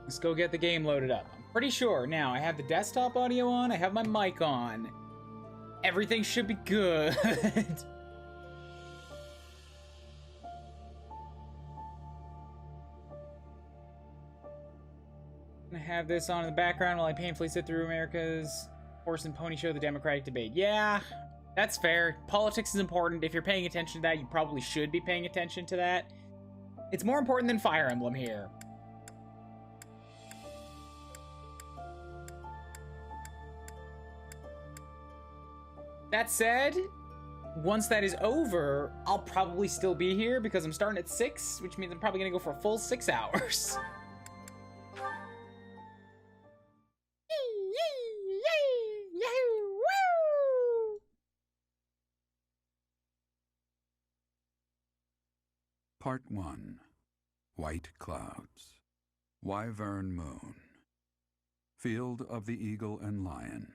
Let's go get the game loaded up. I'm pretty sure now I have the desktop audio on, I have my mic on. Everything should be good. I have this on in the background while I painfully sit through America's horse and pony show, the Democratic debate. Yeah, that's fair. Politics is important. If you're paying attention to that, you probably should be paying attention to that. It's more important than Fire Emblem here. That said, once that is over, I'll probably still be here because I'm starting at 6, which means I'm probably gonna go for a full 6 hours. Part 1. White Clouds. Wyvern Moon. Field of the Eagle and Lion.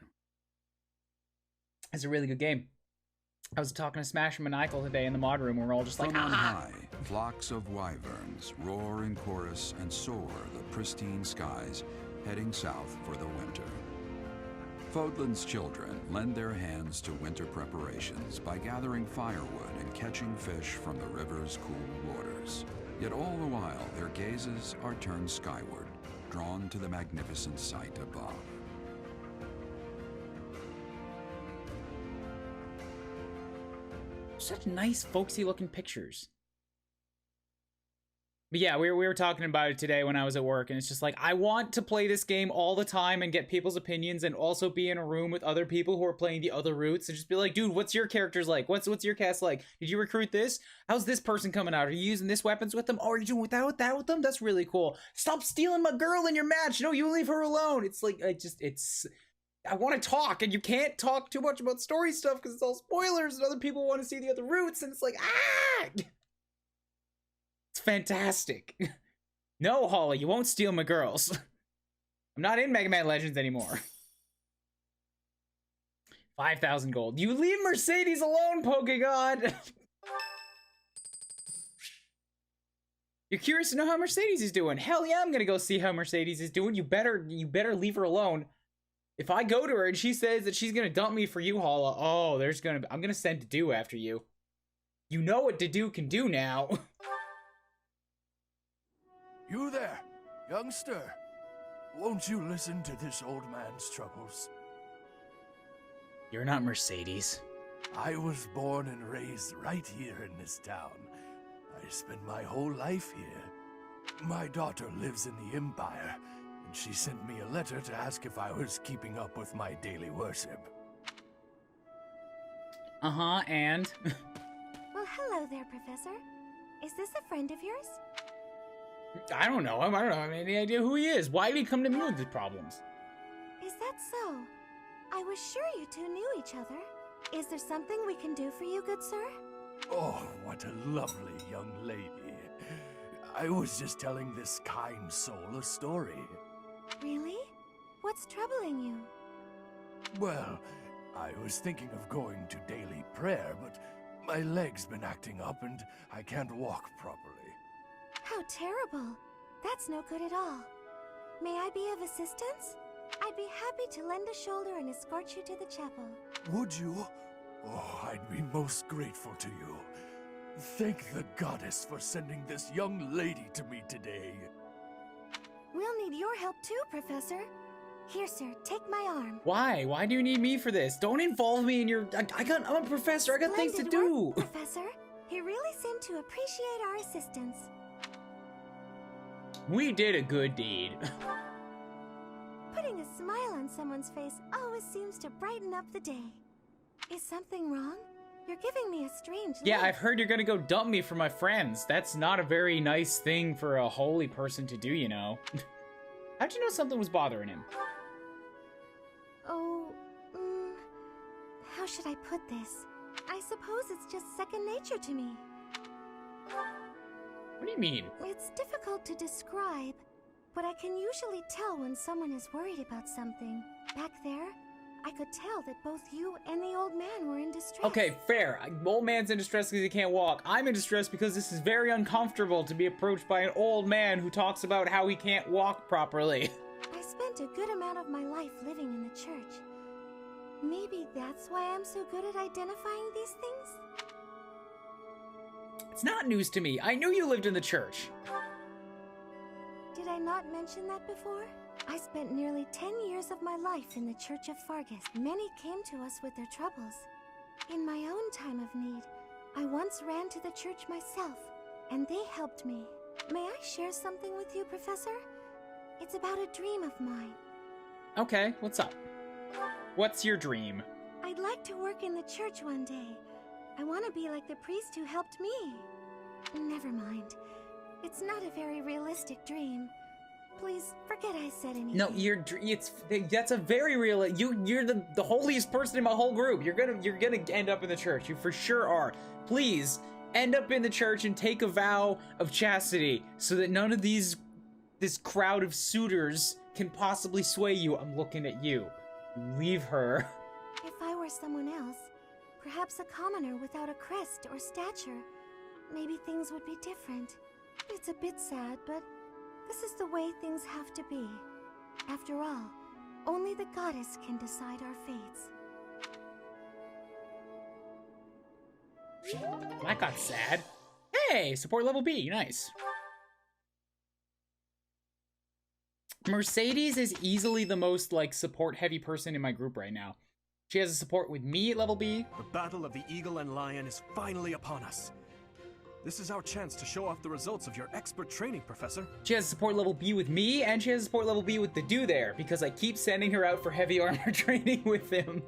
It's a really good game. I was talking to Smash and Maniacal today in the mod room, and we're all just like, From on high, flocks of wyverns roar in chorus and soar the pristine skies, heading south for the winter. Fodlan's children lend their hands to winter preparations by gathering firewood and catching fish from the river's cool waters. Yet all the while, their gazes are turned skyward, drawn to the magnificent sight above. Such nice, folksy-looking pictures. But yeah, we were talking about it today when I was at work, and it's just like, I want to play this game all the time and get people's opinions, and also be in a room with other people who are playing the other routes, and just be like, dude, what's your characters like? What's your cast like? Did you recruit this? How's this person coming out? Are you using this weapons with them? Oh, are you doing that with them? That's really cool. Stop stealing my girl in your match. No, you leave her alone. It's like, I want to talk, and you can't talk too much about story stuff because it's all spoilers, and other people want to see the other routes, and it's like, ah! It's fantastic. No, Holly, you won't steal my girls. I'm not in Mega Man Legends anymore. 5,000 gold. You leave Mercedes alone, Pokegod! You're curious to know how Mercedes is doing. Hell yeah, I'm gonna go see how Mercedes is doing. You better leave her alone. If I go to her and she says that she's gonna dump me for you, Holla, oh, I'm gonna send Dedue after you. You know what Dedue can do now. You there, youngster. Won't you listen to this old man's troubles? You're not Mercedes. I was born and raised right here in this town. I spent my whole life here. My daughter lives in the Empire, and she sent me a letter to ask if I was keeping up with my daily worship. Uh-huh, and? Well, hello there, Professor. Is this a friend of yours? I don't know him. I don't have any idea who he is. Why did he come to me with these problems? Is that so? I was sure you two knew each other. Is there something we can do for you, good sir? Oh, what a lovely young lady. I was just telling this kind soul a story. Really? What's troubling you? Well, I was thinking of going to daily prayer, but my leg's been acting up and I can't walk properly. How terrible. That's no good at all. May I be of assistance? I'd be happy to lend a shoulder and escort you to the chapel. Would you? Oh, I'd be most grateful to you. Thank the goddess for sending this young lady to me today. We'll need your help too, Professor. Here, sir, take my arm. Why? Why do you need me for this? Don't involve me in your... I'm a professor. I got things to do. Work, Professor. He really seemed to appreciate our assistance. We did a good deed. Putting a smile on someone's face always seems to brighten up the day. Is something wrong? You're giving me a strange look. Yeah, I've heard you're gonna go dump me for my friends. That's not a very nice thing for a holy person to do, you know. How'd you know something was bothering him? Oh, how should I put this? I suppose it's just second nature to me. What do you mean? It's difficult to describe, but I can usually tell when someone is worried about something. Back there, I could tell that both you and the old man were in distress. Okay, fair. Old man's in distress because he can't walk. I'm in distress because this is very uncomfortable to be approached by an old man who talks about how he can't walk properly. I spent a good amount of my life living in the church. Maybe that's why I'm so good at identifying these things? It's not news to me. I knew you lived in the church. Did I not mention that before? I spent nearly 10 years of my life in the Church of Fargus. Many came to us with their troubles. In my own time of need, I once ran to the church myself, and they helped me. May I share something with you, Professor? It's about a dream of mine. Okay, what's up? What's your dream? I'd like to work in the church one day. I want to be like the priest who helped me. Never mind. It's not a very realistic dream. Please forget I said anything. No, that's a very real. You're the holiest person in my whole group. You're gonna end up in the church. You for sure are. Please end up in the church and take a vow of chastity, so that none of this crowd of suitors can possibly sway you. I'm looking at you. Leave her. If I were someone else, perhaps a commoner without a crest or stature, maybe things would be different. It's a bit sad, but this is the way things have to be. After all, only the goddess can decide our fates. That got sad. Hey, support level B, nice. Mercedes is easily the most, like, support-heavy person in my group right now. She has a support with me at level B. The battle of the Eagle and Lion is finally upon us. This is our chance to show off the results of your expert training, Professor. She has a support level B with me, and she has a support level B with the dude there, because I keep sending her out for heavy armor training with him.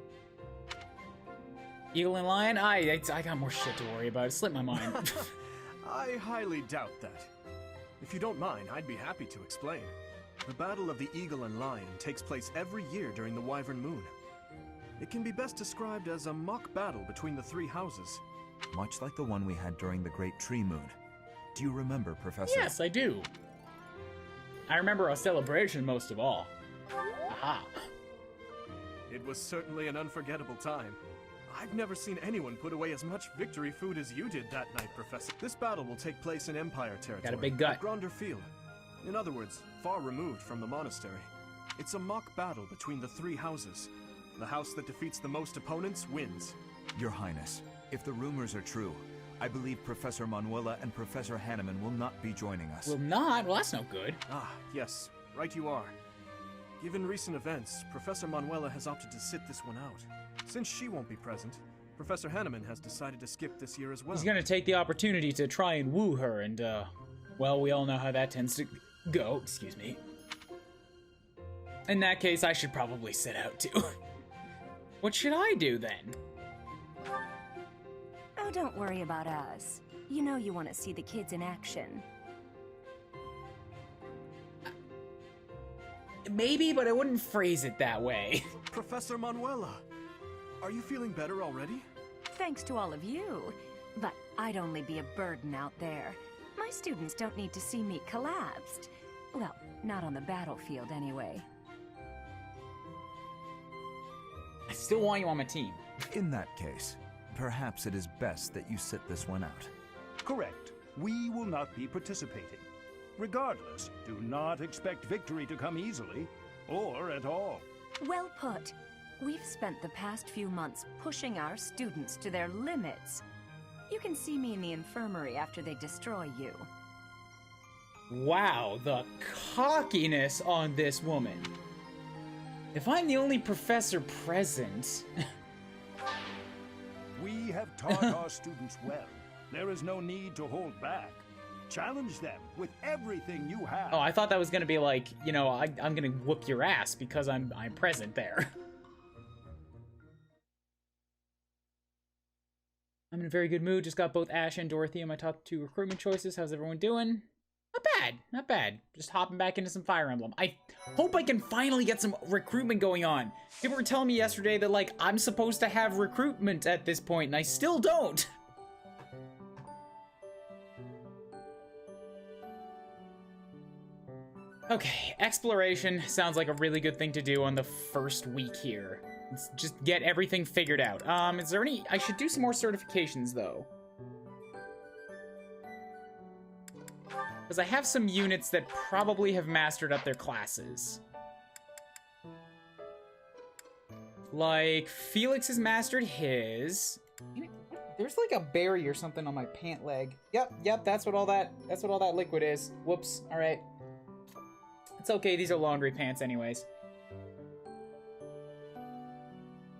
Eagle and Lion? I got more shit to worry about. It slipped my mind. I highly doubt that. If you don't mind, I'd be happy to explain. The Battle of the Eagle and Lion takes place every year during the Wyvern Moon. It can be best described as a mock battle between the three houses. Much like the one we had during the Great Tree Moon. Do you remember, Professor? Yes, I do. I remember our celebration most of all. Aha. It was certainly an unforgettable time. I've never seen anyone put away as much victory food as you did that night, Professor. This battle will take place in Empire territory. Got a big gut. At Gronder Field. In other words, far removed from the monastery. It's a mock battle between the three houses. The house that defeats the most opponents wins. Your Highness, if the rumors are true, I believe Professor Manuela and Professor Hanneman will not be joining us. Will not? Well, that's no good. Ah, yes. Right you are. Given recent events, Professor Manuela has opted to sit this one out. Since she won't be present, Professor Hanneman has decided to skip this year as well. He's gonna take the opportunity to try and woo her, and, well, we all know how that tends to go. Excuse me. In that case, I should probably sit out, too. What should I do, then? Oh, don't worry about us. You know you want to see the kids in action. Maybe, but I wouldn't phrase it that way. Professor Manuela, are you feeling better already? Thanks to all of you. But I'd only be a burden out there. My students don't need to see me collapsed. Well, not on the battlefield anyway. I still want you on my team. In that case, perhaps it is best that you sit this one out. Correct. We will not be participating. Regardless, do not expect victory to come easily, or at all. Well put. We've spent the past few months pushing our students to their limits. You can see me in the infirmary after they destroy you. Wow, the cockiness on this woman. If I'm the only professor present... We have taught our students well. There is no need to hold back. Challenge them with everything you have. Oh, I thought that was gonna be like, you know, I'm gonna whoop your ass because I'm present there. I'm in a very good mood. Just got both Ash and Dorothy in my top 2 recruitment choices. How's everyone doing? Not bad, not bad. Just hopping back into some Fire Emblem. I hope I can finally get some recruitment going on. People were telling me yesterday that, like, I'm supposed to have recruitment at this point, and I still don't. Okay, exploration sounds like a really good thing to do on the first week here. Let's just get everything figured out. Is there any... I should do some more certifications, though. Because I have some units that probably have mastered up their classes. Like, Felix has mastered his. There's like a berry or something on my pant leg. Yep, that's what all that liquid is. Whoops, alright. It's okay, these are laundry pants anyways.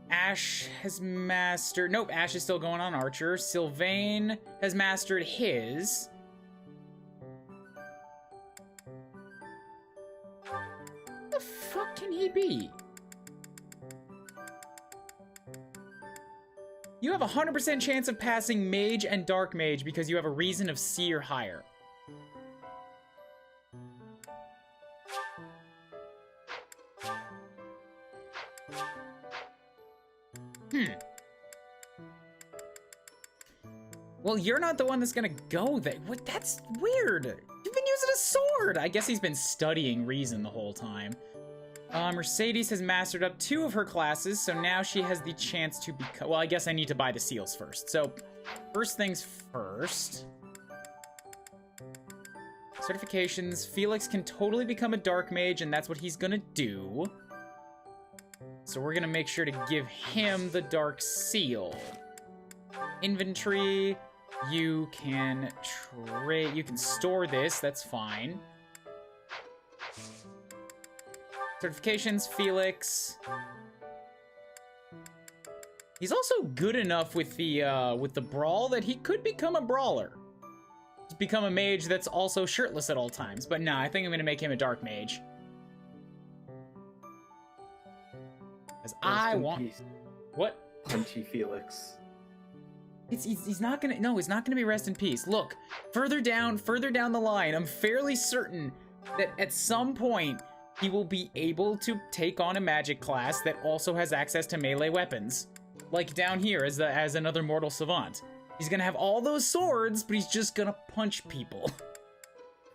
Ash has mastered... Nope, Ash is still going on Archer. Sylvain has mastered his. What the fuck can he be? You have a 100% chance of passing Mage and Dark Mage because you have a reason of C or higher. Well, you're not the one that's gonna go there. What? That's weird. You've been using a sword. I guess he's been studying Reason the whole time. Mercedes has mastered up 2 of her classes, so now she has the chance to become... Well, I guess I need to buy the seals first. So, first things first. Certifications. Felix can totally become a Dark Mage, and that's what he's gonna do. So we're gonna make sure to give him the Dark Seal. Inventory. You can trade... You can store this, that's fine. Certifications, Felix. He's also good enough with the brawl that he could become a brawler. He's become a mage that's also shirtless at all times. But nah, I think I'm gonna make him a dark mage. Because I want... Peace. What? Punchy Felix. He's not gonna... No, he's not gonna be rest in peace. Look, further down the line, I'm fairly certain that at some point... he will be able to take on a magic class that also has access to melee weapons. Like down here as another mortal savant. He's gonna have all those swords, but he's just gonna punch people.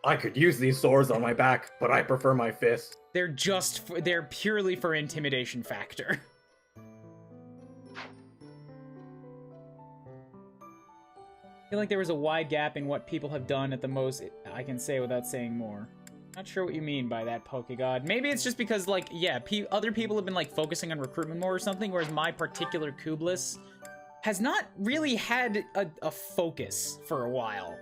I could use these swords on my back, but I prefer my fists. They're purely for intimidation factor. I feel like there was a wide gap in what people have done at the most I can say without saying more. Not sure what you mean by that, Pokegod. Maybe it's just because, like, yeah, other people have been, like, focusing on recruitment more or something, whereas my particular Kublis has not really had a focus for a while.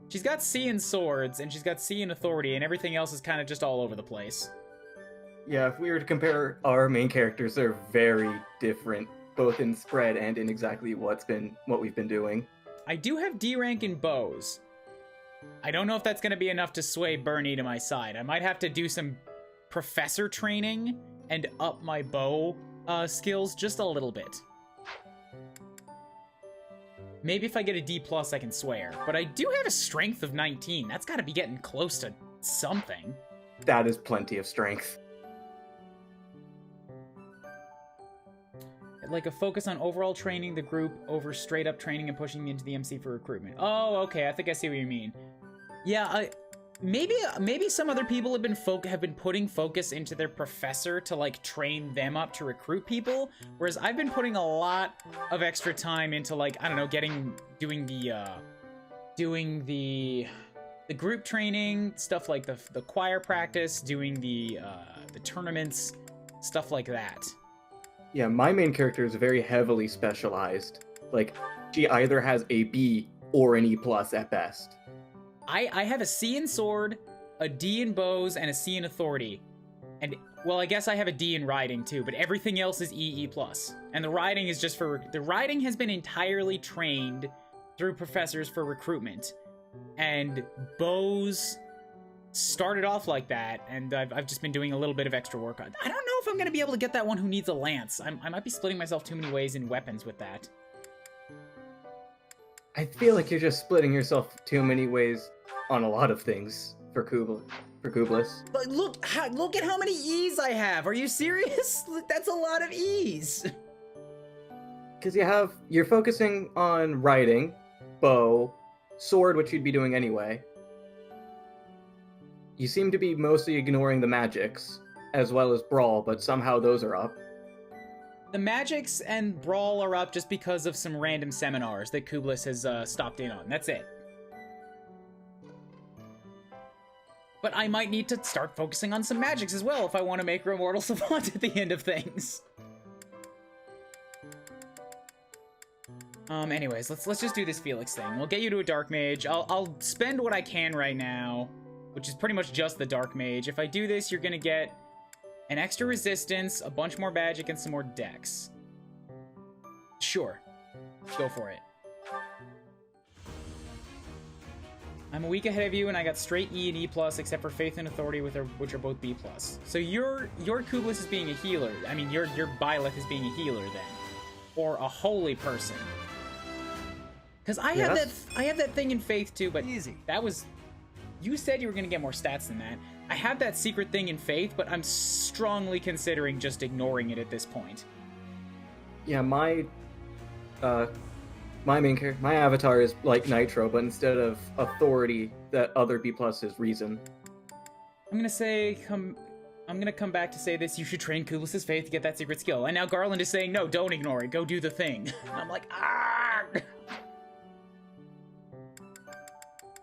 She's got C in swords, and she's got C in authority, and everything else is kind of just all over the place. Yeah, if we were to compare our main characters, they're very different, both in spread and in exactly what we've been doing. I do have D rank in bows. I don't know if that's going to be enough to sway Bernie to my side. I might have to do some professor training and up my bow skills just a little bit. Maybe if I get a D+, I can sway her. But I do have a strength of 19. That's got to be getting close to something. That is plenty of strength. Like a focus on overall training the group over straight up training and pushing me into the MC for recruitment. Oh, okay. I think I see what you mean. Yeah, maybe some other people have been putting focus into their professor to like train them up to recruit people, whereas I've been putting a lot of extra time into like, I don't know, doing the group training, stuff like the choir practice, doing the tournaments, stuff like that. Yeah, my main character is very heavily specialized. Like, she either has a B or an E+ at best. I have a C in sword, a D in bows, and a C in authority. And, well, I guess I have a D in riding too, but everything else is EE+. And the riding is just for... The riding has been entirely trained through professors for recruitment. And bows started off like that, and I've just been doing a little bit of extra work on it. I don't know if I'm going to be able to get that one who needs a lance. I might be splitting myself too many ways in weapons with that. I feel like you're just splitting yourself too many ways on a lot of things for Kublis. But look at how many E's I have. Are you serious? That's a lot of E's. Because you're focusing on riding, bow, sword, which you'd be doing anyway. You seem to be mostly ignoring the magics, as well as brawl, but somehow those are up. The Magics and Brawl are up just because of some random seminars that Kublis has stopped in on. That's it. But I might need to start focusing on some Magics as well if I want to make her Immortal Savant at the end of things. Anyways, let's just do this Felix thing. We'll get you to a Dark Mage. I'll spend what I can right now, which is pretty much just the Dark Mage. If I do this, you're gonna get an extra resistance, a bunch more magic, and some more dex. Sure. Go for it. I'm a week ahead of you, and I got straight E and E+, except for Faith and Authority, which are both B+. So your Kublis is being a healer. I mean, your Byleth is being a healer, then. Or a holy person. Because I have that thing in Faith, too, but Easy. That was... You said you were going to get more stats than that. I have that secret thing in Faith, but I'm strongly considering just ignoring it at this point. Yeah, my main character, my avatar is like Nitro, but instead of Authority, that other B+ is Reason. I'm gonna come back to say this. You should train Kublis' Faith to get that secret skill. And now Garland is saying, no, don't ignore it. Go do the thing. And I'm like, ah!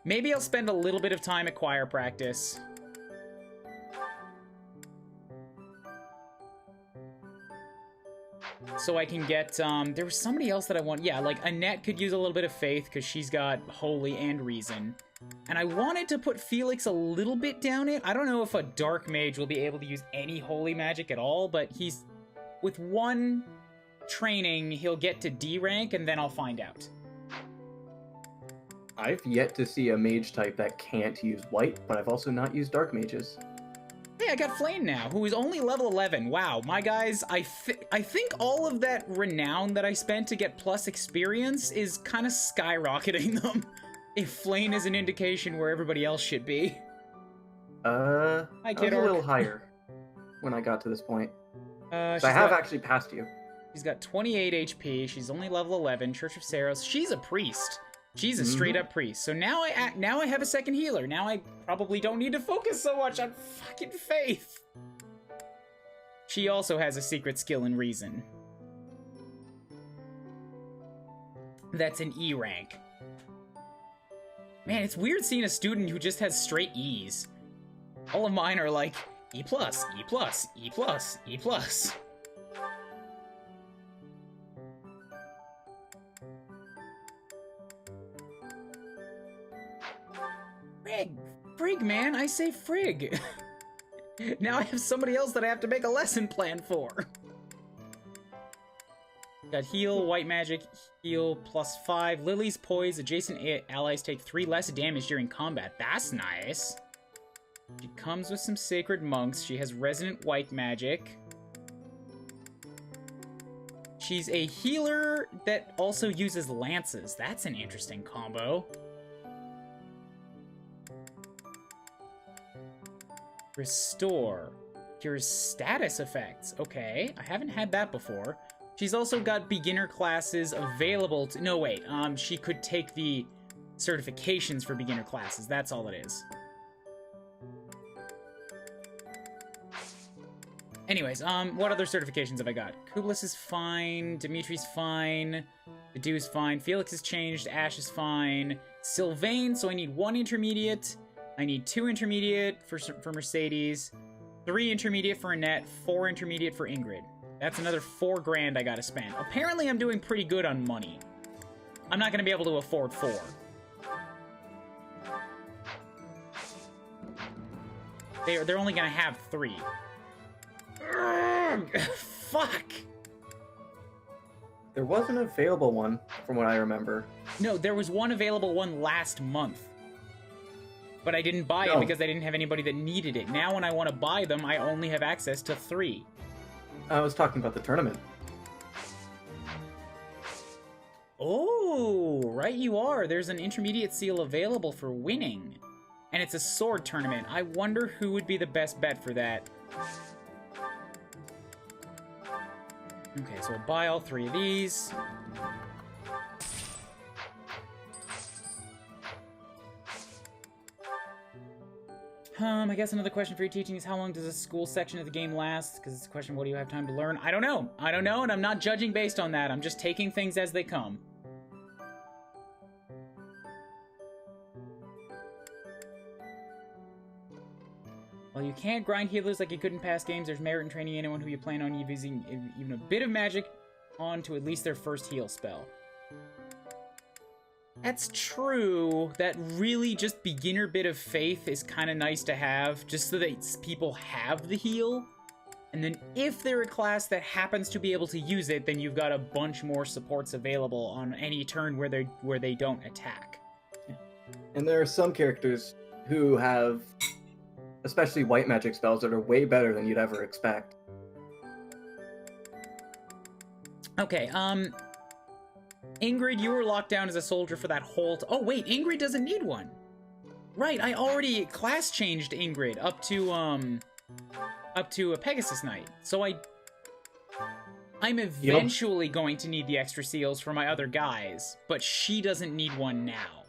Maybe I'll spend a little bit of time at choir practice. So I can get, there was somebody else that I want. Yeah, like Annette could use a little bit of Faith because she's got Holy and Reason. And I wanted to put Felix a little bit down it. I don't know if a Dark Mage will be able to use any Holy Magic at all, but he's, with one training, he'll get to D rank and then I'll find out. I've yet to see a mage type that can't use white, but I've also not used dark mages. Hey, I got Flame now, who is only level 11. Wow, my guys, I think all of that renown that I spent to get plus experience is kind of skyrocketing them. If Flame is an indication where everybody else should be. I was a little higher when I got to this point. So I have actually passed you. She's got 28 HP. She's only level 11. Church of Saros. She's a priest. She's a straight up priest. So now I have a second healer. Now I probably don't need to focus so much on fucking Faith. She also has a secret skill in Reason. That's an E rank. Man, it's weird seeing a student who just has straight E's. All of mine are like E+, E+, E+, E+. Frig, man, I say frig. Now I have somebody else that I have to make a lesson plan for. Got heal, white magic, heal +5. Lily's poise, adjacent allies take 3 less damage during combat. That's nice. She comes with some sacred monks. She has resonant white magic. She's a healer that also uses lances. That's an interesting combo. Restore. Cures status effects. Okay, I haven't had that before. She's also got beginner classes available to... No, wait. She could take the certifications for beginner classes. That's all it is. Anyways, what other certifications have I got? Kublis is fine. Dimitri's fine. Badoo's fine. Felix is changed. Ash is fine. Sylvain, so I need 1 intermediate. I need 2 intermediate for Mercedes, 3 intermediate for Annette, 4 intermediate for Ingrid. That's another 4 grand I gotta spend. Apparently I'm doing pretty good on money. I'm not gonna be able to afford 4. They're only gonna have 3. Urgh, fuck! There was an available one, from what I remember. No, there was one available one last month. But I didn't buy it because I didn't have anybody that needed it. Now when I want to buy them, I only have access to 3. I was talking about the tournament. Oh, right you are. There's an intermediate seal available for winning. And it's a sword tournament. I wonder who would be the best bet for that. Okay, so we'll buy all 3 of these. I guess another question for your teaching is how long does a school section of the game last? Because it's a question, what do you have time to learn? I don't know. I don't know, and I'm not judging based on that. I'm just taking things as they come. While you can't grind healers like you could in past games, there's merit in training anyone who you plan on using even a bit of magic on to at least their first heal spell. That's true. That really just beginner bit of faith is kind of nice to have, just so that people have the heal. And then if they're a class that happens to be able to use it, then you've got a bunch more supports available on any turn where they don't attack. And there are some characters who have, especially white magic spells, that are way better than you'd ever expect. Okay, Ingrid, you were locked down as a soldier for that whole... Oh, wait, Ingrid doesn't need one. Right, I already class changed Ingrid up to a Pegasus Knight. So I'm eventually going to need the extra seals for my other guys, but she doesn't need one now.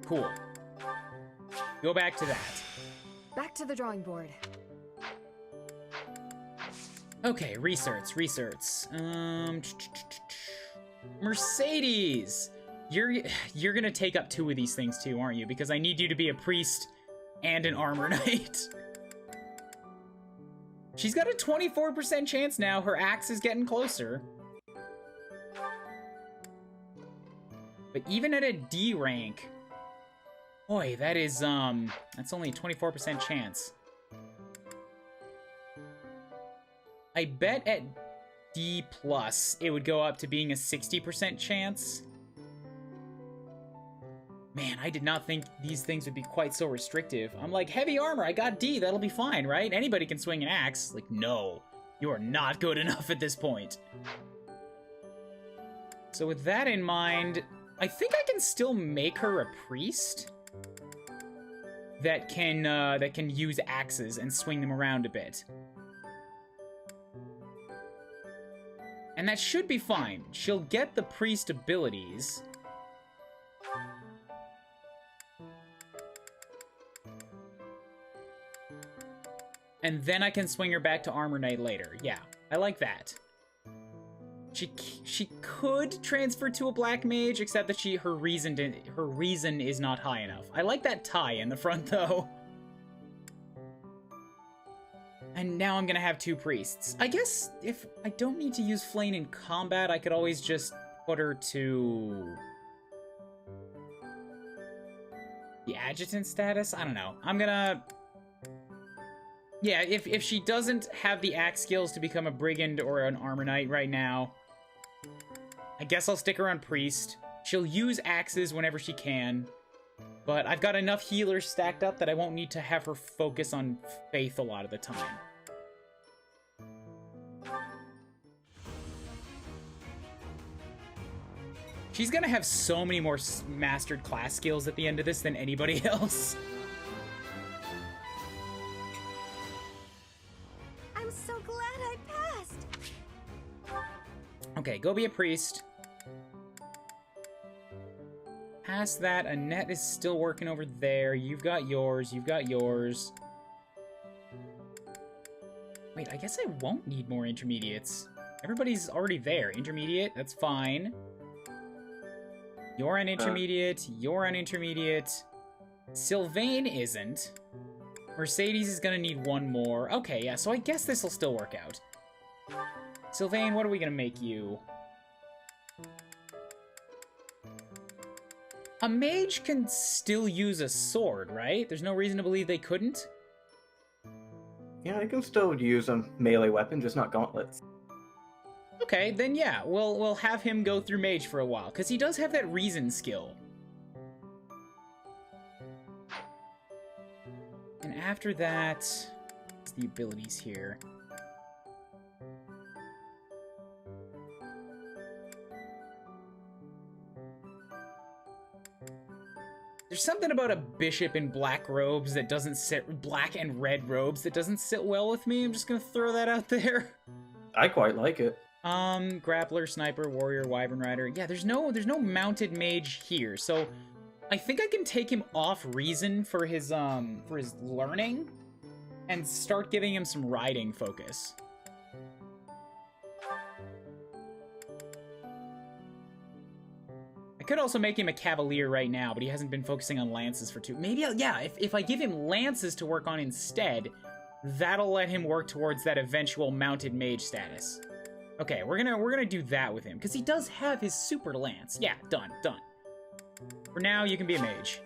Cool. Go back to that. Back to the drawing board. Okay, research. Mercedes! You're gonna take up 2 of these things too, aren't you? Because I need you to be a priest and an armor knight. She's got a 24% chance now. Her axe is getting closer. But even at a D rank... Boy, that is, that's only a 24% chance. I bet at D+, it would go up to being a 60% chance. Man, I did not think these things would be quite so restrictive. I'm like, heavy armor, I got D, that'll be fine, right? Anybody can swing an axe. Like, no, you are not good enough at this point. So with that in mind, I think I can still make her a priest that can use axes and swing them around a bit. And that should be fine. She'll get the priest abilities. And then I can swing her back to Armor Knight later. Yeah, I like that. She could transfer to a Black Mage, except that her reason is not high enough. I like that tie in the front, though. And now I'm gonna have 2 priests. I guess if I don't need to use Flame in combat, I could always just put her to the adjutant status. I don't know. I'm gonna... Yeah, if she doesn't have the axe skills to become a brigand or an armor knight right now, I guess I'll stick her on priest. She'll use axes whenever she can, but I've got enough healers stacked up that I won't need to have her focus on faith a lot of the time. She's gonna have so many more mastered class skills at the end of this than anybody else. I'm so glad I passed. Okay, go be a priest. Past that, Annette is still working over there. You've got yours, you've got yours. Wait, I guess I won't need more intermediates. Everybody's already there. Intermediate, that's fine. You're an intermediate, you're an intermediate. Sylvain isn't. Mercedes is gonna need 1 more. Okay, yeah, so I guess this will still work out. Sylvain, what are we gonna make you? A mage can still use a sword, right? There's no reason to believe they couldn't. Yeah, I can still use a melee weapon, just not gauntlets. Okay, then yeah, we'll have him go through mage for a while, because he does have that reason skill. And after that, it's the abilities here. There's something about a bishop in black robes that doesn't sit, black and red robes that doesn't sit well with me. I'm just gonna throw that out there. I quite like it. Grappler, sniper, warrior, wyvern rider. Yeah, there's no mounted mage here. So I think I can take him off reason for his learning and start giving him some riding focus. I could also make him a cavalier right now, but he hasn't been focusing on lances for maybe if I give him lances to work on instead, that'll let him work towards that eventual mounted mage status. Okay, we're gonna do that with him because he does have his super lance. Yeah, done. For now, you can be a mage.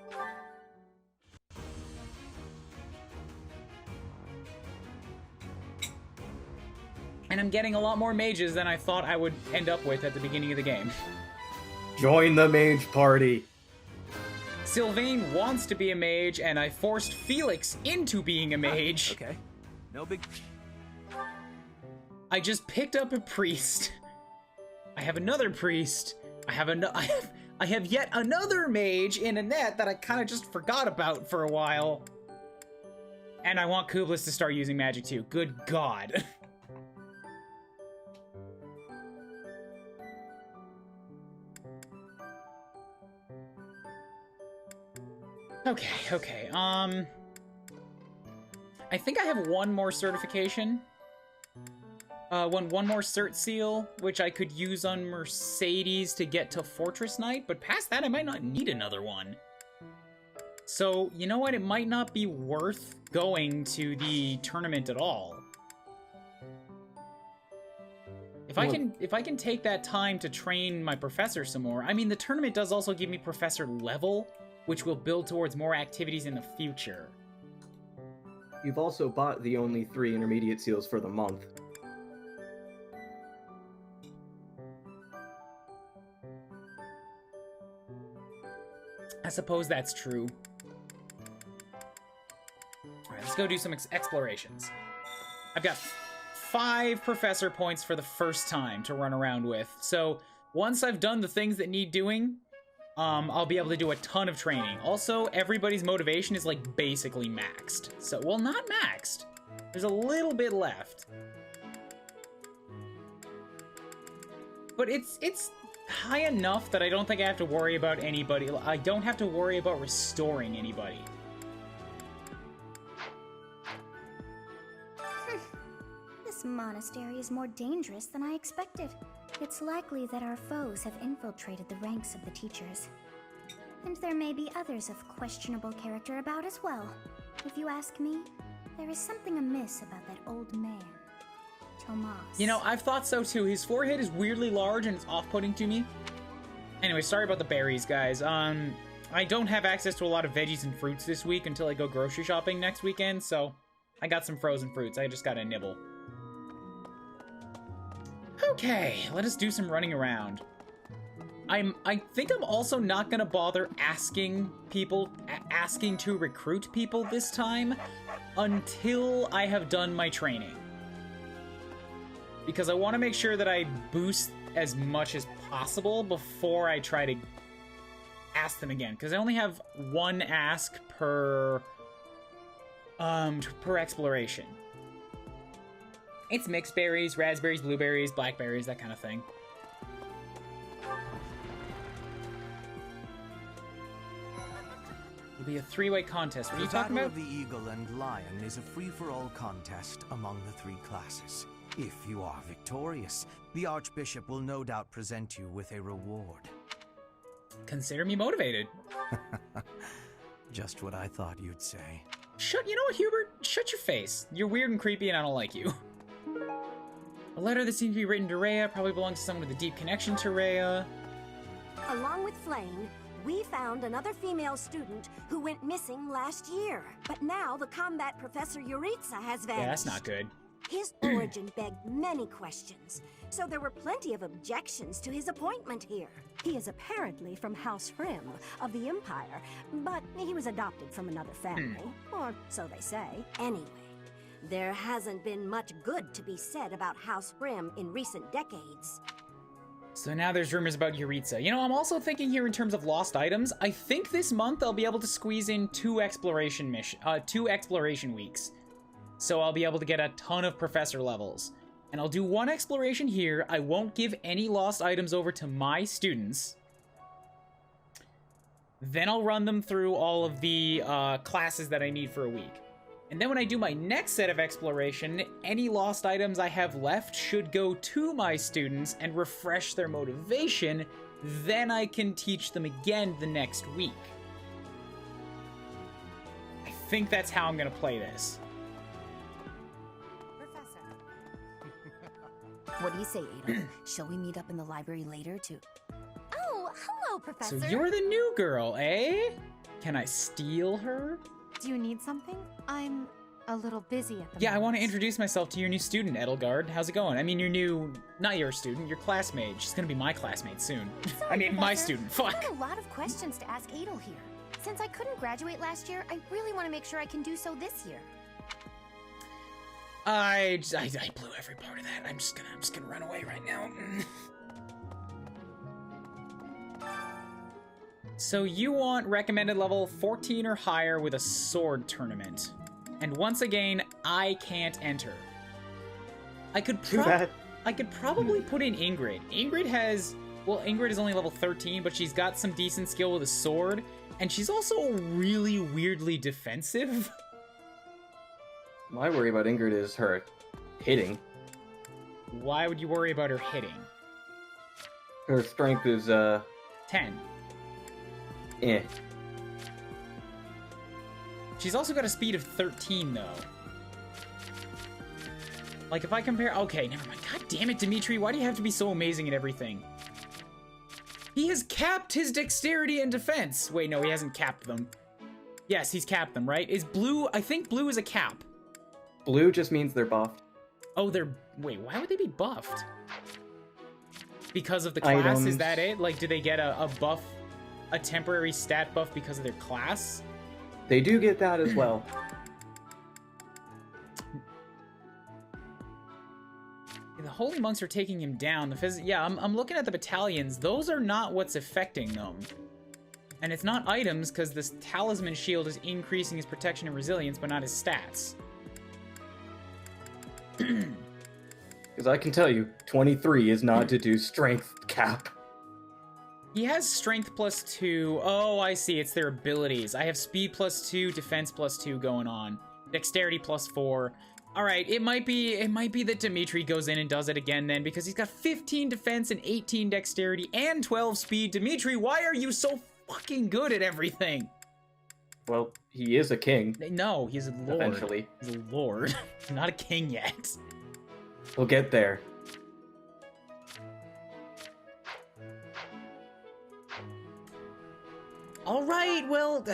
And I'm getting a lot more mages than I thought I would end up with at the beginning of the game. Join the mage party. Sylvain wants to be a mage, and I forced Felix into being a mage. Okay, no big... I just picked up a priest. I have another priest. I have yet another mage in a net that I kind of just forgot about for a while. And I want Kublis to start using magic too. Good God. Okay. I think I have one more certification. One more cert seal, which I could use on Mercedes to get to Fortress Knight, but past that I might not need another one. So, you know what? It might not be worth going to the tournament at all. If I can take that time to train my professor some more, I mean, the tournament does also give me professor level, which will build towards more activities in the future. You've also bought the only 3 intermediate seals for the month. I suppose that's true. Alright, let's go do some explorations. I've got 5 professor points for the first time to run around with. So, once I've done the things that need doing, I'll be able to do a ton of training. Also, everybody's motivation is, like, basically maxed. So, well, not maxed. There's a little bit left. But it's high enough that I don't think I have to worry about anybody. I don't have to worry about restoring anybody. This monastery is more dangerous than I expected. It's likely that our foes have infiltrated the ranks of the teachers. And there may be others of questionable character about as well. If you ask me, there is something amiss about that old man, Tomas. You know, I've thought so too. His forehead is weirdly large and it's off-putting to me. Anyway, sorry about the berries, guys. I don't have access to a lot of veggies and fruits this week until I go grocery shopping next weekend, so I got some frozen fruits. I just gotta nibble. Okay, let us do some running around. I think I'm also not gonna bother asking to recruit people this time until I have done my training. Because I want to make sure that I boost as much as possible before I try to ask them again. Because I only have 1 ask per exploration. It's mixed berries, raspberries, blueberries, blackberries, that kind of thing. It'll be a 3-way contest. What are you talking about? The Battle of the Eagle and Lion is a free-for-all contest among the 3 classes. If you are victorious, the Archbishop will no doubt present you with a reward. Consider me motivated. Just what I thought you'd say. You know what, Hubert? Shut your face. You're weird and creepy and I don't like you. A letter that seems to be written to Rhea probably belongs to someone with a deep connection to Rhea. Along with Flame, we found another female student who went missing last year. But now the combat professor Yuritsa has vanished. Yeah, that's not good. His origin begged many questions, so there were plenty of objections to his appointment here. He is apparently from House Frim of the Empire, but he was adopted from another family, or so they say. Anyway, there hasn't been much good to be said about House Frim in recent decades. So now there's rumors about Yuritsa. You know, I'm also thinking here in terms of lost items. I think this month I'll be able to squeeze in 2 exploration weeks. So I'll be able to get a ton of professor levels. And I'll do 1 exploration here. I won't give any lost items over to my students. Then I'll run them through all of the classes that I need for a week. And then when I do my next set of exploration, any lost items I have left should go to my students and refresh their motivation. Then I can teach them again the next week. I think that's how I'm gonna play this. What do you say, Ada? Shall we meet up in the library later to... Oh, hello, Professor. So you're the new girl, eh? Can I steal her? Do you need something? I'm a little busy at the Yeah, I moment. want to introduce myself to your new student, Edelgard. How's it going? I mean, your new... Not your student, your classmate. She's gonna be my classmate soon. Sorry, I mean, my Professor. student. I Fuck! have a lot of questions to ask Adel here. Since I couldn't graduate last year, I really want to make sure I can do so this year. I blew every part of that. I'm just gonna run away right now. So you want recommended level 14 or higher with a sword tournament. And once again, I can't enter. I could probably put in Ingrid. Ingrid is only level 13, but she's got some decent skill with a sword, and she's also really weirdly defensive. My worry about Ingrid is her hitting. Why would you worry about her hitting? Her strength is, 10. eh. She's also got a speed of 13, though. Like, if I compare... Okay, never mind. God damn it, Dimitri. Why do you have to be so amazing at everything? He has capped his dexterity and defense. Wait, no, he hasn't capped them. Yes, he's capped them, right? Is blue... I think blue is a cap. Blue just means they're buffed. Oh, they're... Wait, why would they be buffed? Because of the class? Items. Is that it? Like, do they get a buff... A temporary stat buff because of their class? They do get that as well. The holy monks are taking him down. Yeah, I'm looking at the battalions. Those are not what's affecting them. And it's not items, because this talisman shield is increasing his protection and resilience, but not his stats. Because I can tell you, 23 is not to do strength cap. He has strength +2. Oh, I see. It's their abilities. I have speed +2, defense +2 going on. Dexterity +4. All right, it might be that Dimitri goes in and does it again then, because he's got 15 defense and 18 dexterity and 12 speed. Dimitri, why are you so fucking good at everything? Well, he is a king. No, he's a lord. Eventually. He's a lord. Not a king yet. We'll get there. All right, well...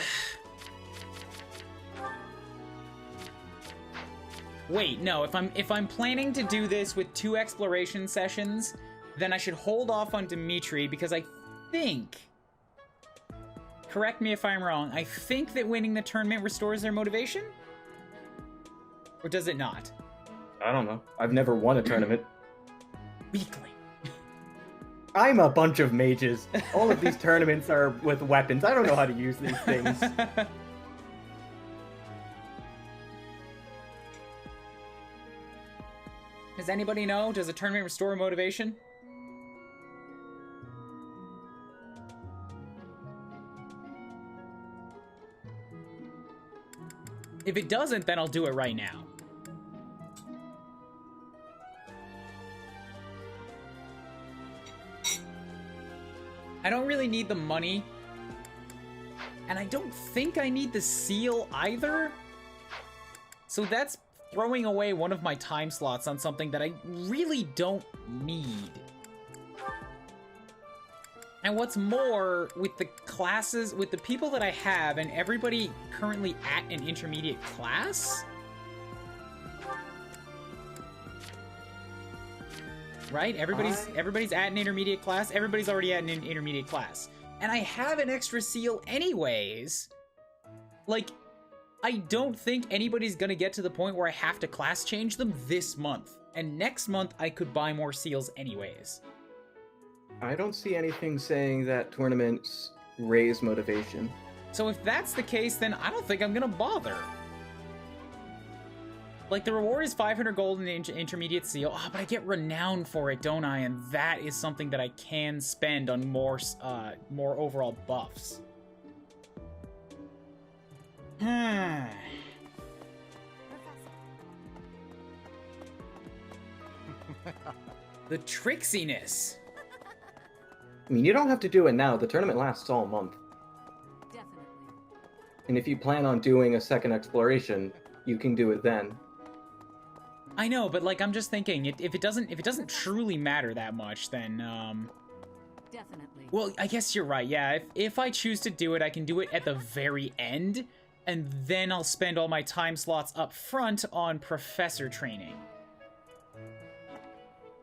Wait, no, if I'm planning to do this with 2 exploration sessions, then I should hold off on Dimitri, because I think... Correct me if I'm wrong, I think that winning the tournament restores their motivation? Or does it not? I don't know. I've never won a tournament. Weakling. I'm a bunch of mages. All of these tournaments are with weapons. I don't know how to use these things. Does anybody know? Does a tournament restore motivation? If it doesn't, then I'll do it right now. I don't really need the money. And I don't think I need the seal either. So that's throwing away one of my time slots on something that I really don't need. And what's more, with the classes, with the people that I have, and everybody currently at an intermediate class, right? Everybody's at an intermediate class. Everybody's already at an intermediate class. And I have an extra seal anyways. Like, I don't think anybody's gonna get to the point where I have to class change them this month. And next month, I could buy more seals anyways. I don't see anything saying that tournaments raise motivation. So if that's the case, then I don't think I'm gonna bother. Like, the reward is 500 gold in the intermediate seal. Ah, but I get renowned for it, don't I? And that is something that I can spend on more overall buffs. The tricksiness. I mean, you don't have to do it now. The tournament lasts all month. Definitely. And if you plan on doing a second exploration, you can do it then. I know, but like I'm just thinking, if it doesn't truly matter that much, then Definitely. well, I guess you're right. Yeah, if I choose to do it, I can do it at the very end, and then I'll spend all my time slots up front on professor training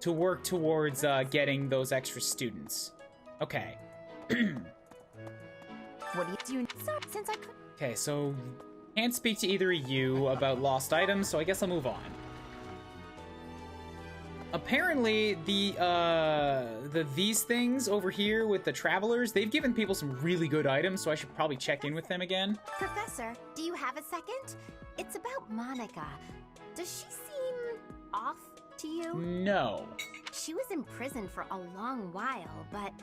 to work towards getting those extra students. Okay. What do you since I could? Okay, so can't speak to either of you about lost items, so I guess I'll move on. Apparently, these things over here with the travelers, they've given people some really good items, so I should probably check in with them again. Professor, do you have a second? It's about Monica. Does she seem off to you? No. She was in prison for a long while, but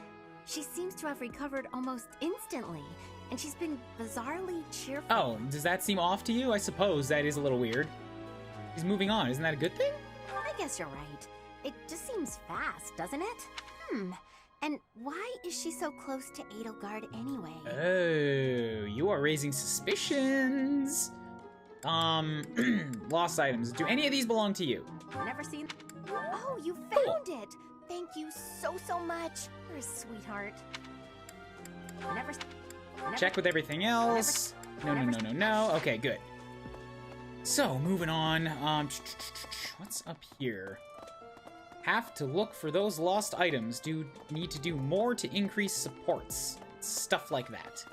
she seems to have recovered almost instantly, and she's been bizarrely cheerful. Oh, does that seem off to you? I suppose that is a little weird. She's moving on. Isn't that a good thing? I guess you're right. It just seems fast, doesn't it? And why is she so close to Edelgard anyway? Oh, you are raising suspicions. Lost items. Do any of these belong to you? Never seen. Oh, you found it! Thank you so much. You're a sweetheart. Never. Check with everything else. No. Okay, good. So, moving on. What's up here? Have to look for those lost items. Do need to do more to increase supports. Stuff like that.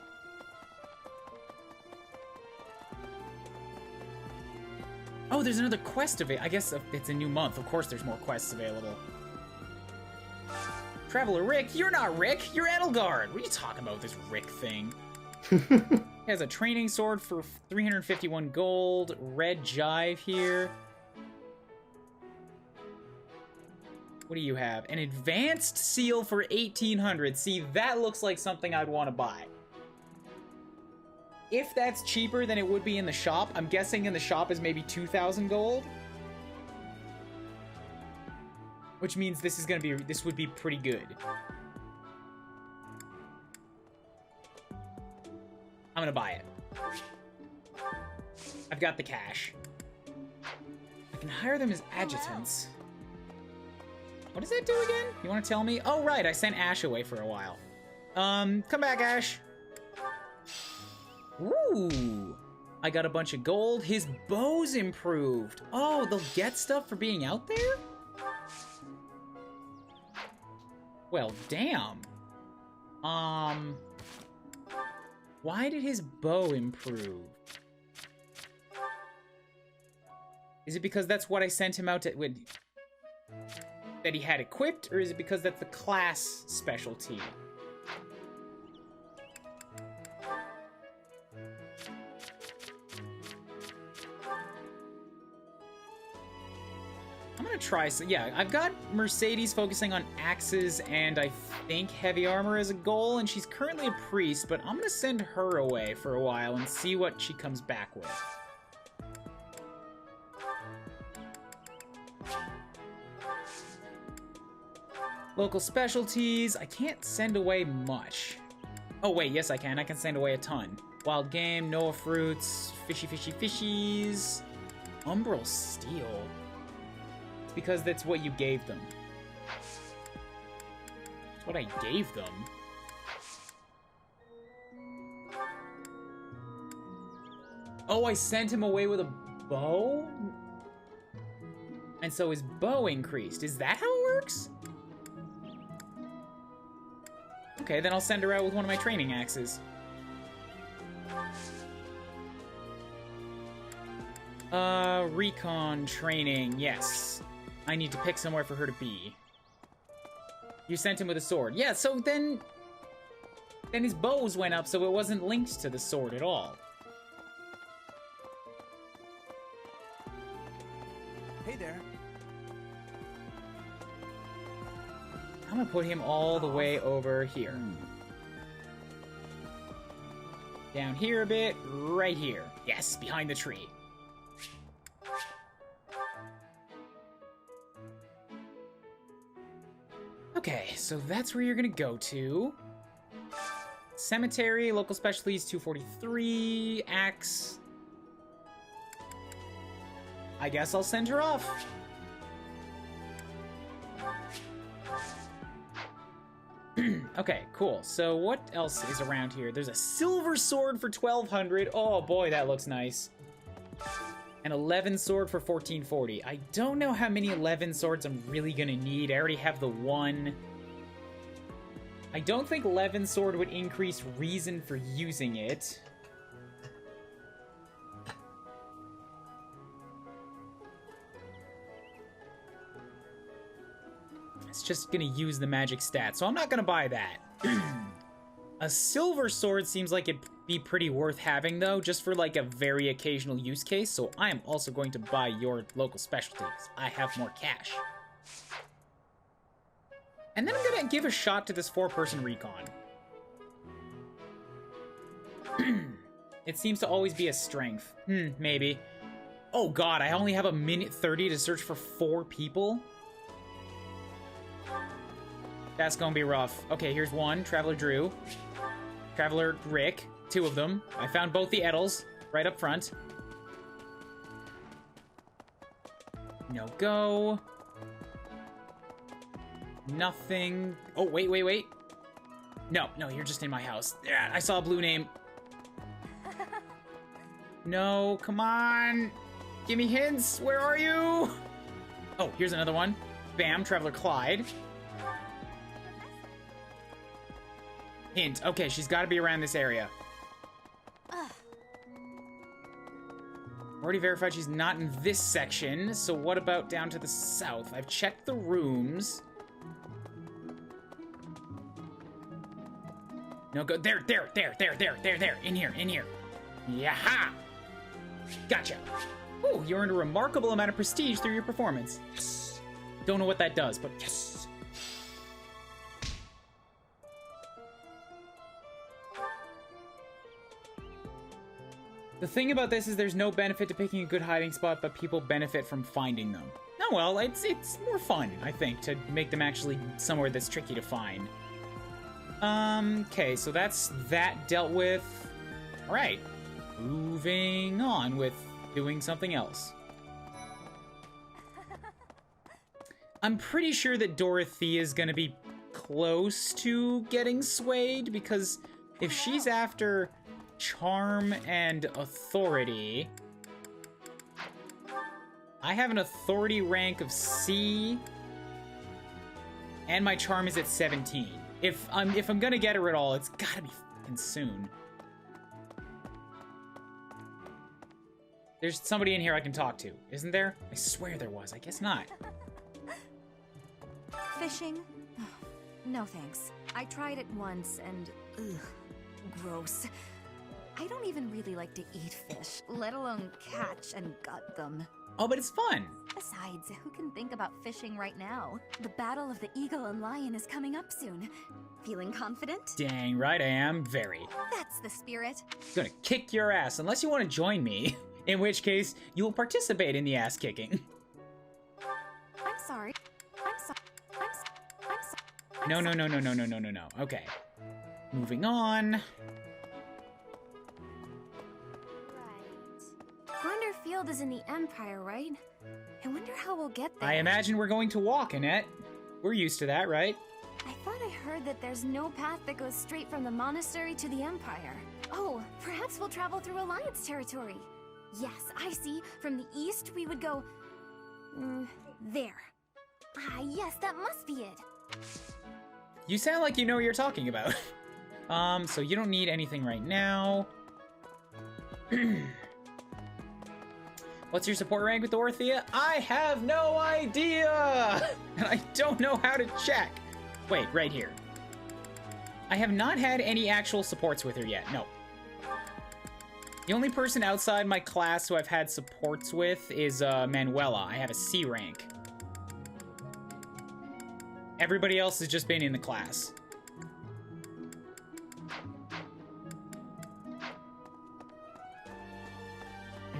Oh, there's another quest available. I guess it's a new month. Of course there's more quests available. Traveler Rick, you're not Rick. You're Edelgard. What are you talking about, this Rick thing? He has a training sword for 351 gold. Red Jive here. What do you have? An advanced seal for 1800. See, that looks like something I'd want to buy. If that's cheaper than it would be in the shop, I'm guessing in the shop is maybe 2,000 gold. Which means this would be pretty good. I'm gonna buy it. I've got the cash. I can hire them as adjutants. What does that do again? You want to tell me? Oh, right, I sent Ash away for a while. Come back, Ash. Ooh, I got a bunch of gold. His bow's improved. Oh, they'll get stuff for being out there? Well, damn. Why did his bow improve? Is it because that's what I sent him out to... that he had equipped, or is it because that's the class specialty? I'm gonna try some. Yeah, I've got Mercedes focusing on axes and I think heavy armor as a goal, and she's currently a priest, but I'm gonna send her away for a while and see what she comes back with. Local specialties, I can't send away much. Oh wait, yes I can send away a ton. Wild game, Noah fruits, fishies. Umbral steel. It's because that's what you gave them. It's what I gave them. Oh, I sent him away with a bow? And so his bow increased. Is that how it works? Okay, then I'll send her out with one of my training axes. Recon training, yes. I need to pick somewhere for her to be. You sent him with a sword. Yeah, so then his bows went up, so it wasn't linked to the sword at all. Hey there. I'm gonna put him all the way over here. Down here a bit, right here. Yes, behind the tree. Okay, so that's where you're gonna go to. Cemetery, local specialties 243, axe. I guess I'll send her off. Okay, cool. So what else is around here? There's a silver sword for 1200. Oh boy, that looks nice. An 11 sword for 1440. I don't know how many 11 swords I'm really gonna need. I already have the one. I don't think 11 sword would increase reason for using it. It's just gonna use the magic stat, so I'm not gonna buy that. A silver sword seems like it'd be pretty worth having, though, just for like a very occasional use case, so I am also going to buy your local specialties. I have more cash. And then I'm gonna give a shot to this 4-person recon. It seems to always be a strength. Maybe. Oh god, I only have a minute 30 to search for 4 people? That's gonna be rough. Okay, here's one. Traveler Drew. Traveler Rick. 2 of them. I found both the Edels right up front. No go. Nothing. Oh, wait. No, you're just in my house. Yeah, I saw a blue name. No, come on. Give me hints. Where are you? Oh, here's another one. Bam, Traveler Clyde. Hint. Okay, she's got to be around this area. Already verified she's not in this section, so what about down to the south? I've checked the rooms. No, go there. In here. Yaha! Gotcha. Ooh, you earned a remarkable amount of prestige through your performance. Yes. Don't know what that does, but yes. The thing about this is there's no benefit to picking a good hiding spot, but people benefit from finding them. Oh well, it's more fun, I think, to make them actually somewhere that's tricky to find. Okay, so that's that dealt with. Alright, moving on with doing something else. I'm pretty sure that Dorothea's gonna be close to getting swayed, because if she's after charm and authority, I have an authority rank of C, and my charm is at 17. If I'm gonna get her at all, it's gotta be fucking soon. There's somebody in here I can talk to, isn't there? I swear there was. I guess not. Fishing? No thanks. I tried it once and gross. I don't even really like to eat fish, let alone catch and gut them. Oh, but it's fun. Besides, who can think about fishing right now? The battle of the eagle and lion is coming up soon. Feeling confident? Dang right I am, very. That's the spirit. Gonna kick your ass unless you want to join me, in which case you will participate in the ass kicking. I'm sorry. No. Okay. Moving on. Field is in the Empire, right? I wonder how we'll get there. I imagine we're going to walk, Annette. We're used to that, right? I thought I heard that there's no path that goes straight from the Monastery to the Empire. Oh, perhaps we'll travel through Alliance territory. Yes, I see. From the east, we would go... there. Ah, yes, that must be it. You sound like you know what you're talking about. So you don't need anything right now. What's your support rank with Dorothea? I have no idea! And I don't know how to check. Wait, right here. I have not had any actual supports with her yet, no. The only person outside my class who I've had supports with is Manuela. I have a C rank. Everybody else has just been in the class.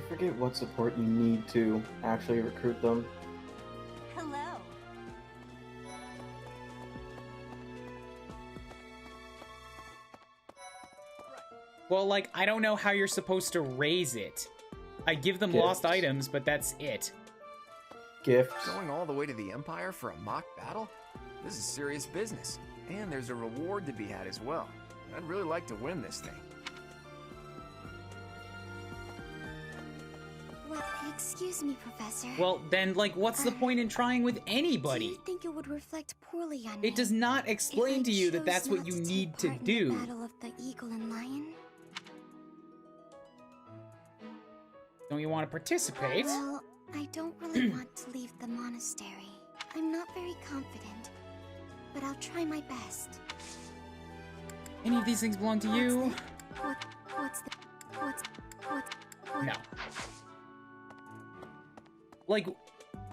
forget what support you need to actually recruit them. Hello. Well, like, I don't know how you're supposed to raise it. I give them lost items, but that's it. Gifts. Going all the way to the Empire for a mock battle? This is serious business. And there's a reward to be had as well. I'd really like to win this thing. Well, excuse me, Professor. Well, then, like, what's the point in trying with Do anybody? you think it would reflect poorly on me? It does not explain if to I you that chose that's what not you to take need to part in do. the Battle of the Eagle and Lion? Don't you want to participate? Well, I don't really want to leave the monastery. I'm not very confident, but I'll try my best. Any of these things belong to you? What's No. Like,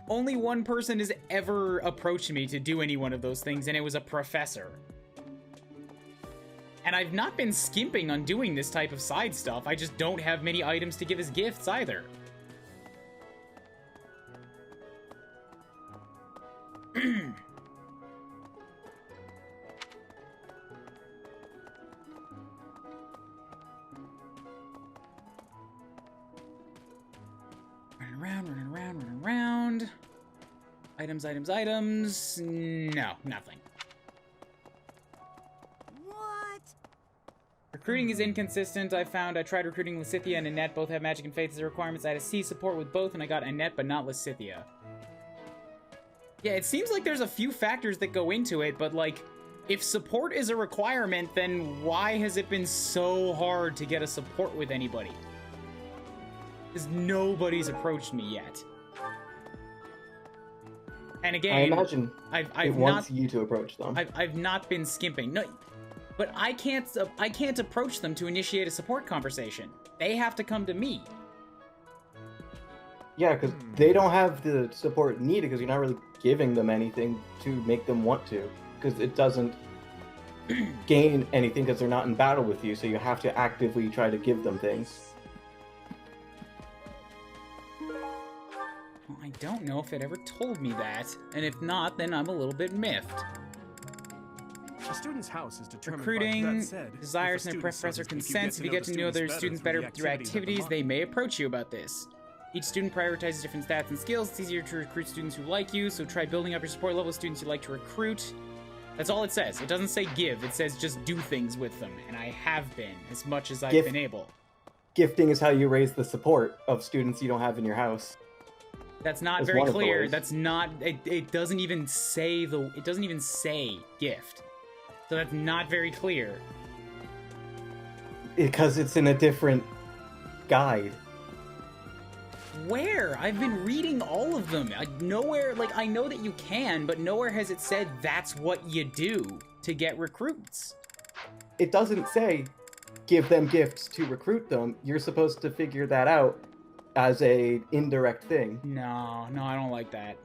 only one person has ever approached me to do any one of those things, and it was a professor. And I've not been skimping on doing this type of side stuff, I just don't have many items to give as gifts either. Running around. Items. No, nothing. What? Recruiting is inconsistent, I found. I tried recruiting Lysithea and Annette. Both have magic and faith as their requirements. I had a C support with both, and I got Annette, but not Lysithea. Yeah, it seems like there's a few factors that go into it, but, like, if support is a requirement, then why has it been so hard to get a support with anybody? Because nobody's approached me yet. And again, I imagine I've it wants you to approach them. I've not been skimping. No, but I can't approach them to initiate a support conversation. They have to come to me. Yeah, because they don't have the support needed because you're not really giving them anything to make them want to. Because it doesn't gain anything because they're not in battle with you, so you have to actively try to give them things. Well, I don't know if it ever told me that, and if not, then I'm a little bit miffed. A student's house is determined Recruiting, by, that said, desires, if a and student professor so to speak, consents. If you get to know their students better the through activities of the activities, they may approach you about this. Each student prioritizes different stats and skills. It's easier to recruit students who like you, so try building up your support level with students you like to recruit. That's all it says. It doesn't say give. It says just do things with them, and I have been, as much as I've been able. Gifting is how you raise the support of students you don't have in your house. That's not very clear. That's not. It doesn't even say It doesn't even say gift. So that's not very clear. Because it's in a different guide. Where? I've been reading all of them. Nowhere, like, I know that you can, but nowhere has it said that's what you do to get recruits. It doesn't say give them gifts to recruit them. You're supposed to figure that out as a indirect thing. No, I don't like that.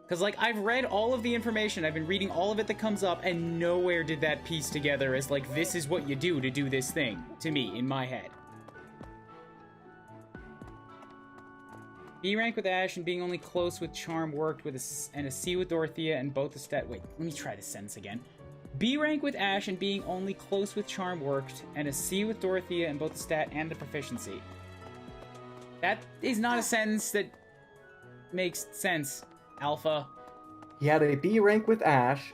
Because, like, I've read all of the information, I've been reading all of it that comes up, and nowhere did that piece together as, like, this is what you do to do this thing, to me, in my head. B rank with Ash and being only close with Charm worked with and a C with Dorothea and both the stat. Wait, let me try this sentence again. B rank with Ash and being only close with Charm worked, and a C with Dorothea and both the stat and the proficiency. That is not a sentence that makes sense, Alpha. He had a B rank with Ash,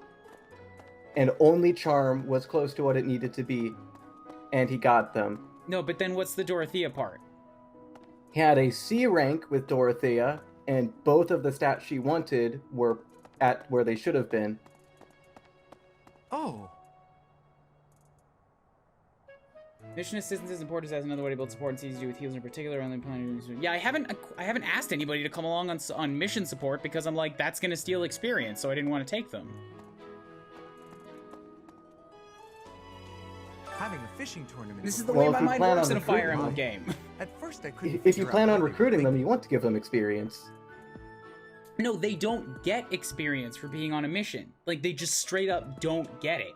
and only Charm was close to what it needed to be, and he got them. No, but then what's the Dorothea part? He had a C rank with Dorothea, and both of the stats she wanted were at where they should have been. Oh. Mission assistance is important as another way to build support and it's easy to do with heals in particular. Yeah, I haven't asked anybody to come along on mission support because I'm like, that's gonna steal experience, so I didn't want to take them. Having a fishing tournament. This is the way my mind works in a Fire Emblem game. At first I couldn't. If you plan on recruiting them, you want to give them experience. No, they don't get experience for being on a mission. Like, they just straight up don't get it.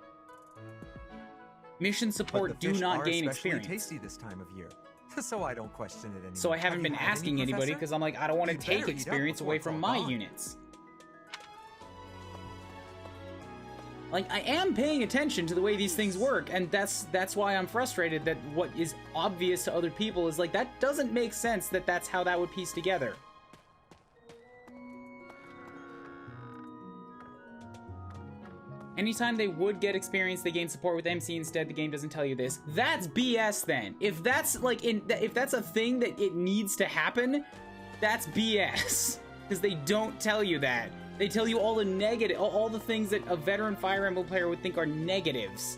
Mission support But the do fish not are gain especially experience. tasty this time of year, so I don't question it anymore. So I haven't been asking anybody because I'm like, I don't want to You'd take better eat up experience before away it's all from my gone. units. Like, I am paying attention to the way these things work, and that's why I'm frustrated that what is obvious to other people is like, that doesn't make sense that that's how that would piece together. Anytime they would get experience, they gain support with MC instead. The game doesn't tell you this. That's BS then. If that's like if that's a thing that it needs to happen, that's BS. Because they don't tell you that. They tell you all the negative, all the things that a veteran Fire Emblem player would think are negatives.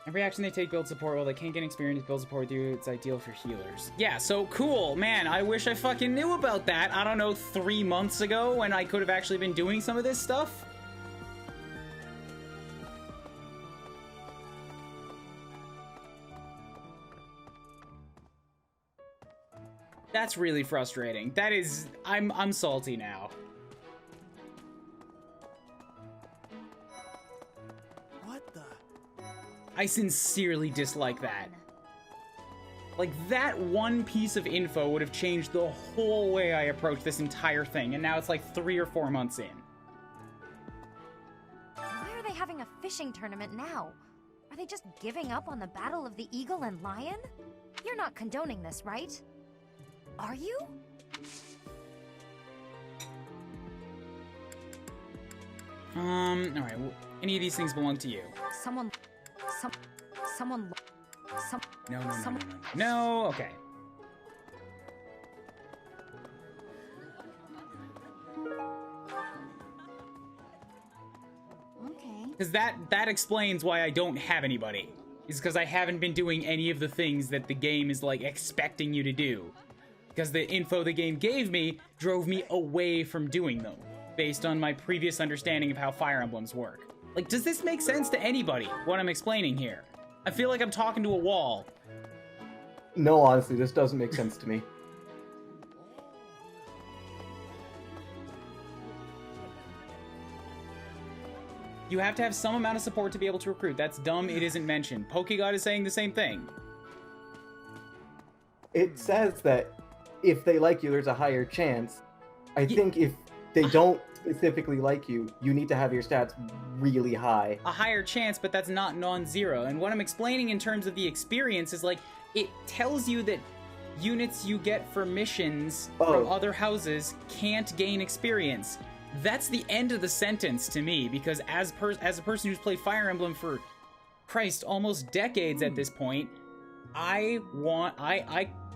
Every action they take builds support. While they can't get experience, build support with you. It's ideal for healers. Yeah, so cool. Man, I wish I fucking knew about that. I don't know, 3 months ago when I could have actually been doing some of this stuff. That's really frustrating. That is... I'm salty now. I sincerely dislike that. Like, that one piece of info would have changed the whole way I approach this entire thing, and now it's like 3 or 4 months in. Why are they having a fishing tournament now? Are they just giving up on the Battle of the Eagle and Lion? You're not condoning this, right? Are you? Alright, any of these things belong to you? Someone... No, okay. Okay. Because that explains why I don't have anybody. Is because I haven't been doing any of the things that the game is, like, expecting you to do. Because the info the game gave me drove me away from doing them, based on my previous understanding of how Fire Emblems work. Like, does this make sense to anybody, what I'm explaining here? I feel like I'm talking to a wall. No, honestly, this doesn't make sense to me. You have to have some amount of support to be able to recruit. That's dumb, it isn't mentioned. Pokegod is saying the same thing. It says that if they like you, there's a higher chance. I think if they don't specifically like you, you need to have your stats really high. A higher chance, but that's not non-zero. And what I'm explaining in terms of the experience is, like, it tells you that units you get for missions from other houses can't gain experience. That's the end of the sentence to me, because as a person who's played Fire Emblem for, Christ, almost decades at this point, I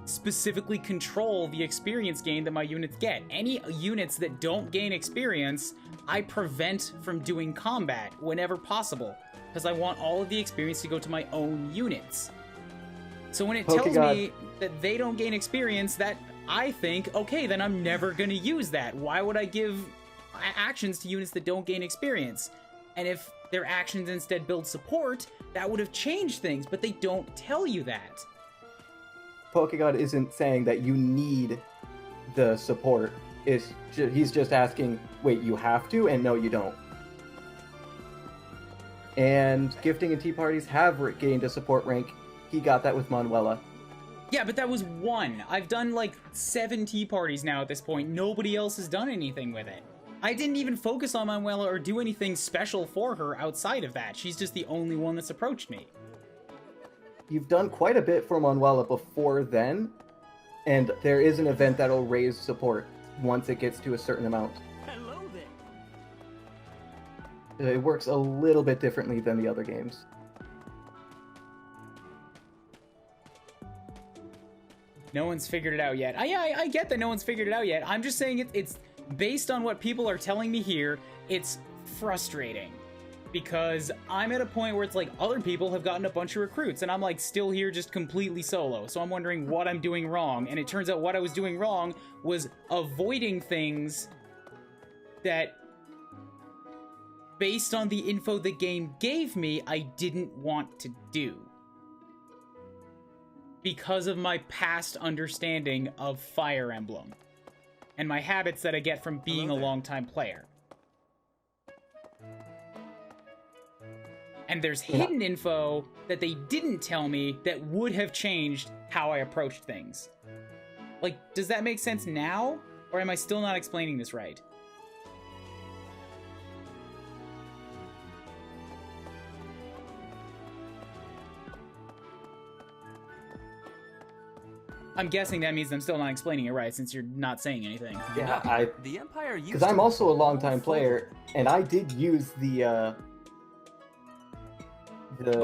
specifically control the experience gain that my units get. Any units that don't gain experience, I prevent from doing combat whenever possible, because I want all of the experience to go to my own units. So when it tells me that they don't gain experience, that I think, okay, then I'm never gonna use that. Why would I give actions to units that don't gain experience? And if their actions instead build support, that would have changed things, but they don't tell you that. Pokegod isn't saying that you need the support. He's just asking, wait, you have to? And no, you don't. And gifting and tea parties have gained a support rank. He got that with Manuela. Yeah, but that was one. I've done like 7 tea parties now at this point. Nobody else has done anything with it. I didn't even focus on Manuela or do anything special for her outside of that. She's just the only one that's approached me. You've done quite a bit for Manuela before then, and there is an event that'll raise support once it gets to a certain amount. Hello there. It works a little bit differently than the other games. No one's figured it out yet. I get that no one's figured it out yet. I'm just saying it's based on what people are telling me here, it's frustrating. Because I'm at a point where it's like other people have gotten a bunch of recruits and I'm like still here just completely solo. So I'm wondering what I'm doing wrong. And it turns out what I was doing wrong was avoiding things that, based on the info the game gave me, I didn't want to do. because of my past understanding of Fire Emblem and my habits that I get from being a longtime player. And there's hidden info that they didn't tell me that would have changed how I approached things. Like, does that make sense now? Or am I still not explaining this right? I'm guessing that means I'm still not explaining it right, since you're not saying anything. Yeah, The Empire used because I'm also a longtime player, and I did use the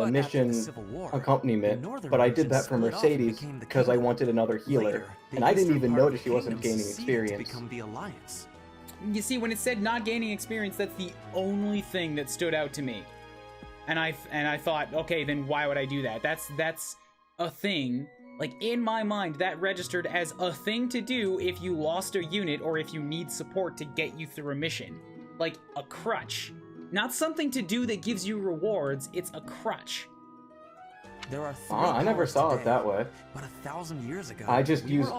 mission accompaniment, but I did that for Mercedes because I wanted another healer, and I didn't even notice she wasn't gaining experience. You see, when it said not gaining experience, that's the only thing that stood out to me. And I thought, okay, then why would I do that? That's a thing. Like, in my mind, that registered as a thing to do if you lost a unit or if you need support to get you through a mission. Like, a crutch. Not something to do that gives you rewards, it's a crutch. There are I never saw it that way. But 1,000 years ago, I just used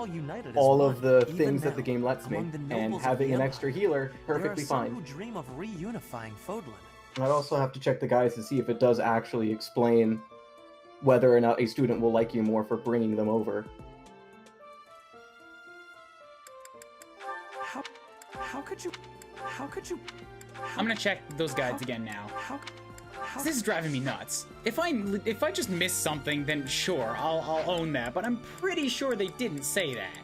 all of the things that the game lets me, and having an extra healer, perfectly fine. Who dream of reunifying Fodlan. I'd also have to check the guides to see if it does actually explain whether or not a student will like you more for bringing them over. How could you? I'm gonna check those guides again now. This is driving me nuts. If I just miss something, then sure, I'll own that, but I'm pretty sure they didn't say that.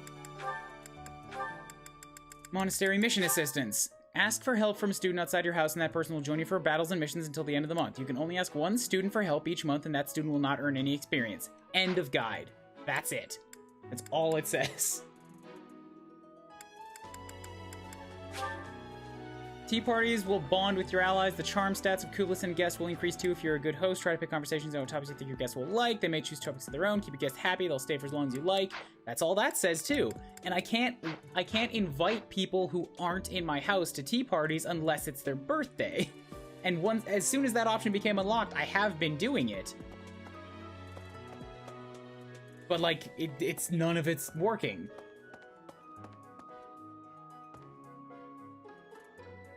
Monastery mission assistance. Ask for help from a student outside your house, and that person will join you for battles and missions until the end of the month. You can only ask one student for help each month, and that student will not earn any experience. End of guide. That's it. That's all it says. Tea parties will bond with your allies. The charm stats of Kublis and guests will increase too if you're a good host. Try to pick conversations on what topics you think your guests will like. They may choose topics of their own. Keep your guests happy. They'll stay for as long as you like. That's all that says too. And I can't invite people who aren't in my house to tea parties unless it's their birthday. And as soon as that option became unlocked, I have been doing it. But like, it's none of it's working.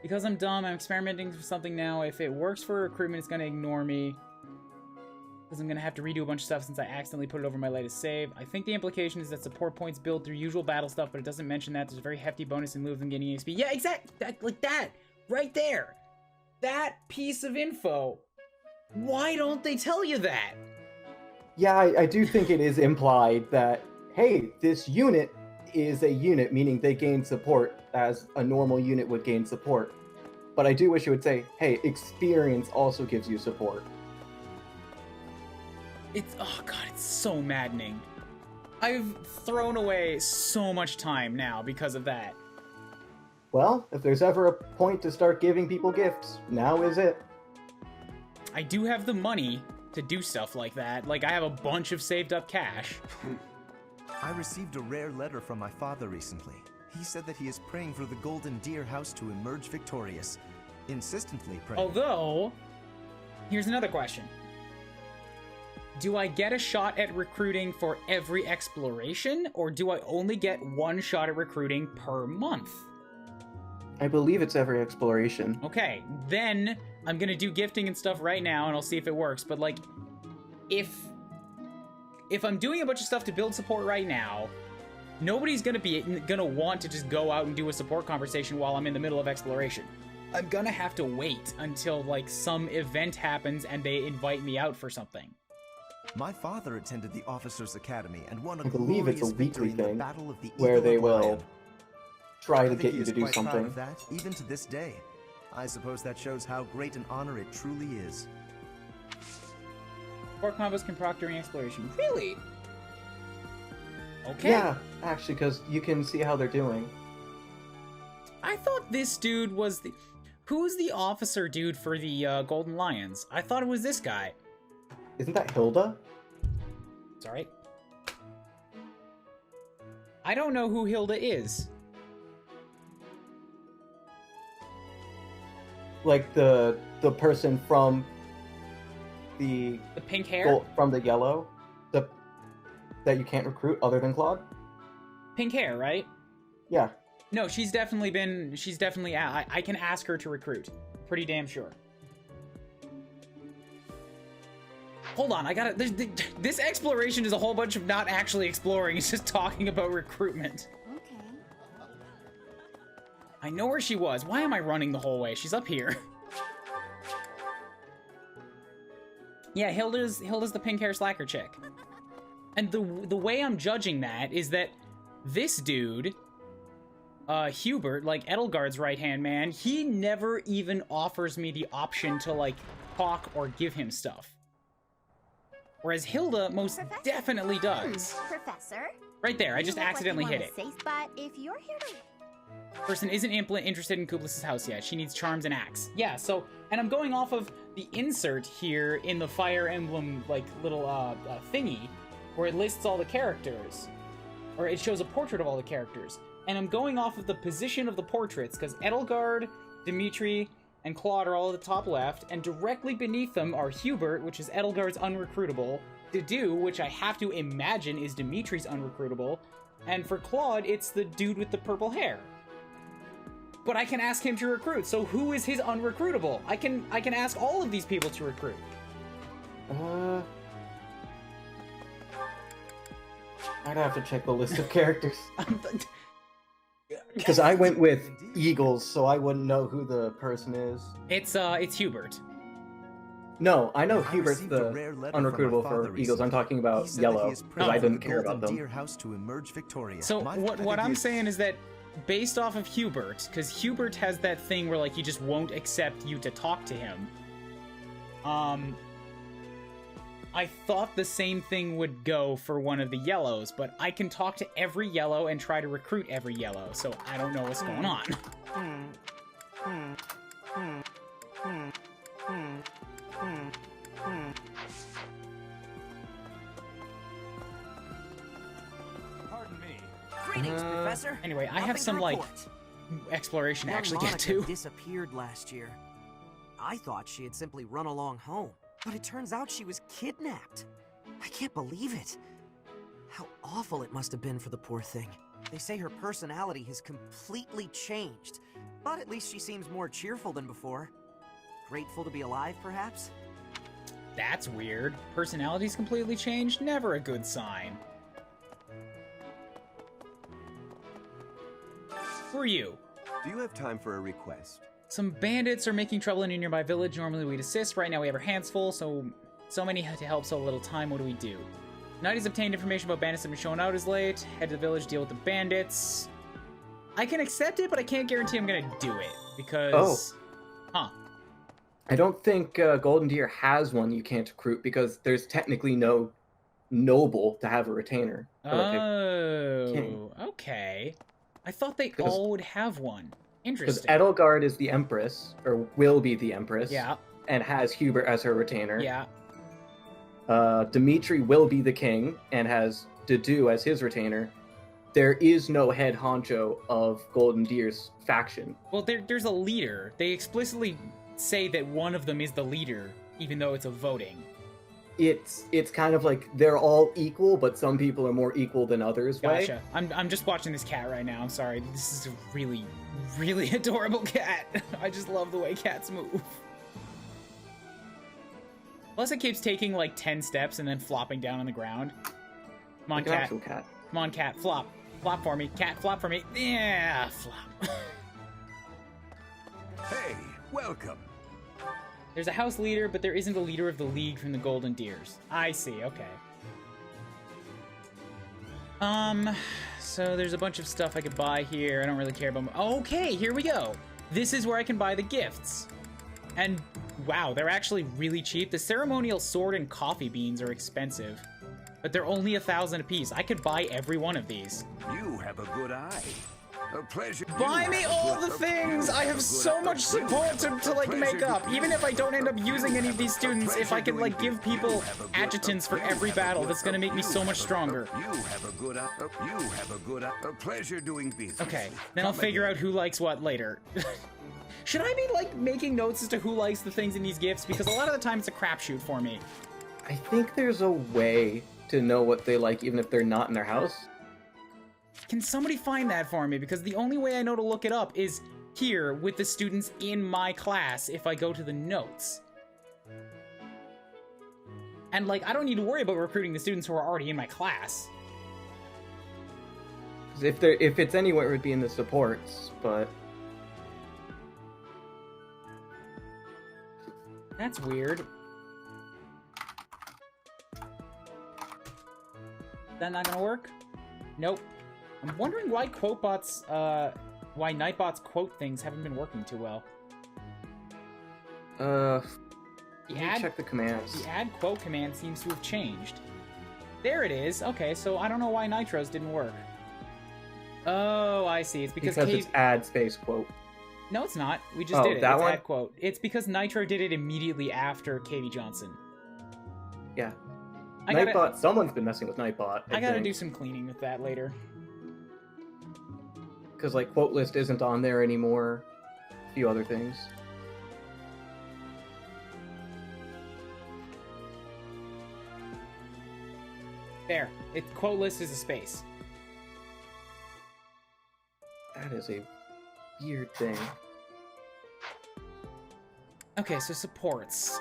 Because I'm dumb, I'm experimenting with something now. If it works for recruitment, it's going to ignore me. Because I'm going to have to redo a bunch of stuff since I accidentally put it over my latest save. I think the implication is that support points build through usual battle stuff, but it doesn't mention that. There's a very hefty bonus in lieu of them getting XP. Yeah, exactly! Like that! Right there! That piece of info! Why don't they tell you that? Yeah, I do think it is implied that, hey, this unit is a unit, meaning they gain support as a normal unit would gain support. But I do wish it would say, hey, experience also gives you support. Oh god, it's so maddening. I've thrown away so much time now because of that. Well, if there's ever a point to start giving people gifts, now is it. I do have the money to do stuff like that. Like, I have a bunch of saved up cash. I received a rare letter from my father recently. He said that he is praying for the Golden Deer House to emerge victorious. Insistently praying. Although, here's another question. Do I get a shot at recruiting for every exploration, or do I only get one shot at recruiting per month? I believe it's every exploration. Okay, then I'm gonna do gifting and stuff right now, and I'll see if it works. But like, if I'm doing a bunch of stuff to build support right now, nobody's gonna want to just go out and do a support conversation while I'm in the middle of exploration. I'm gonna have to wait until like some event happens and they invite me out for something. My father attended the Officers' Academy and won a I believe it's a weekly thing Battle of the where they will Lion. try to I think get he you is to do quite proud something. of that, even to this day. I suppose that shows how great an honor it truly is. Support combos can proc during exploration. Really? Okay. Yeah, actually, because you can see how they're doing. I thought this dude was the... Who's the officer dude for the Golden Lions? I thought it was this guy. Isn't that Hilda? Sorry. I don't know who Hilda is. Like the person from the pink hair? from the yellow? that you can't recruit other than Claude? Pink hair, right? Yeah. No, she's definitely I can ask her to recruit. Pretty damn sure. Hold on, this exploration is a whole bunch of not actually exploring, it's just talking about recruitment. Okay. I know where she was. Why am I running the whole way? She's up here. Yeah, Hilda's the pink hair slacker chick. And the way I'm judging that is that this dude, Hubert, like Edelgard's right-hand man, he never even offers me the option to, like, talk or give him stuff. Whereas Hilda most definitely does. Professor? Right there, I just accidentally hit it. But if you're here to... Person isn't interested in Kublis' house yet. She needs charms and axe. Yeah, so, and I'm going off of the insert here in the Fire Emblem, like, little, thingy, where it lists all the characters. Or it shows a portrait of all the characters. And I'm going off of the position of the portraits, because Edelgard, Dimitri, and Claude are all at the top left, and directly beneath them are Hubert, which is Edelgard's unrecruitable, Dedue, which I have to imagine is Dimitri's unrecruitable, and for Claude, it's the dude with the purple hair. But I can ask him to recruit, so who is his unrecruitable? I can ask all of these people to recruit. I'd have to check the list of characters. Because I went with eagles, so I wouldn't know who the person is. It's Hubert. No, I know Hubert's the unrecruitable for eagles. I'm talking about yellow, because I didn't care about them. So what I'm saying is that, based off of Hubert, because Hubert has that thing where, like, he just won't accept you to talk to him. I thought the same thing would go for one of the yellows, but I can talk to every yellow and try to recruit every yellow, so I don't know what's going on. Pardon me. Greetings, Professor. Anyway, I have some, like, exploration to actually get to. Disappeared last year. I thought she had simply run along home, but it turns out she was kidnapped. I can't believe it. How awful it must have been for the poor thing. They say her personality has completely changed, but at least she seems more cheerful than before. Grateful to be alive, perhaps? That's weird. Personality's completely changed? Never a good sign. Who are you? Do you have time for a request? Some bandits are making trouble in a nearby village. Normally we'd assist. Right now we have our hands full, so many to help, so little time. What do we do? Knight has obtained information about bandits that have been shown out as late. Head to the village, deal with the bandits. I can accept it, but I can't guarantee I'm gonna do it, because... Huh. I don't think Golden Deer has one you can't recruit, because there's technically no noble to have a retainer. Oh, okay. I thought they all would have one. Interesting. Because Edelgard is the Empress, or will be the Empress. Yeah. And has Hubert as her retainer. Yeah. Dimitri will be the king, and has Dedue as his retainer. There is no head honcho of Golden Deer's faction. Well, there's a leader. They explicitly say that one of them is the leader, even though it's a voting. It's kind of like they're all equal, but some people are more equal than others. Gotcha. I'm just watching this cat right now. I'm sorry. This is a really, really adorable cat. I just love the way cats move. Plus, it keeps taking like 10 steps and then flopping down on the ground. Come on, cat. Cat. Come on, cat. Flop. Flop for me. Cat, flop for me. Yeah, flop. Hey, welcome. There's a house leader, but there isn't a leader of the League from the Golden Deers. I see, okay. So there's a bunch of stuff I could buy here. I don't really care about... Okay, here we go. This is where I can buy the gifts. And, wow, they're actually really cheap. The ceremonial sword and coffee beans are expensive, but they're only 1,000 apiece. I could buy every one of these. You have a good eye. A pleasure. Buy me all the things! I have so much support to like, make up. Even if I don't end up using any of these students, if I can, like, give people adjutants for every battle, that's gonna make me so much stronger. You have a good eye. You have a good eye. A pleasure doing business. Okay, then I'll figure out who likes what later. Should I be, like, making notes as to who likes the things in these gifts? Because a lot of the time it's a crapshoot for me. I think there's a way to know what they like even if they're not in their house? Can somebody find that for me? Because the only way I know to look it up is here with the students in my class if I go to the notes. And, like, I don't need to worry about recruiting the students who are already in my class. If it's anywhere, it would be in the supports, but... That's weird. That not gonna work? Nope. I'm wondering why QuoteBot's, why Nightbot's quote things haven't been working too well. Check the commands. The add quote command seems to have changed. There it is. Okay, so I don't know why Nitro's didn't work. Oh, I see. It's because it's add space quote. No, it's not. We just did it. That it's one? add quote. It's because Nitro did it immediately after KV Johnson. Yeah. Nightbot, someone's been messing with Nightbot. I gotta do some cleaning with that later. Because, like, quote list isn't on there anymore. A few other things. There. Quote list is a space. That is a weird thing. Okay, so supports.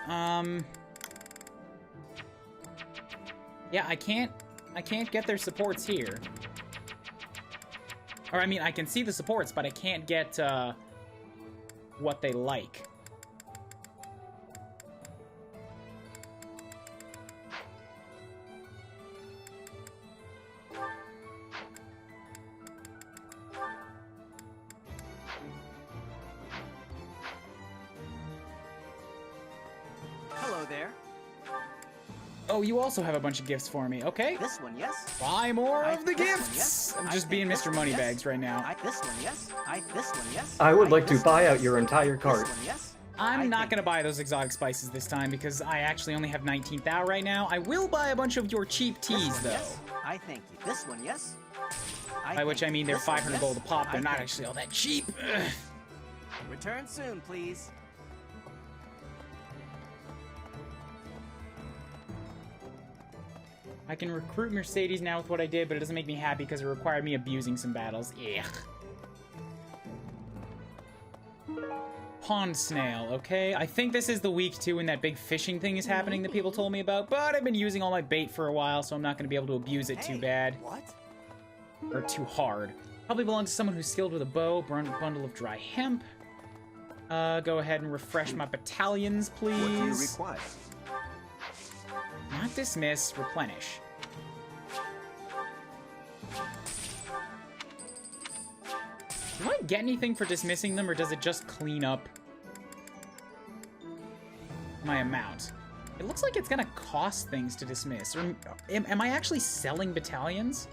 Yeah, I can't get their supports here. Or, I mean, I can see the supports, but I can't get, what they like. Hello there. Oh, you also have a bunch of gifts for me. Okay. This one, yes. Buy more of the this gifts. One, yes. I'm just being Mr. Moneybags right now. This one, yes. This one, yes. I would like to buy out your entire cart. This one, yes. I'm not gonna buy those exotic spices this time because I actually only have 19th thou right now. I will buy a bunch of your cheap teas though. Yes. I thank you. This one, yes. By which I mean they're 500 yes. gold a pop. They're not actually all that cheap. Ugh. Return soon, please. I can recruit Mercedes now with what I did, but it doesn't make me happy because it required me abusing some battles. Ugh. Pond snail, okay? I think this is the week 2 when that big fishing thing is happening that people told me about, but I've been using all my bait for a while, so I'm not going to be able to abuse it too bad. What? Or too hard. Probably belongs to someone who's skilled with a bow. Bundle of dry hemp. Go ahead and refresh my battalions, please. What do you require? Not dismiss, replenish. Do I get anything for dismissing them, or does it just clean up my amount? It looks like it's gonna cost things to dismiss. Or am I actually selling battalions?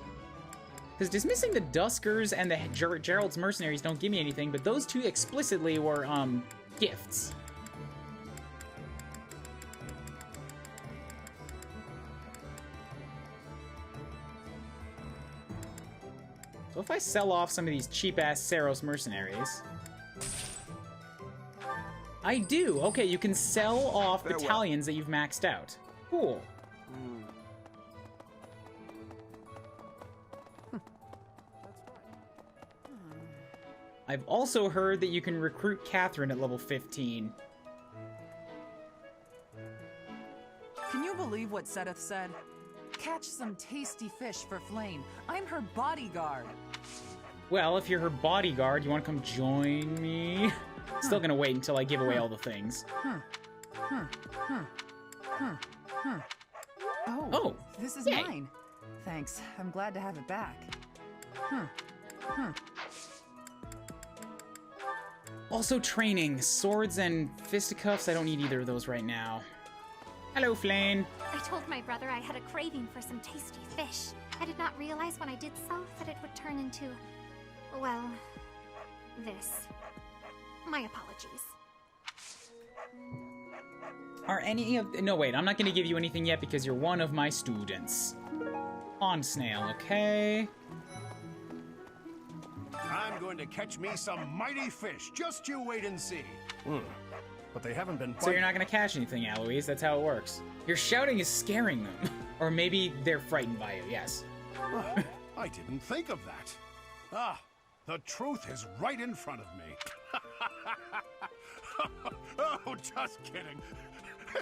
Because dismissing the Duskers and the Gerald's Mercenaries don't give me anything, but those two explicitly were, gifts. So if I sell off some of these cheap-ass Saros mercenaries... I do! Okay, you can sell off battalions that you've maxed out. Cool. I've also heard that you can recruit Katherine at level 15. Can you believe what Sedith said? Catch some tasty fish for Flame. I'm her bodyguard. Well, if you're her bodyguard, you want to come join me? Still gonna wait until I give away all the things. Oh, this is mine. Thanks. I'm glad to have it back. Also training. Swords and fisticuffs. I don't need either of those right now. Hello, Flane. I told my brother I had a craving for some tasty fish. I did not realize when I did so that it would turn into, well, this. My apologies. Are any of... No, wait. I'm not going to give you anything yet because you're one of my students. Pond snail, okay? I'm going to catch me some mighty fish. Just you wait and see. But they haven't been... So you're not going to catch anything, Eloise. That's how it works. Your shouting is scaring them. Or maybe they're frightened by you, yes. I didn't think of that. Ah, the truth is right in front of me. Oh, just kidding.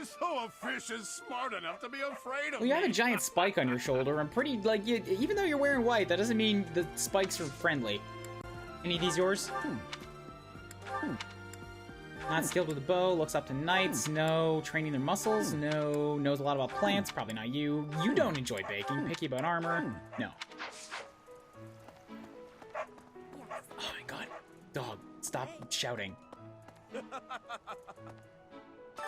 As though a fish is smart enough to be afraid of Well, you have a me. giant spike on your shoulder. I'm pretty, like, even though you're wearing white, that doesn't mean the spikes are friendly. Any of these yours? Not skilled with a bow, looks up to knights, no. Training their muscles, no. Knows a lot about plants, probably not you. You don't enjoy baking, picky about armor, no. Oh my god. Dog, stop shouting.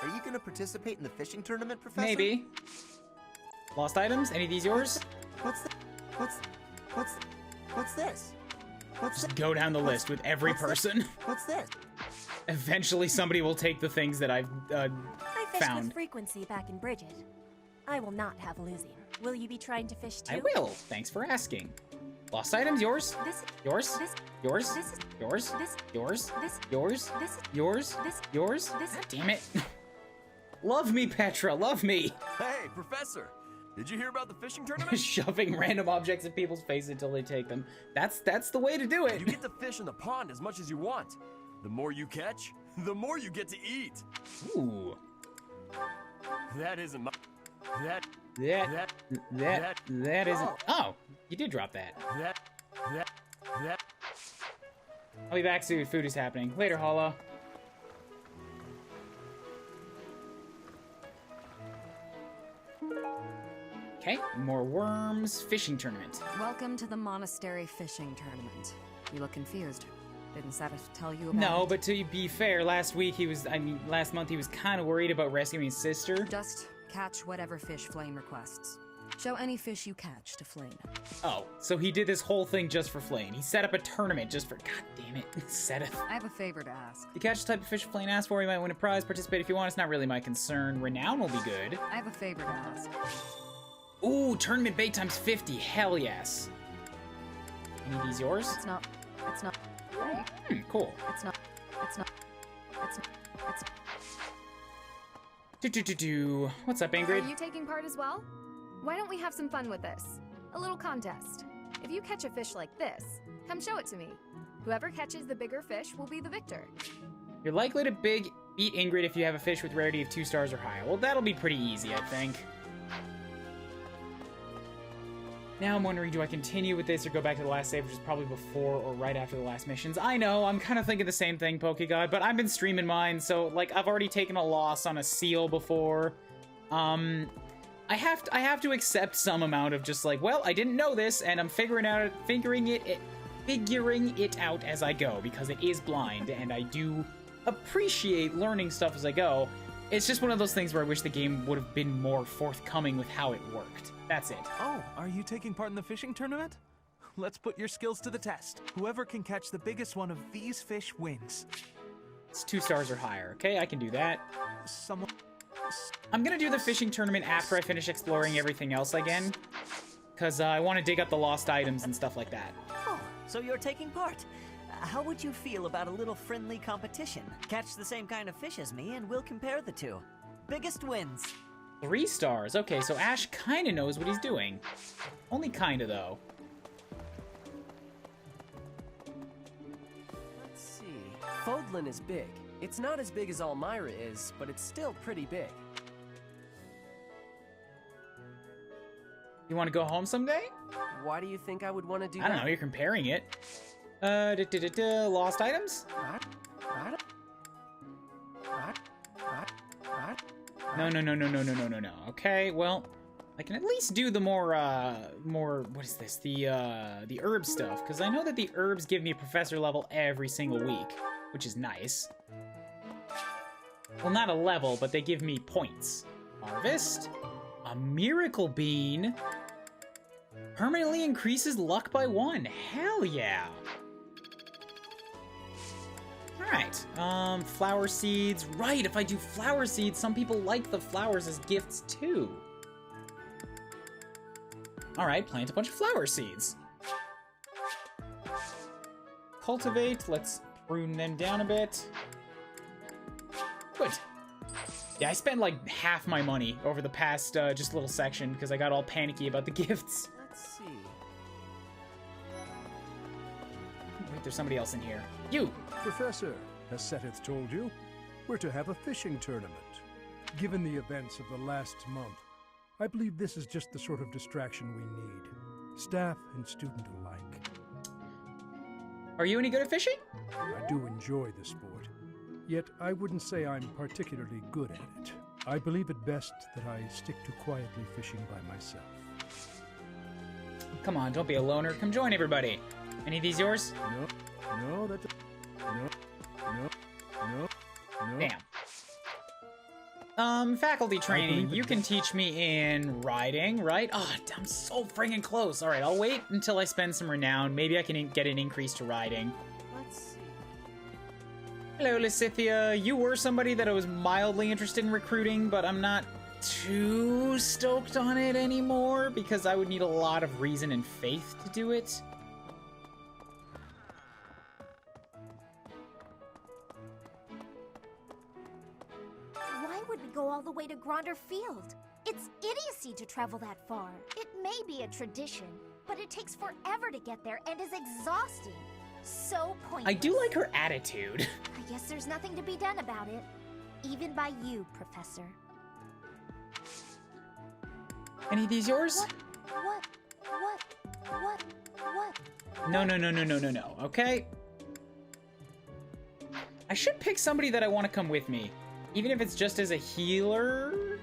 Are you gonna participate in the fishing tournament, Professor? Maybe. Lost items? Any of these yours? What's this? Just go down the list with every person. What's this? Eventually somebody will take the things that I've I fish found. with frequency back in Bridget. I will not have losing. Will you be trying to fish too? I will. Thanks for asking. Lost items, yours? Yours? Yours? Yours? Yours? Yours? Yours? Yours? God damn it. Love me, Petra, love me. Hey, Professor, did you hear about the fishing tournament? Shoving random objects in people's faces until they take them. That's the way to do it. You get to fish in the pond as much as you want. The more you catch, the more you get to eat. Ooh. That isn't my... That isn't... Oh, you did drop that. That... I'll be back soon. Food is happening. Later, Hollow. Okay, more worms. Fishing tournament. Welcome to the Monastery fishing tournament. You look confused. Didn't Seth tell you about No, it? but to be fair, last month he was kind of worried about rescuing his sister. Just catch whatever fish Flame requests. Show any fish you catch to Flame. Oh, so he did this whole thing just for Flame. He set up a tournament just for... God damn it. Seth. I have a favor to ask. You catch the type of fish Flame asks for, you might win a prize. Participate if you want. It's not really my concern. Renown will be good. I have a favor to ask. Ooh, tournament bait times 50. Hell yes. Any of these yours? It's not... Cool. It's not... What's up, Ingrid? Are you taking part as well? Why don't we have some fun with this? A little contest. If you catch a fish like this, come show it to me. Whoever catches the bigger fish will be the victor. You're likely to beat Ingrid if you have a fish with rarity of 2 stars or higher. Well, that'll be pretty easy, I think. Now I'm wondering, do I continue with this or go back to the last save, which is probably before or right after the last missions? I know, I'm kind of thinking the same thing, Pokegod, but I've been streaming mine, so, like, I've already taken a loss on a seal before. I have to accept some amount of just like, well, I didn't know this, and I'm figuring it out as I go, because it is blind, and I do appreciate learning stuff as I go. It's just one of those things where I wish the game would have been more forthcoming with how it worked. That's it. Oh, are you taking part in the fishing tournament? Let's put your skills to the test. Whoever can catch the biggest one of these fish wins. It's 2 stars or higher. Okay, I can do that. Someone... I'm gonna do the fishing tournament after I finish exploring everything else again, because I want to dig up the lost items and stuff like that. Oh, so you're taking part. How would you feel about a little friendly competition? Catch the same kind of fish as me and we'll compare the two. Biggest wins. 3 stars. Okay, so Ash kind of knows what he's doing. Only kind of, though. Let's see. Fodlan is big. It's not as big as Almyra is, but it's still pretty big. You want to go home someday? Why do you think I would want to do I don't know, you're comparing it. Lost items? No. Okay, well, I can at least do the more, what is this? The herb stuff, because I know that the herbs give me a professor level every single week, which is nice. Well, not a level, but they give me points. Harvest. A miracle bean. Permanently increases luck by 1. Hell yeah. Alright, flower seeds. Right, if I do flower seeds, some people like the flowers as gifts too. Alright, plant a bunch of flower seeds. Cultivate, let's prune them down a bit. Good. Yeah, I spent like half my money over the past just little section because I got all panicky about the gifts. Let's see. Wait, there's somebody else in here. You! Professor, as Seteth told you, we're to have a fishing tournament. Given the events of the last month, I believe this is just the sort of distraction we need. Staff and student alike. Are you any good at fishing? I do enjoy the sport, yet I wouldn't say I'm particularly good at it. I believe it best that I stick to quietly fishing by myself. Come on, don't be a loner. Come join everybody. Any of these yours? No, that's... No. Damn. Faculty training. You can teach me in riding, right? Oh, I'm so friggin' close. All right, I'll wait until I spend some renown. Maybe I can get an increase to riding. Let's see. Hello, Lysithia. You were somebody that I was mildly interested in recruiting, but I'm not too stoked on it anymore because I would need a lot of reason and faith to do it. Why would we go all the way to Gronder Field? It's idiocy to travel that far. It may be a tradition, but it takes forever to get there and is exhausting. So pointless. I do like her attitude. I guess there's nothing to be done about it. Even by you, Professor. Any of these yours? What? No, okay? I should pick somebody that I want to come with me. Even if it's just as a healer.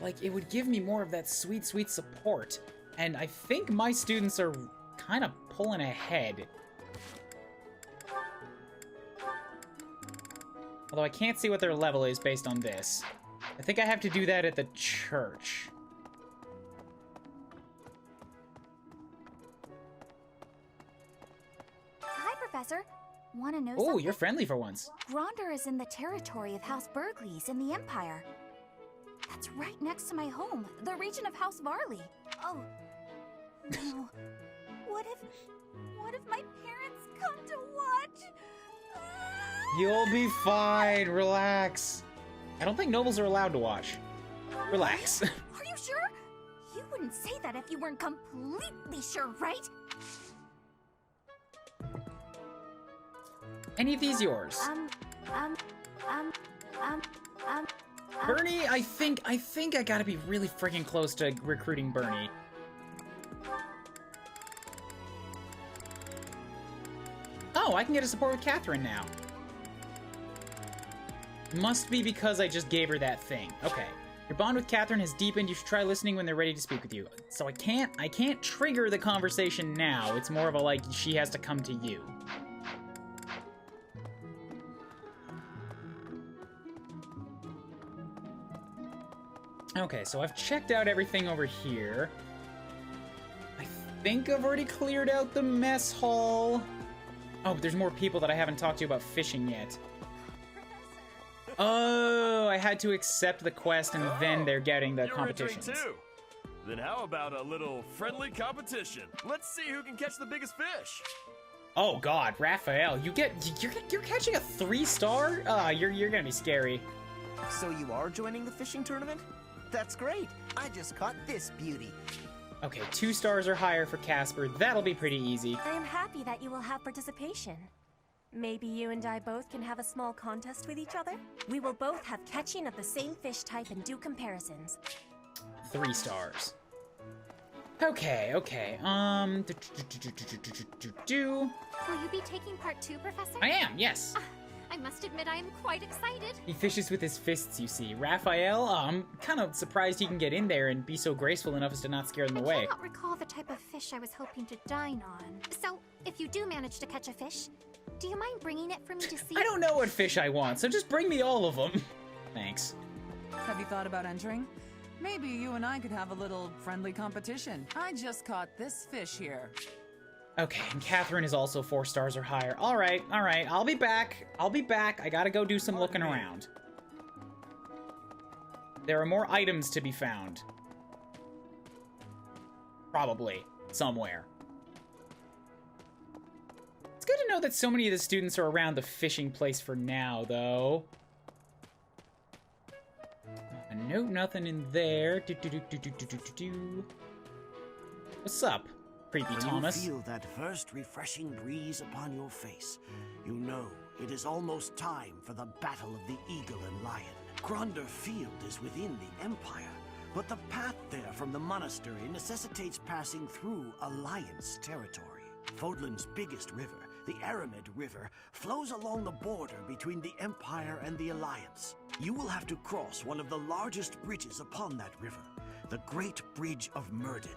Like, it would give me more of that sweet, sweet support. And I think my students are kind of pulling ahead. Although I can't see what their level is based on this. I think I have to do that at the church. Hi, Professor. Want to know something? Oh, you're friendly for once. Gronder is in the territory of House Burgleys in the Empire. That's right next to my home, the region of House Varley. Oh, no. What if my parents come to watch? You'll be fine. Relax. I don't think nobles are allowed to watch. Relax. Are you sure? You wouldn't say that if you weren't completely sure, right? Any of these yours? Bernie, I think I gotta be really freaking close to recruiting Bernie. Oh, I can get a support with Katherine now. Must be because I just gave her that thing. Okay. Your bond with Katherine has deepened. You should try listening when they're ready to speak with you. So I can't trigger the conversation now. It's more of a like, she has to come to you. Okay, so I've checked out everything over here. I think I've already cleared out the mess hall. Oh, but there's more people that I haven't talked to about fishing yet. Oh, I had to accept the quest and then they're getting the competitions. Too. Then how about a little friendly competition? Let's see who can catch the biggest fish. Oh God, Raphael, you're catching a 3-star? You're gonna be scary. So you are joining the fishing tournament? That's great. I just caught this beauty. Okay, 2 stars or higher for Casper. That'll be pretty easy. I am happy that you will have participation. Maybe you and I both can have a small contest with each other? We will both have catching of the same fish type and do comparisons. 3 stars. Okay. Will you be taking part 2, Professor? I am, yes. I must admit I am quite excited. He fishes with his fists, you see. Raphael, I'm kind of surprised he can get in there and be so graceful enough as to not scare them away. I cannot recall the type of fish I was hoping to dine on. So, if you do manage to catch a fish, do you mind bringing it for me to see? I don't know what fish I want, so just bring me all of them. Thanks. Have you thought about entering? Maybe you and I could have a little friendly competition. I just caught this fish here. Okay, and Katherine is also 4 stars or higher. All right. I'll be back. I gotta go do some looking around. There are more items to be found. Probably. Somewhere. It's good to know that so many of the students are around the fishing place for now, though. Nope, nothing in there. What's up, creepy Thomas? When you feel that first refreshing breeze upon your face, you know it is almost time for the battle of the Eagle and Lion. Gronder Field is within the Empire, but the path there from the Monastery necessitates passing through Alliance territory. Fodlan's biggest river, the Aramid River, flows along the border between the Empire and the Alliance. You will have to cross one of the largest bridges upon that river, the Great Bridge of Myrden.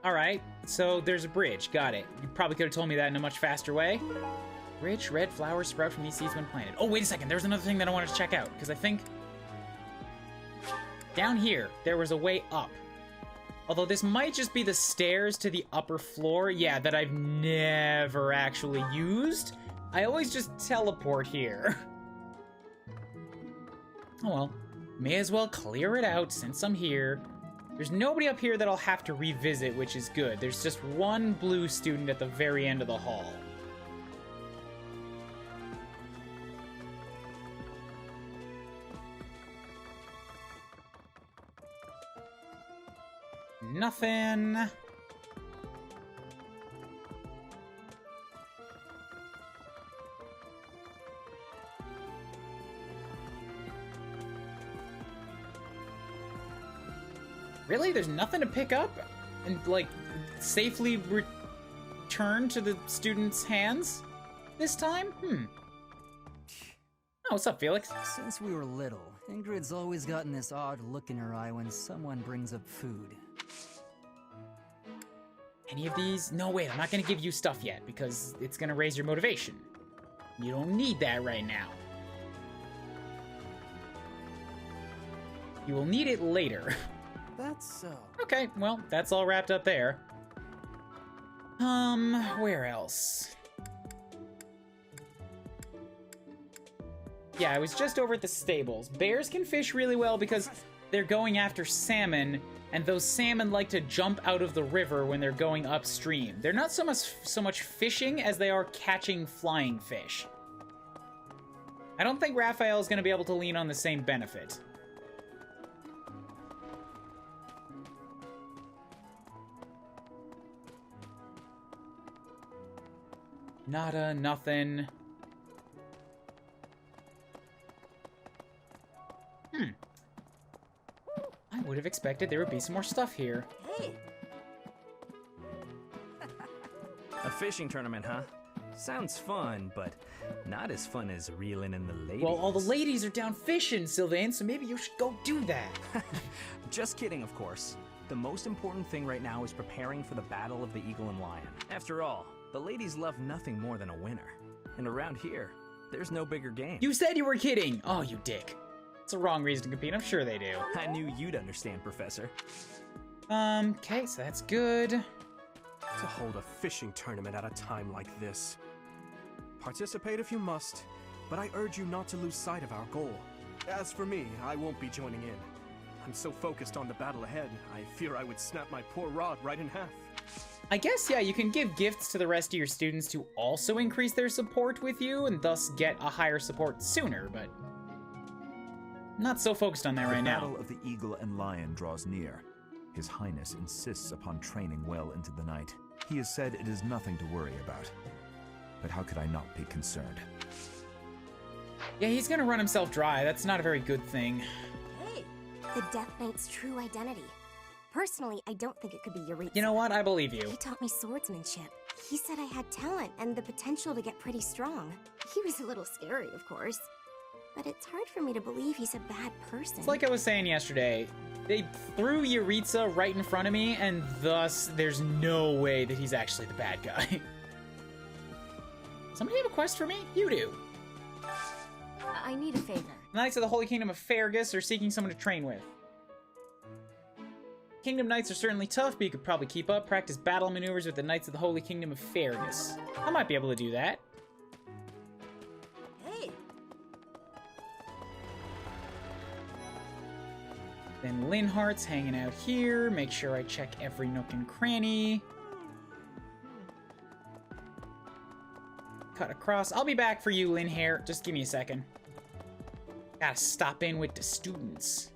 Alright, so there's a bridge, got it. You probably could have told me that in a much faster way. Rich red flowers sprout from these seeds when planted. Oh, wait a second, there's another thing that I wanted to check out, because I think down here, there was a way up. Although this might just be the stairs to the upper floor, yeah, that I've never actually used. I always just teleport here. Oh well, may as well clear it out since I'm here. There's nobody up here that I'll have to revisit, which is good. There's just one blue student at the very end of the hall. Nothing. Really? There's nothing to pick up and, like, safely return to the student's hands this time? Oh, what's up, Felix? Since we were little, Ingrid's always gotten this odd look in her eye when someone brings up food. Any of these? No, wait, I'm not gonna give you stuff yet, because it's gonna raise your motivation. You don't need that right now. You will need it later. That's so. Okay, well, that's all wrapped up there. Where else? Yeah, I was just over at the stables. Bears can fish really well because they're going after salmon, and those salmon like to jump out of the river when they're going upstream. They're not so much fishing as they are catching flying fish. I don't think Raphael is going to be able to lean on the same benefit. Nada, nothing. I would have expected there would be some more stuff here. Hey! A fishing tournament, huh? Sounds fun, but not as fun as reeling in the ladies. Well, all the ladies are down fishing, Sylvain, so maybe you should go do that. Just kidding, of course. The most important thing right now is preparing for the Battle of the Eagle and Lion. After all, the ladies love nothing more than a winner. And around here, there's no bigger game. You said you were kidding! Oh, you dick. It's a wrong reason to compete, I'm sure they do. I knew you'd understand, Professor. Okay, so that's good. To hold a fishing tournament at a time like this. Participate if you must, but I urge you not to lose sight of our goal. As for me, I won't be joining in. I'm so focused on the battle ahead, I fear I would snap my poor rod right in half. I guess, yeah, you can give gifts to the rest of your students to also increase their support with you and thus get a higher support sooner, but not so focused on that right now. The Battle of the Eagle and Lion draws near. His Highness insists upon training well into the night. He has said it is nothing to worry about. But how could I not be concerned? Yeah, he's gonna run himself dry. That's not a very good thing. Hey! The Death Knight's true identity. Personally, I don't think it could be Yuritsa. You know what? I believe you. He taught me swordsmanship. He said I had talent and the potential to get pretty strong. He was a little scary, of course. But it's hard for me to believe he's a bad person. It's like I was saying yesterday. They threw Yuritsa right in front of me, and thus there's no way that he's actually the bad guy. Somebody have a quest for me? You do. I need a favor. The Knights of the Holy Kingdom of Fergus are seeking someone to train with. Kingdom Knights are certainly tough, but you could probably keep up. Practice battle maneuvers with the Knights of the Holy Kingdom of Fergus. I might be able to do that. Hey! Then Linhart's hanging out here. Make sure I check every nook and cranny. Cut across. I'll be back for you, Linhart. Just give me a second. Gotta stop in with the students.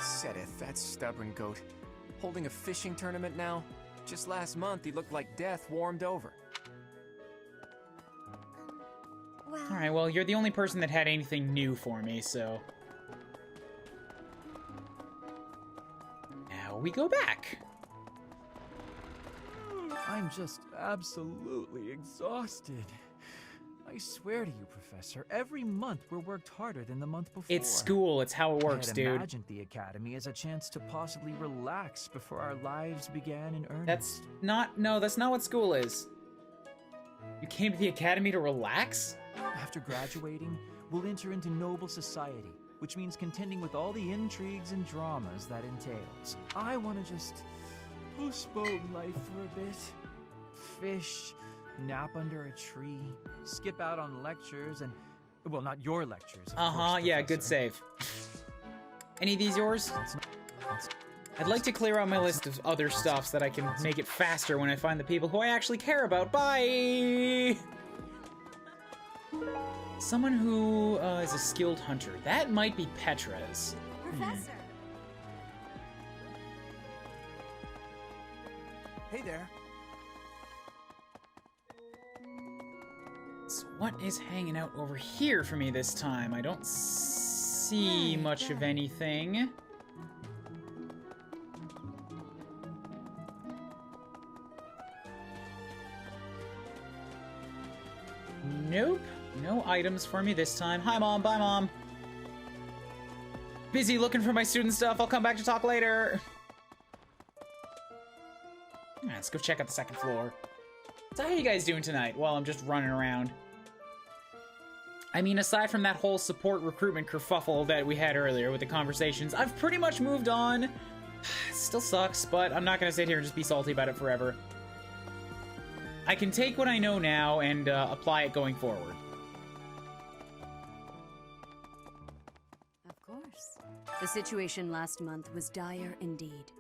Sedith, that stubborn goat. Holding a fishing tournament now? Just last month, he looked like death warmed over. Alright, well, you're the only person that had anything new for me, so... Now we go back. I'm just absolutely exhausted. I swear to you, Professor, every month we're worked harder than the month before. It's school, it's how it works, I had dude. imagined the academy as a chance to possibly relax before our lives began in earnest. That's not what school is. You came to the academy to relax? After graduating, we'll enter into noble society, which means contending with all the intrigues and dramas that entails. I want to just postpone life for a bit. Fish, nap under a tree, skip out on lectures, and... well, not your lectures, of course, Yeah, Professor. good save. Any of these yours? I'd like to clear out my list of other stuff so that I can make it faster when I find the people who I actually care about. Bye! Someone who is a skilled hunter. That might be Petra's. Professor! Hey there. So what is hanging out over here for me this time? I don't see much of anything. Nope. No items for me this time. Hi, Mom. Bye, Mom. Busy looking for my student stuff. I'll come back to talk later. Alright, let's go check out the second floor. So how are you guys doing tonight while I'm just running around? I mean, aside from that whole support recruitment kerfuffle that we had earlier with the conversations, I've pretty much moved on. Still sucks, but I'm not gonna sit here and just be salty about it forever. I can take what I know now and apply it going forward. Of course. The situation last month was dire indeed.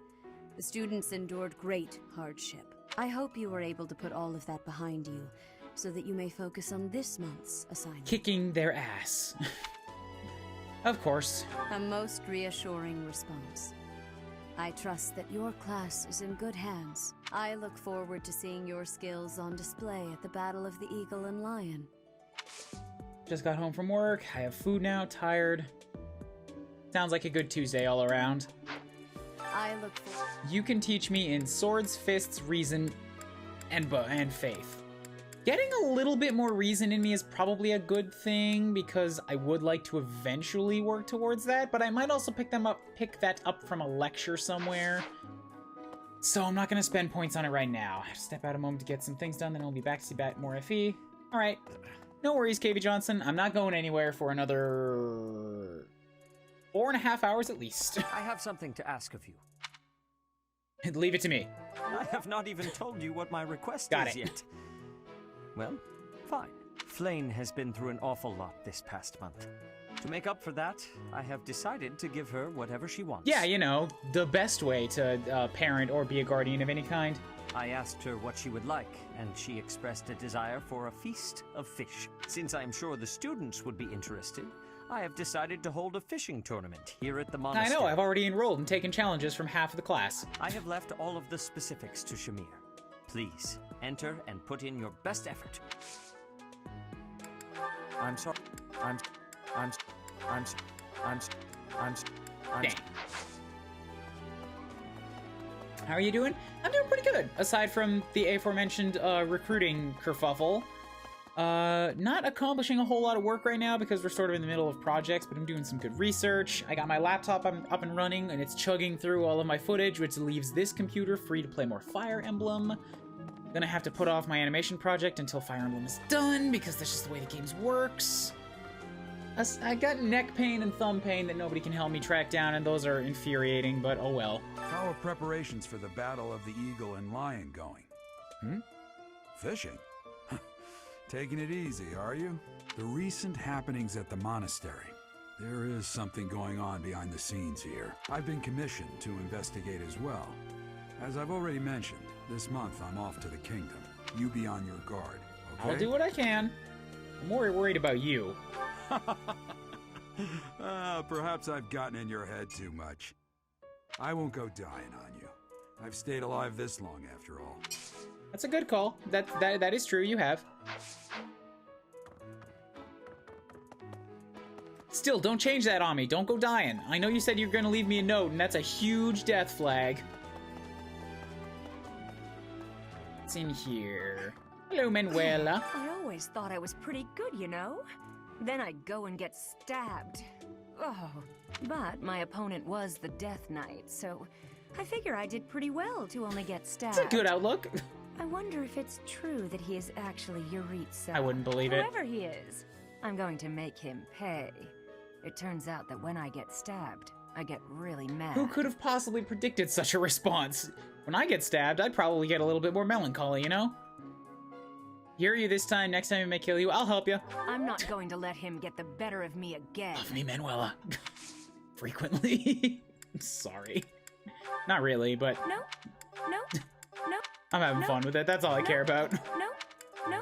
The students endured great hardship. I hope you were able to put all of that behind you, so that you may focus on this month's assignment. Kicking their ass. Of course. A most reassuring response. I trust that your class is in good hands. I look forward to seeing your skills on display at the Battle of the Eagle and Lion. Just got home from work. I have food now, tired. Sounds like a good Tuesday all around. I look forward. You can teach me in swords, fists, reason, and faith. Getting a little bit more reason in me is probably a good thing because I would like to eventually work towards that, but I might also pick that up from a lecture somewhere. So I'm not going to spend points on it right now. I have to step out a moment to get some things done, then I'll be back to see more FE. All right. No worries, KV Johnson. I'm not going anywhere for another 4.5 hours at least. I have something to ask of you. Leave it to me. I have not even told you what my request Got is it. yet. Well, fine. Flane has been through an awful lot this past month. To make up for that, I have decided to give her whatever she wants. Yeah, you know, the best way to parent or be a guardian of any kind. I asked her what she would like, and she expressed a desire for a feast of fish. Since I am sure the students would be interested, I have decided to hold a fishing tournament here at the monastery. I know, I've already enrolled and taken challenges from half of the class. I have left all of the specifics to Shamir. Please, enter and put in your best effort. I'm sorry. Dang. How are you doing? I'm doing pretty good. Aside from the aforementioned recruiting kerfuffle. Not accomplishing a whole lot of work right now because we're sort of in the middle of projects, but I'm doing some good research. I got my laptop up and running, and it's chugging through all of my footage, which leaves this computer free to play more Fire Emblem. Gonna have to put off my animation project until Fire Emblem is done, because that's just the way the game works. I got neck pain and thumb pain that nobody can help me track down, and those are infuriating, but oh well. How are preparations for the Battle of the Eagle and Lion going? Fishing? Taking it easy, are you? The recent happenings at the monastery. There is something going on behind the scenes here. I've been commissioned to investigate as well. As I've already mentioned, this month I'm off to the kingdom. You be on your guard, okay? I'll do what I can. I'm more worried about you. Perhaps I've gotten in your head too much. I won't go dying on you. I've stayed alive this long after all. That's a good call. That is true, you have. Still, don't change that on me. Don't go dying. I know you said you're gonna leave me a note, and that's a huge death flag. What's in here? Hello, Manuela. I always thought I was pretty good, you know? Then I'd go and get stabbed. Oh, but my opponent was the Death Knight, so I figure I did pretty well to only get stabbed. That's a good outlook. I wonder if it's true that he is actually Yuritsa. I wouldn't believe it. Whoever he is, I'm going to make him pay. It turns out that when I get stabbed, I get really mad. Who could have possibly predicted such a response? When I get stabbed, I'd probably get a little bit more melancholy, you know? Hear you this time, next time he may kill you, I'll help you. I'm not going to let him get the better of me again. Love me, Manuela. Frequently. Sorry. Not really, but... No. I'm having fun with it, that's all I care about. No.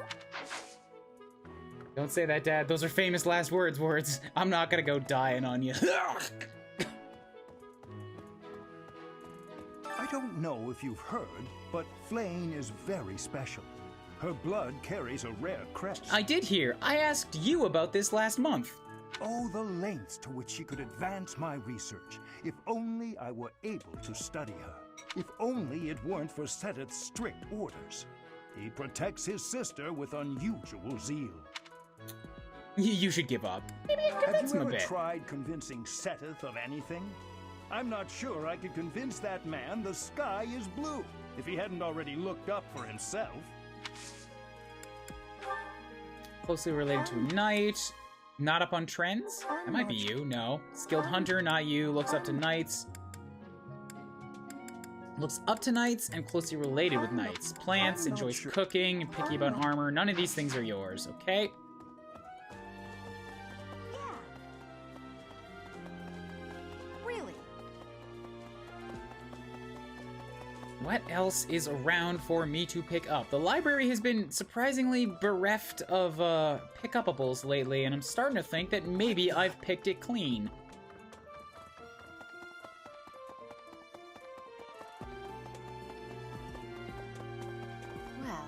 Don't say that, Dad. Those are famous last words. I'm not gonna go dying on you. I don't know if you've heard, but Flane is very special. Her blood carries a rare crest. I did hear. I asked you about this last month. Oh, the lengths to which she could advance my research. If only I were able to study her. If only it weren't for Seteth's strict orders. He protects his sister with unusual zeal. You should give up. Maybe I could convince him a bit. Have you ever tried convincing Seteth of anything? I'm not sure I could convince that man the sky is blue, if he hadn't already looked up for himself. Closely related to a knight. Not up on trends? That might be you, no. Skilled hunter, not you. Looks up to knights. Looks up to knights and closely related with knights. Plants, enjoys cooking, and picky about armor. None of these things are yours, okay? Really? What else is around for me to pick up? The library has been surprisingly bereft of pick-upables lately, and I'm starting to think that maybe I've picked it clean. Well...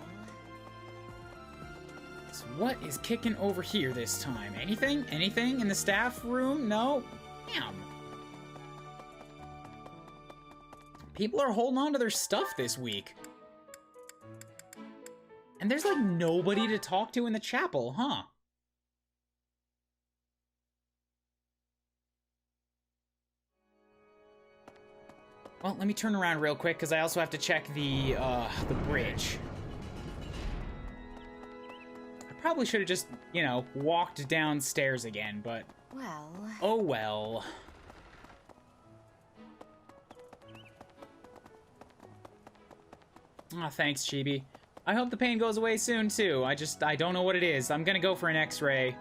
So what is kicking over here this time? Anything? Anything in the staff room? No? Damn. People are holding on to their stuff this week. And there's like nobody to talk to in the chapel, huh? Well, let me turn around real quick because I also have to check the bridge. I probably should have just, you know, walked downstairs again, but... Well... Oh well. Aw, thanks, Chibi. I hope the pain goes away soon, too. I don't know what it is. I'm gonna go for an x-ray.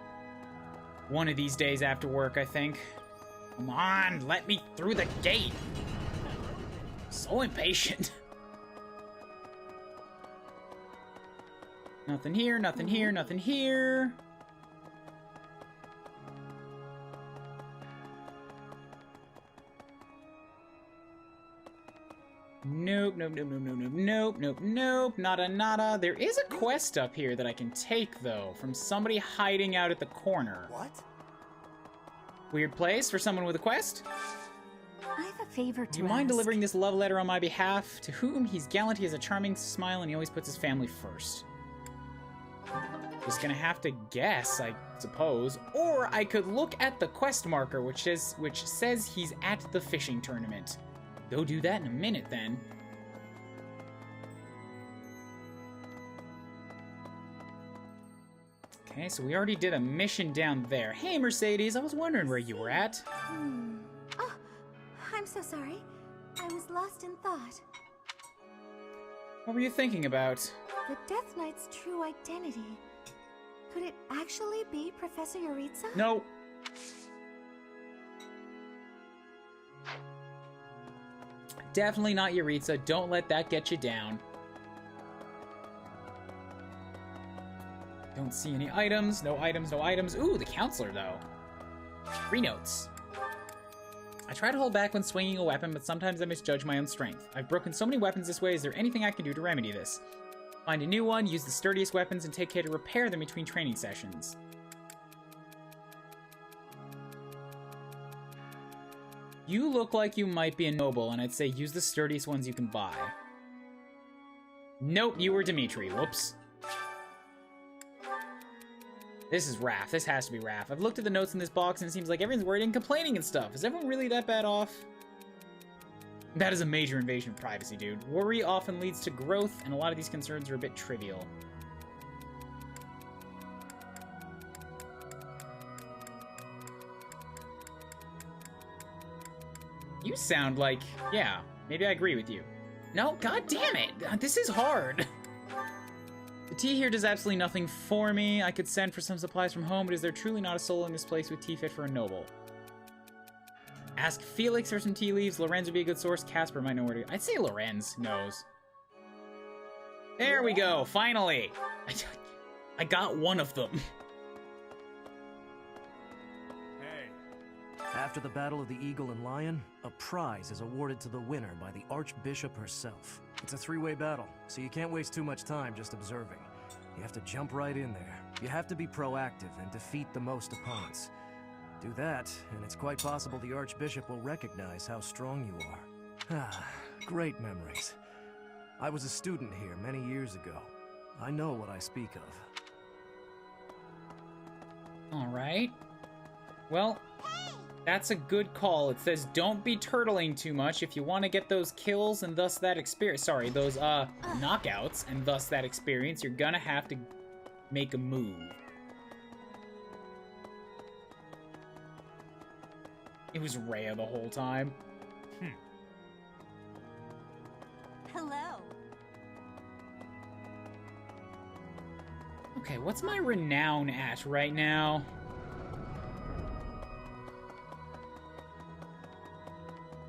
One of these days after work, I think. Come on, let me through the gate. So impatient. Nothing here, nothing here, nothing here. Nope, nope, nope, nope, nope, nope, nope, nope, nada, nada. There is a quest up here that I can take, though, from somebody hiding out at the corner. What? Weird place for someone with a quest? I have a favor to Do you mind delivering this love letter on my behalf? To whom he's gallant, he has a charming smile, and he always puts his family first. Just gonna have to guess, I suppose. Or I could look at the quest marker, which says he's at the fishing tournament. Go do that in a minute, then. Okay, so we already did a mission down there. Hey, Mercedes, I was wondering where you were at. Oh, I'm so sorry. I was lost in thought. What were you thinking about? The Death Knight's true identity. Could it actually be Professor Yuritsa? No. Definitely not Yuritsa. Don't let that get you down. Don't see any items. No items, no items. Ooh, the counselor, though. 3 notes. I try to hold back when swinging a weapon, but sometimes I misjudge my own strength. I've broken so many weapons this way, is there anything I can do to remedy this? Find a new one, use the sturdiest weapons, and take care to repair them between training sessions. You look like you might be a noble, and I'd say use the sturdiest ones you can buy. Nope, you were Dimitri. Whoops. This is Raph. This has to be Raph. I've looked at the notes in this box, and it seems like everyone's worried and complaining and stuff. Is everyone really that bad off? That is a major invasion of privacy, dude. Worry often leads to growth, and a lot of these concerns are a bit trivial. You sound like, yeah, maybe I agree with you. No, god damn it, this is hard. The tea here does absolutely nothing for me. I could send for some supplies from home, but is there truly not a soul in this place with tea fit for a noble? Ask Felix for some tea leaves. Lorenz would be a good source. Casper might know where to... I'd say Lorenz knows. There we go, finally. I got one of them. After the Battle of the Eagle and Lion, a prize is awarded to the winner by the Archbishop herself. It's a three-way battle, so you can't waste too much time just observing. You have to jump right in there. You have to be proactive and defeat the most opponents. Do that, and it's quite possible the Archbishop will recognize how strong you are. Ah, great memories. I was a student here many years ago. I know what I speak of. Alright. Well... That's a good call. It says don't be turtling too much if you want to get those kills and thus that experience. Sorry, those knockouts and thus that experience. You're gonna have to make a move. It was Rhea the whole time. Hello. Okay, what's my renown at right now?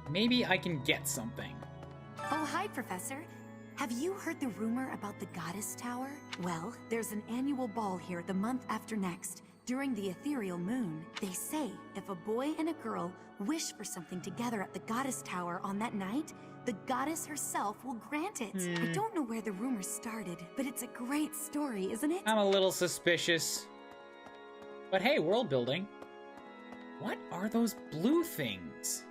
Maybe I can get something. Oh, hi, Professor. Have you heard the rumor about the Goddess Tower? Well, there's an annual ball here the month after next, during the ethereal moon. They say if a boy and a girl wish for something together at the Goddess Tower on that night, the goddess herself will grant it. I don't know where the rumor started, but it's a great story, isn't it? I'm a little suspicious. But hey, world building. What are those blue things?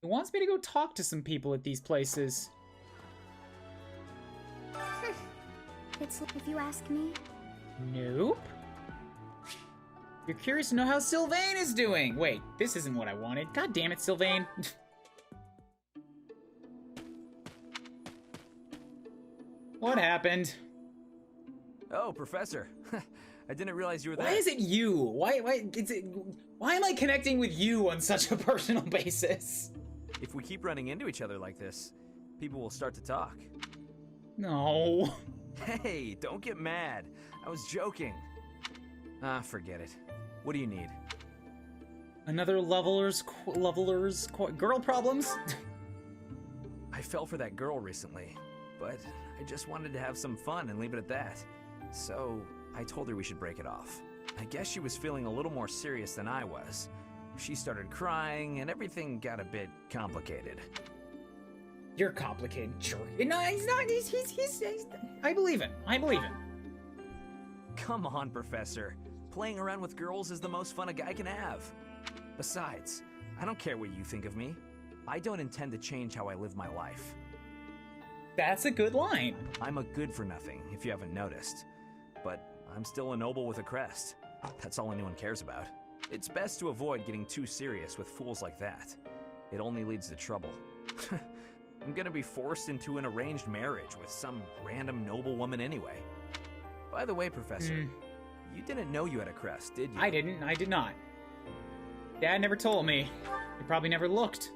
He wants me to go talk to some people at these places. It's if you ask me. Nope. You're curious to know how Sylvain is doing. Wait, this isn't what I wanted. God damn it, Sylvain. What happened? Oh, Professor. I didn't realize you were there. Why is it you? Why am I connecting with you on such a personal basis? If we keep running into each other like this, people will start to talk. No. Hey, don't get mad. I was joking. Ah, forget it. What do you need? Another levelers girl problems? I fell for that girl recently, but I just wanted to have some fun and leave it at that. So, I told her we should break it off. I guess she was feeling a little more serious than I was. She started crying, and everything got a bit complicated. You're complicated, jerk. No, he's not. He's I believe him. I believe him. Come on, Professor. Playing around with girls is the most fun a guy can have. Besides, I don't care what you think of me. I don't intend to change how I live my life. That's a good line. I'm a good-for-nothing, if you haven't noticed. But I'm still a noble with a crest. That's all anyone cares about. It's best to avoid getting too serious with fools like that. It only leads to trouble. I'm gonna be forced into an arranged marriage with some random noble woman anyway. By the way, Professor, you didn't know you had a crest, did you? I didn't. I did not. Dad never told me. He probably never looked.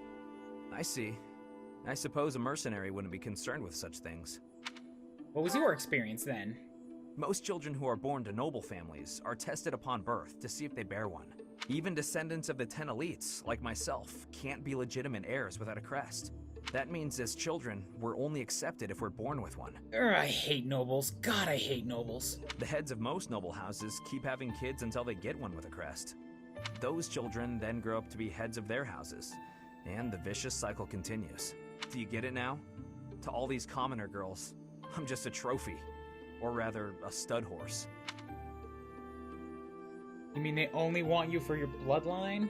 I see. I suppose a mercenary wouldn't be concerned with such things. What was your experience then? Most children who are born to noble families are tested upon birth to see if they bear one. Even descendants of the 10 elites, like myself, can't be legitimate heirs without a crest. That means as children, we're only accepted if we're born with one. I hate nobles. God, I hate nobles. The heads of most noble houses keep having kids until they get one with a crest. Those children then grow up to be heads of their houses, and the vicious cycle continues. Do you get it now? To all these commoner girls, I'm just a trophy. Or rather, a stud horse. You mean they only want you for your bloodline?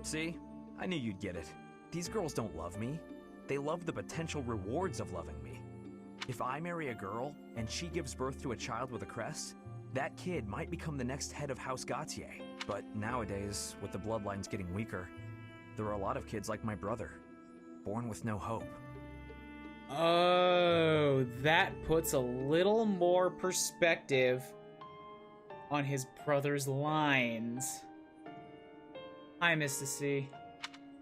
See? I knew you'd get it. These girls don't love me. They love the potential rewards of loving me. If I marry a girl, and she gives birth to a child with a crest, that kid might become the next head of House Gautier. But nowadays, with the bloodlines getting weaker, there are a lot of kids like my brother, born with no hope. Oh, that puts a little more perspective on his brother's lines. Hi, Mr. C.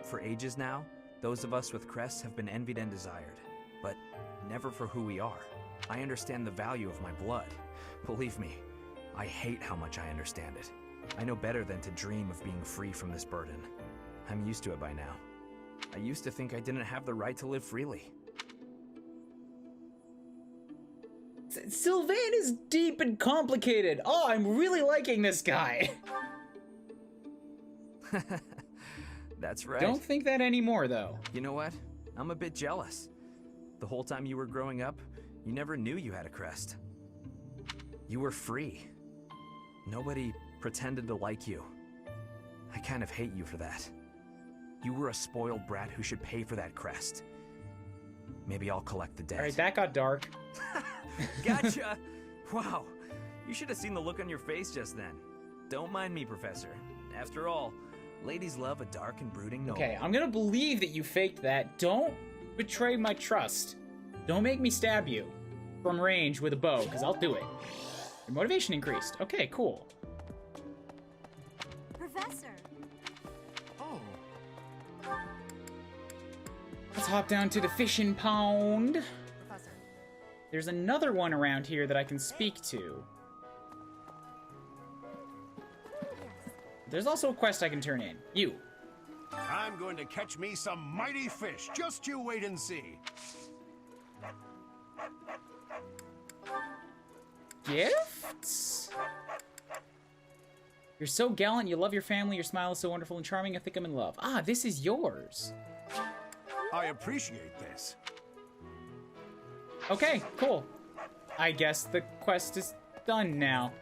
For ages now, those of us with crests have been envied and desired, but never for who we are. I understand the value of my blood. Believe me, I hate how much I understand it. I know better than to dream of being free from this burden. I'm used to it by now. I used to think I didn't have the right to live freely. Sylvain is deep and complicated. Oh, I'm really liking this guy. That's right. Don't think that anymore, though. You know what? I'm a bit jealous. The whole time you were growing up, you never knew you had a crest. You were free. Nobody pretended to like you. I kind of hate you for that. You were a spoiled brat who should pay for that crest. Maybe I'll collect the debt. Alright, that got dark. Gotcha! Wow, you should have seen the look on your face just then. Don't mind me, Professor. After all, ladies love a dark and brooding noble. Okay, I'm gonna believe that you faked that. Don't betray my trust. Don't make me stab you from range with a bow, because I'll do it. Your motivation increased. Okay, cool. Professor! Oh. Let's hop down to the fishing pond. Professor. There's another one around here that I can speak to. There's also a quest I can turn in. You. I'm going to catch me some mighty fish. Just you wait and see. Gifts? You're so gallant, you love your family, your smile is so wonderful and charming, I think I'm in love. Ah, this is yours. I appreciate this. Okay, cool. I guess the quest is done now.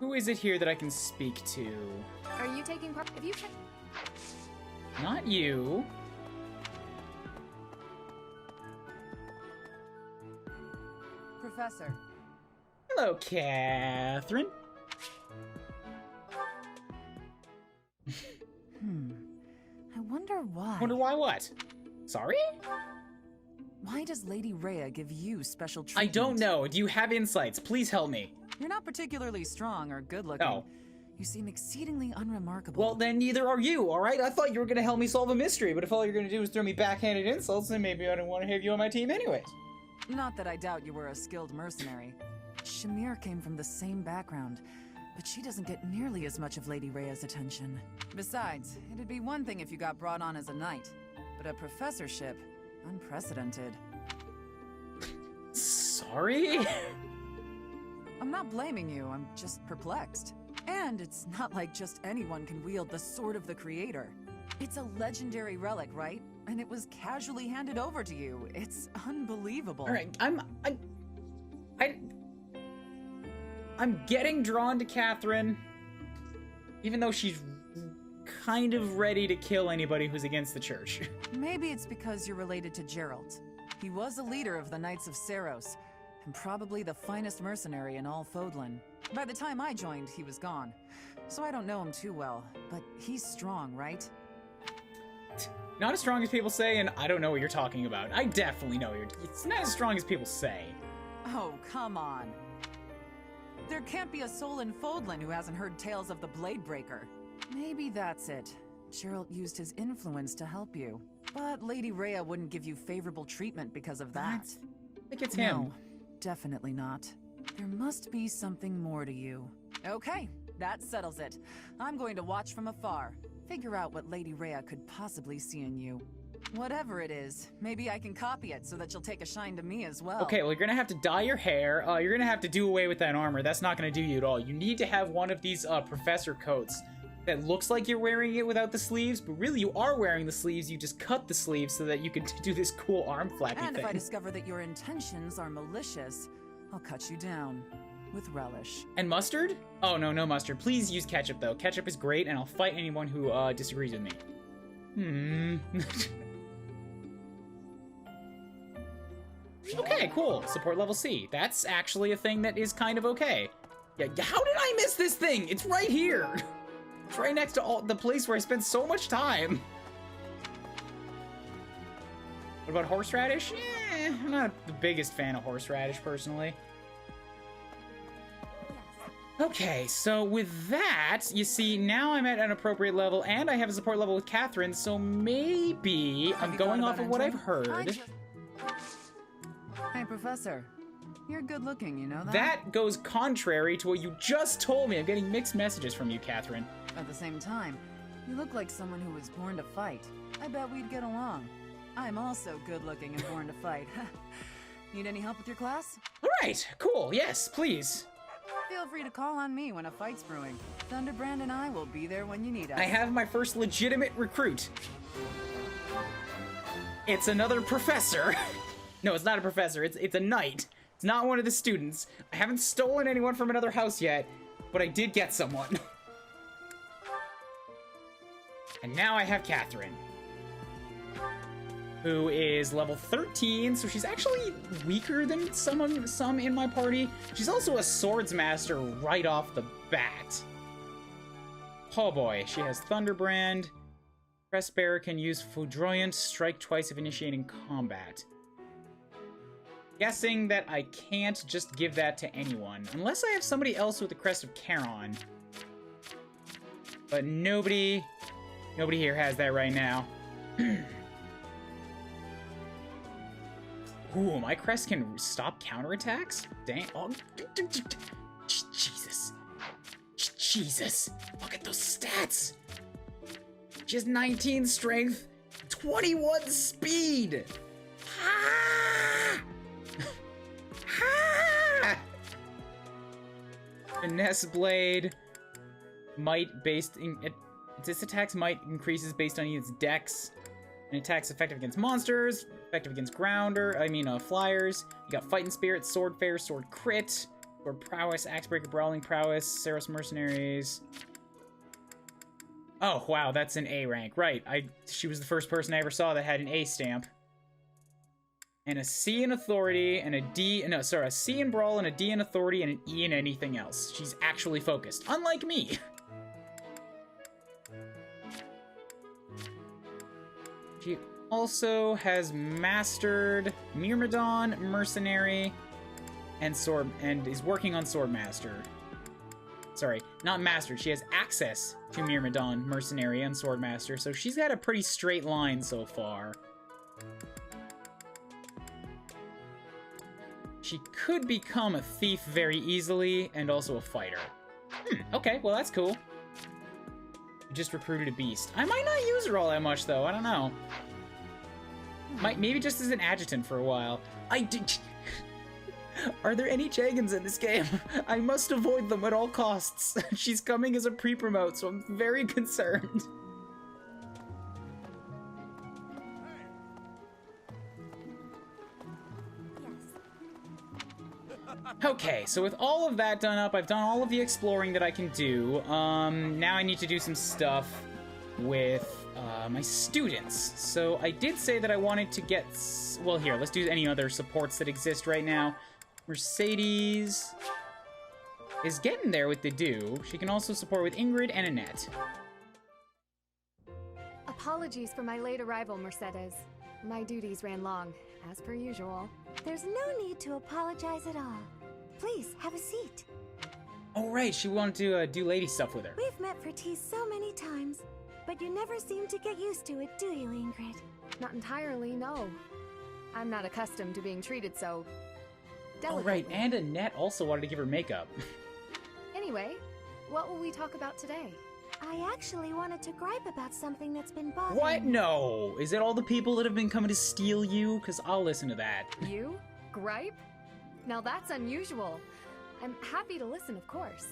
Who is it here that I can speak to? Are you taking part? Have you checked? Not you. Professor. Hello, Katherine. I wonder why. Wonder why what? Sorry? Why does Lady Rhea give you special treatment? I don't know. Do you have insights? Please help me. You're not particularly strong or good-looking. Oh. You seem exceedingly unremarkable. Well, then neither are you, alright? I thought you were gonna help me solve a mystery, but if all you're gonna do is throw me backhanded insults, then maybe I don't want to have you on my team anyways. Not that I doubt you were a skilled mercenary. Shamir came from the same background, but she doesn't get nearly as much of Lady Rhea's attention. Besides, it'd be one thing if you got brought on as a knight, but a professorship, unprecedented. Sorry? I'm not blaming you, I'm just perplexed. And it's not like just anyone can wield the Sword of the Creator. It's a legendary relic, right? And it was casually handed over to you. It's unbelievable. Alright, I'm getting drawn to Katherine, even though she's kind of ready to kill anybody who's against the church. Maybe it's because you're related to Geralt. He was a leader of the Knights of Seiros, and probably the finest mercenary in all Fodlan. By the time I joined, he was gone. So I don't know him too well, but he's strong, right? Not as strong as people say, and I don't know what you're talking about. I definitely know it's not as strong as people say. Oh, come on. There can't be a soul in Fodlan who hasn't heard tales of the Bladebreaker. Maybe that's it. Geralt used his influence to help you. But Lady Rhea wouldn't give you favorable treatment because of that. I think it's him. No, definitely not. There must be something more to you. Okay, That settles it. I'm going to watch from afar. Figure out what Lady Rhea could possibly see in you. Whatever it is, maybe I can copy it so that you'll take a shine to me as well. Okay, well, you're gonna have to dye your hair. You're gonna have to do away with that armor. That's not gonna do you at all. You need to have one of these professor coats that looks like you're wearing it without the sleeves, but really you are wearing the sleeves. You just cut the sleeves so that you can do this cool arm flappy And thing. if I discover that your intentions are malicious, I'll cut you down. With relish. And mustard? Oh, no, no mustard. Please use ketchup, though. Ketchup is great, and I'll fight anyone who disagrees with me. Okay, cool. Support level C. That's actually a thing that is kind of okay. Yeah, how did I miss this thing? It's right here. It's right next to the place where I spent so much time. What about horseradish? I'm not the biggest fan of horseradish, personally. Okay, so with that, you see, now I'm at an appropriate level, and I have a support level with Katherine, so maybe I'm going off of what I've heard. Hey, Professor. You're good looking, you know that? That goes contrary to what you just told me. I'm getting mixed messages from you, Katherine. At the same time, you look like someone who was born to fight. I bet we'd get along. I'm also good looking and born to fight. Need any help with your class? All right, cool. Yes, please. Feel free to call on me when a fight's brewing. Thunderbrand and I will be there when you need us. I have my first legitimate recruit. It's another professor. No, it's not a professor. It's a knight. It's not one of the students. I haven't stolen anyone from another house yet, but I did get someone. And now I have Katherine, who is level 13, so she's actually weaker than some in my party. She's also a swords master right off the bat. Oh boy, she has Thunderbrand. Crest Bearer can use Foudroyant, strike twice if initiating combat. Guessing that I can't just give that to anyone, unless I have somebody else with the Crest of Charon. But nobody here has that right now. Ooh, my crest can stop counterattacks? Dang. Oh, Jesus. Jesus. Look at those stats. She has 19 strength, 21 speed. Ah! Ah! Finesse Blade. Might based in its attacks might increases based on its dex. And attacks effective against monsters, effective against flyers. You got Fighting Spirit, Sword Fair, Sword Crit, Sword Prowess, Axebreaker, Brawling Prowess, Saros Mercenaries. Oh, wow, that's an A rank. Right, she was the first person I ever saw that had an A stamp. And a C in Authority, and a C in Brawl, and a D in Authority, and an E in anything else. She's actually focused, unlike me. She also has mastered Myrmidon, Mercenary, and is working on Swordmaster. Sorry, not mastered. She has access to Myrmidon, Mercenary, and Swordmaster, so she's got a pretty straight line so far. She could become a thief very easily, and also a fighter. Okay, well that's cool. Just recruited a beast. I might not use her all that much, though. I don't know. Maybe just as an adjutant for a while. Are there any Chagans in this game? I must avoid them at all costs. She's coming as a pre-promote, so I'm very concerned. Okay, so with all of that done up, I've done all of the exploring that I can do. Now I need to do some stuff with my students. So I did say that I wanted to get... Well, here, let's do any other supports that exist right now. Mercedes is getting there with the do. She can also support with Ingrid and Annette. Apologies for my late arrival, Mercedes. My duties ran long, as per usual. There's no need to apologize at all. Please, have a seat. Oh, right, she wanted to do lady stuff with her. We've met for tea so many times, but you never seem to get used to it, do you, Ingrid? Not entirely, no. I'm not accustomed to being treated so delicately. Oh, right, and Annette also wanted to give her makeup. Anyway, what will we talk about today? I actually wanted to gripe about something that's been bothering What? me. No. Is it all the people that have been coming to steal you? Because I'll listen to that. You? Gripe? Now that's unusual. I'm happy to listen, of course.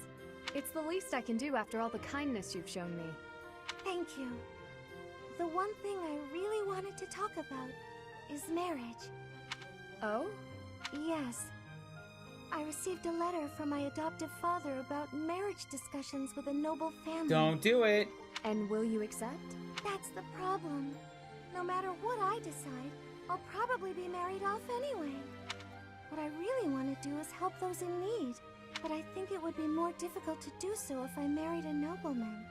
It's the least I can do after all the kindness you've shown me. Thank you. The one thing I really wanted to talk about is marriage. Oh? Yes. I received a letter from my adoptive father about marriage discussions with a noble family. Don't do it. And will you accept? That's the problem. No matter what I decide, I'll probably be married off anyway. What I really want to do is help those in need, but I think it would be more difficult to do so if I married a nobleman.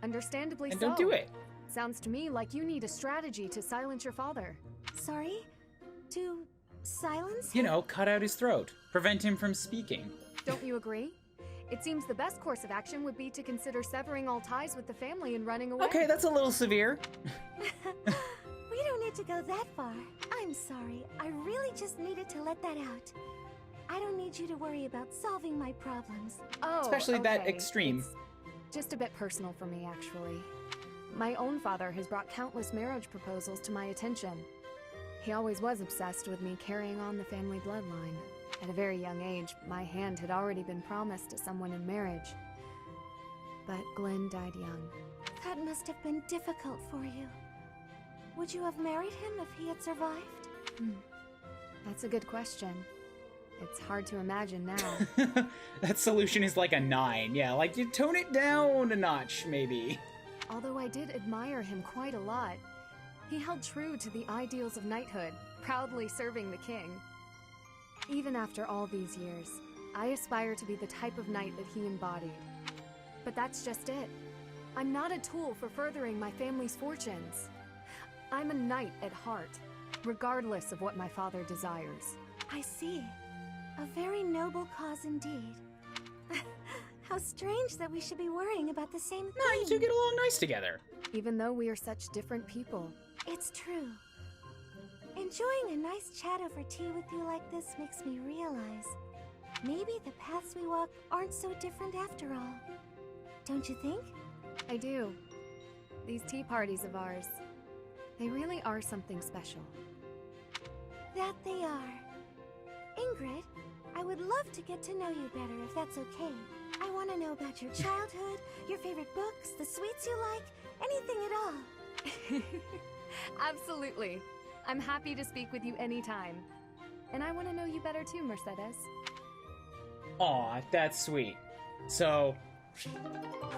Understandably And so. don't do it. Sounds to me like you need a strategy to silence your father. Sorry? To silence You him? know, cut out his throat. Prevent him from speaking. Don't you agree? It seems the best course of action would be to consider severing all ties with the family and running away. Okay, that's a little severe. We don't need to go that far. I'm sorry. I really just needed to let that out. I don't need you to worry about solving my problems. Oh, Especially that okay. extreme. It's just a bit personal for me, actually. My own father has brought countless marriage proposals to my attention. He always was obsessed with me carrying on the family bloodline. At a very young age, my hand had already been promised to someone in marriage. But Glenn died young. That must have been difficult for you. Would you have married him if he had survived? That's a good question. It's hard to imagine now. That solution is like a 9. Yeah, like you tone it down a notch, maybe. Although I did admire him quite a lot, he held true to the ideals of knighthood, proudly serving the king. Even after all these years, I aspire to be the type of knight that he embodied. But that's just it. I'm not a tool for furthering my family's fortunes. I'm a knight at heart, regardless of what my father desires. I see. A very noble cause indeed. How strange that we should be worrying about the same thing. No, you two get along nice together. Even though we are such different people. It's true. Enjoying a nice chat over tea with you like this makes me realize maybe the paths we walk aren't so different after all. Don't you think? I do. These tea parties of ours, they really are something special. That they are. Ingrid, I would love to get to know you better if that's okay. I want to know about your childhood, your favorite books, the sweets you like, anything at all. Absolutely. I'm happy to speak with you anytime. And I want to know you better too, Mercedes. Aw, that's sweet. So,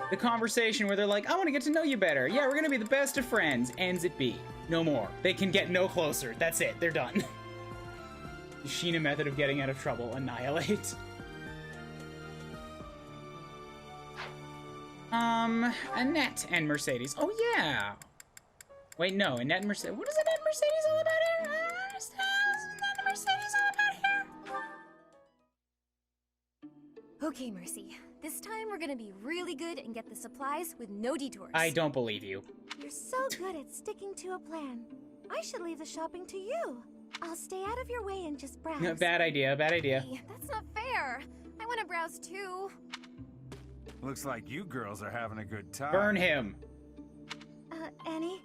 the conversation where they're like, I want to get to know you better. Yeah, we're going to be the best of friends. Ends at B. No more. They can get no closer. That's it. They're done. The Sheena method of getting out of trouble. Annihilate. Annette and Mercedes. Oh, yeah. Wait, no. Annette and Mercedes. What is Annette and Mercedes all about here? I don't understand. What is Annette and Mercedes all about here? Okay, Mercy. This time we're gonna be really good and get the supplies with no detours. I don't believe you. You're so good at sticking to a plan. I should leave the shopping to you. I'll stay out of your way and just browse. No, bad idea, bad idea. Hey, that's not fair. I want to browse too. Looks like you girls are having a good time. Burn him. Annie,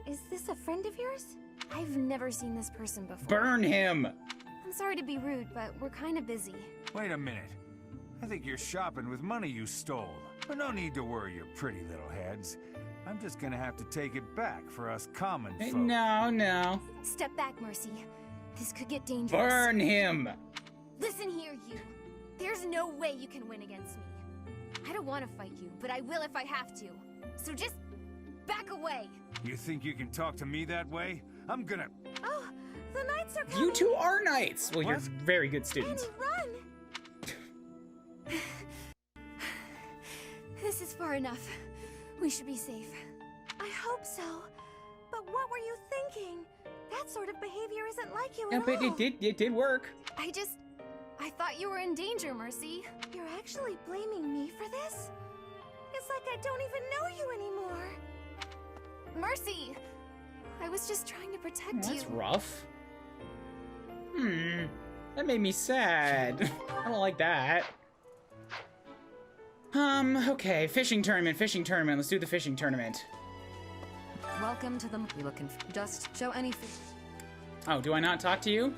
is this a friend of yours? I've never seen this person before. Burn him. I'm sorry to be rude, but we're kind of busy. Wait a minute. I think you're shopping with money you stole. But no need to worry your pretty little heads. I'm just gonna have to take it back for us common folk. No. Step back, Mercy. This could get dangerous. Burn him. Listen here, you. There's no way you can win against me. I don't want to fight you, but I will if I have to. So just back away. You think you can talk to me that way? I'm gonna... Oh, the knights are coming. You two are knights. Well, you're very good students. Annie, run! This is far enough. We should be safe. I hope so. But what were you thinking? That sort of behavior isn't like you at all. But it did work. I thought you were in danger, Mercy. You're actually blaming me for this? It's like I don't even know you anymore. Mercy! I was just trying to protect you. That's rough. That made me sad. I don't like that. Okay, fishing tournament. Let's do the fishing tournament. Welcome to the... We looking for... Just show any... Oh, do I not talk to you?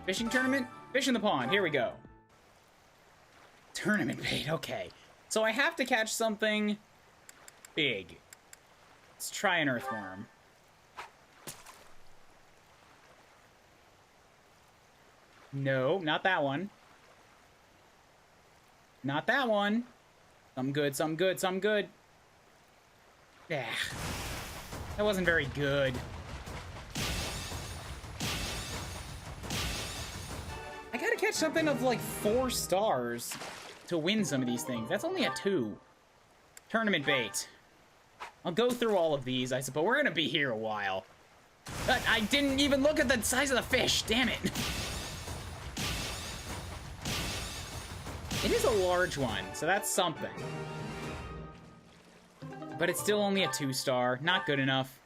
Fishing tournament? Fish in the pond. Here we go. Tournament bait. Okay. So I have to catch something big. Let's try an earthworm. No, not that one. Not that one. Some good. Yeah. That wasn't very good. I gotta catch something of like 4 stars to win some of these things. That's only a 2. Tournament bait. I'll go through all of these, I suppose. We're gonna be here a while. But I didn't even look at the size of the fish. Damn it. It is a large one, so that's something. But it's still only a 2-star. Not good enough.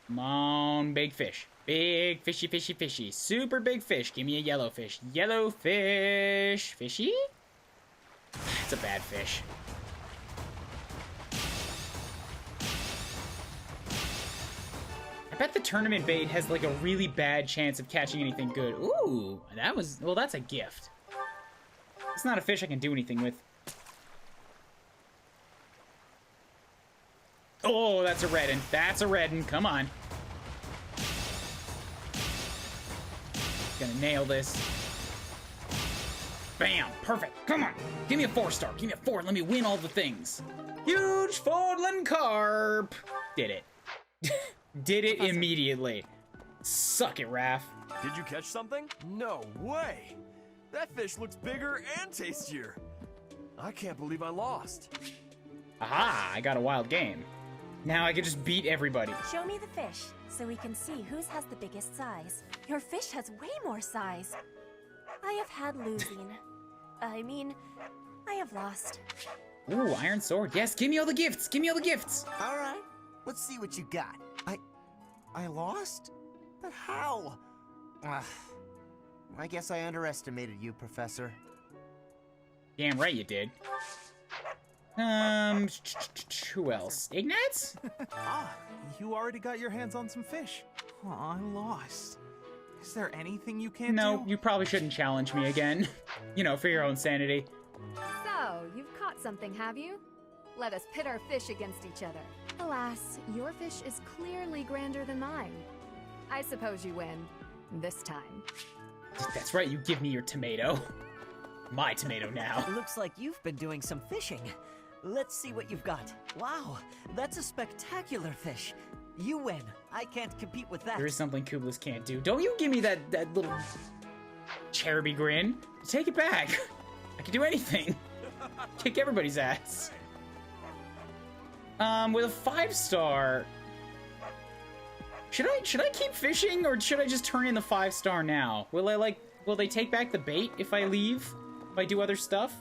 Come on, big fish. Big fishy, fishy, fishy. Super big fish. Give me a yellow fish. Yellow fish. Fishy? It's a bad fish. I bet the tournament bait has like a really bad chance of catching anything good. Ooh, that was... Well, that's a gift. It's not a fish I can do anything with. Oh, that's a red one. That's a red one. Come on. Gonna nail this. Bam. Perfect. Come on. Give me a 4-star. Give me a 4. Let me win all the things. Huge Fordland carp. Did it. Did it immediately. Suck it, Raph. Did you catch something? No way! That fish looks bigger and tastier. I can't believe I lost. Aha, I got a wild game. Now I can just beat everybody. Show me the fish, so we can see whose has the biggest size. Your fish has way more size. I have had losing. I mean, I have lost. Ooh, iron sword. Yes, give me all the gifts. Give me all the gifts. All right, let's see what you got. I lost? But how? I guess I underestimated you, Professor. Damn right you did. Who else? Ignatz? You already got your hands on some fish. Oh, I lost. Is there anything you can't do? No, you probably shouldn't challenge me again. You know, for your own sanity. So, you've caught something, have you? Let us pit our fish against each other. Alas, your fish is clearly grander than mine. I suppose you win. This time. That's right, you give me your tomato. My tomato now. Looks like you've been doing some fishing. Let's see what you've got. Wow, that's a spectacular fish. You win. I can't compete with that. There is something Kublis can't do. Don't you give me that little cheruby grin. Take it back. I can do anything. Kick everybody's ass. With a 5-star... Should I keep fishing, or should I just turn in the 5-star now? Will they take back the bait if I leave? If I do other stuff?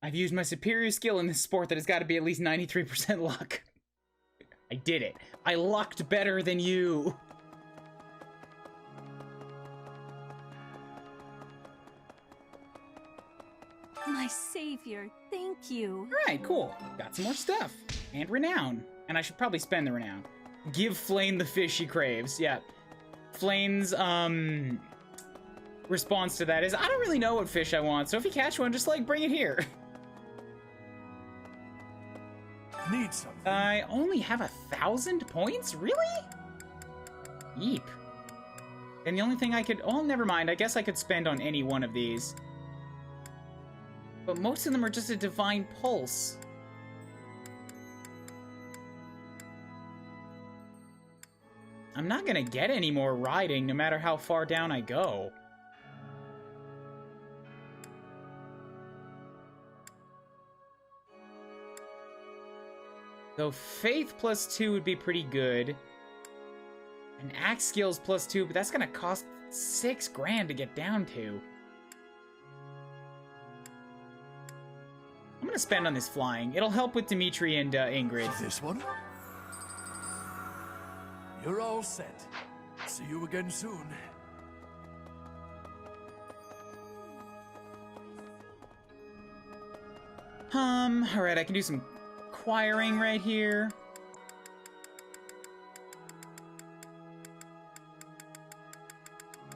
I've used my superior skill in this sport that has got to be at least 93% luck. I did it. I lucked better than you. My savior, thank you. Alright, cool. Got some more stuff. And renown. And I should probably spend the renown. Give Flane the fish he craves. Yeah. Flane's, response to that is, I don't really know what fish I want, so if you catch one, just, bring it here. Need something. I only have 1,000 points? Really? Yeep. And the only thing I could... Oh, never mind. I guess I could spend on any one of these. But most of them are just a divine pulse. I'm not gonna get any more riding, no matter how far down I go. Though Faith +2 would be pretty good. And Axe Skills +2, but that's gonna cost 6 grand to get down to. I'm gonna spend on this flying. It'll help with Dimitri and Ingrid. This one? You're all set. See you again soon. Alright, I can do some acquiring right here.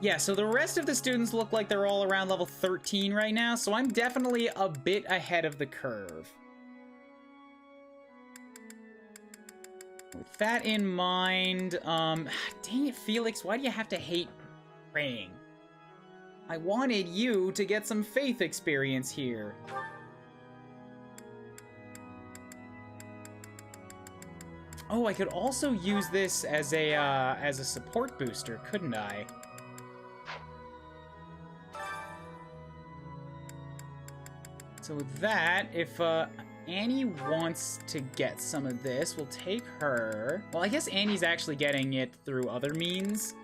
Yeah, so the rest of the students look like they're all around level 13 right now, so I'm definitely a bit ahead of the curve. With that in mind, dang it, Felix, why do you have to hate praying? I wanted you to get some faith experience here. Oh, I could also use this as a support booster, couldn't I? So with that, if Annie wants to get some of this, we'll take her. Well, I guess Annie's actually getting it through other means.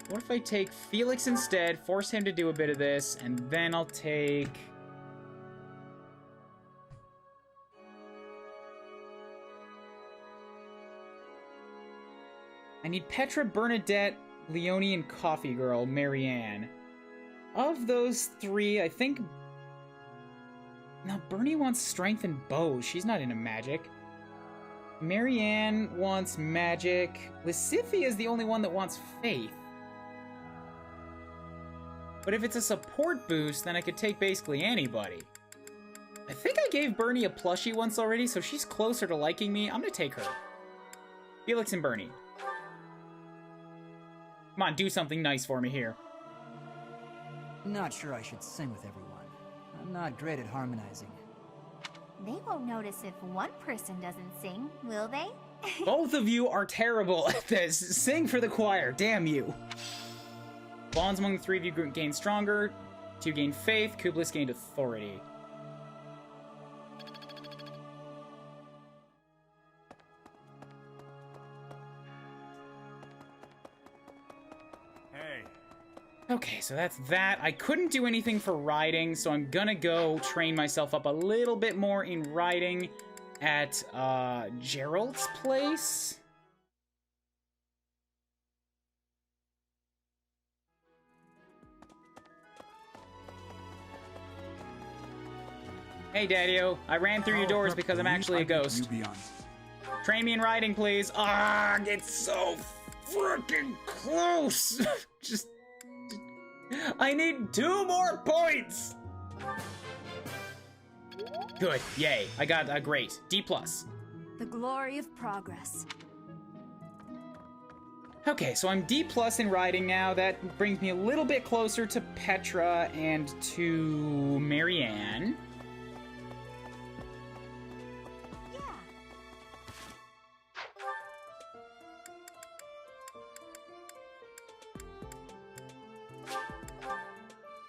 What if I take Felix instead, force him to do a bit of this, and then I'll take... I need Petra, Bernadette, Leonie, and Coffee Girl, Marianne. Of those three, I think... Now, Bernie wants strength and bows. She's not into magic. Marianne wants magic. Lysithia is the only one that wants faith. But if it's a support boost, then I could take basically anybody. I think I gave Bernie a plushie once already, so she's closer to liking me. I'm gonna take her. Felix and Bernie. Come on, do something nice for me here. Not sure I should sing with everyone. I'm not great at harmonizing. They won't notice if one person doesn't sing, will they? Both of you are terrible at this. Sing for the choir, damn you. Bonds among the three of you gain stronger. 2 gain faith. Kublis gained authority. Okay, so that's that. I couldn't do anything for riding, so I'm gonna go train myself up a little bit more in riding at Gerald's place. Hey, Daddy-O. I ran through your doors because I'm actually a ghost. Train me in riding, please. Ah, it's so freaking close. Just... I need 2 more points! Good, yay. I got a great D+. The glory of progress. Okay, so I'm D+ in riding now. That brings me a little bit closer to Petra and to Marianne.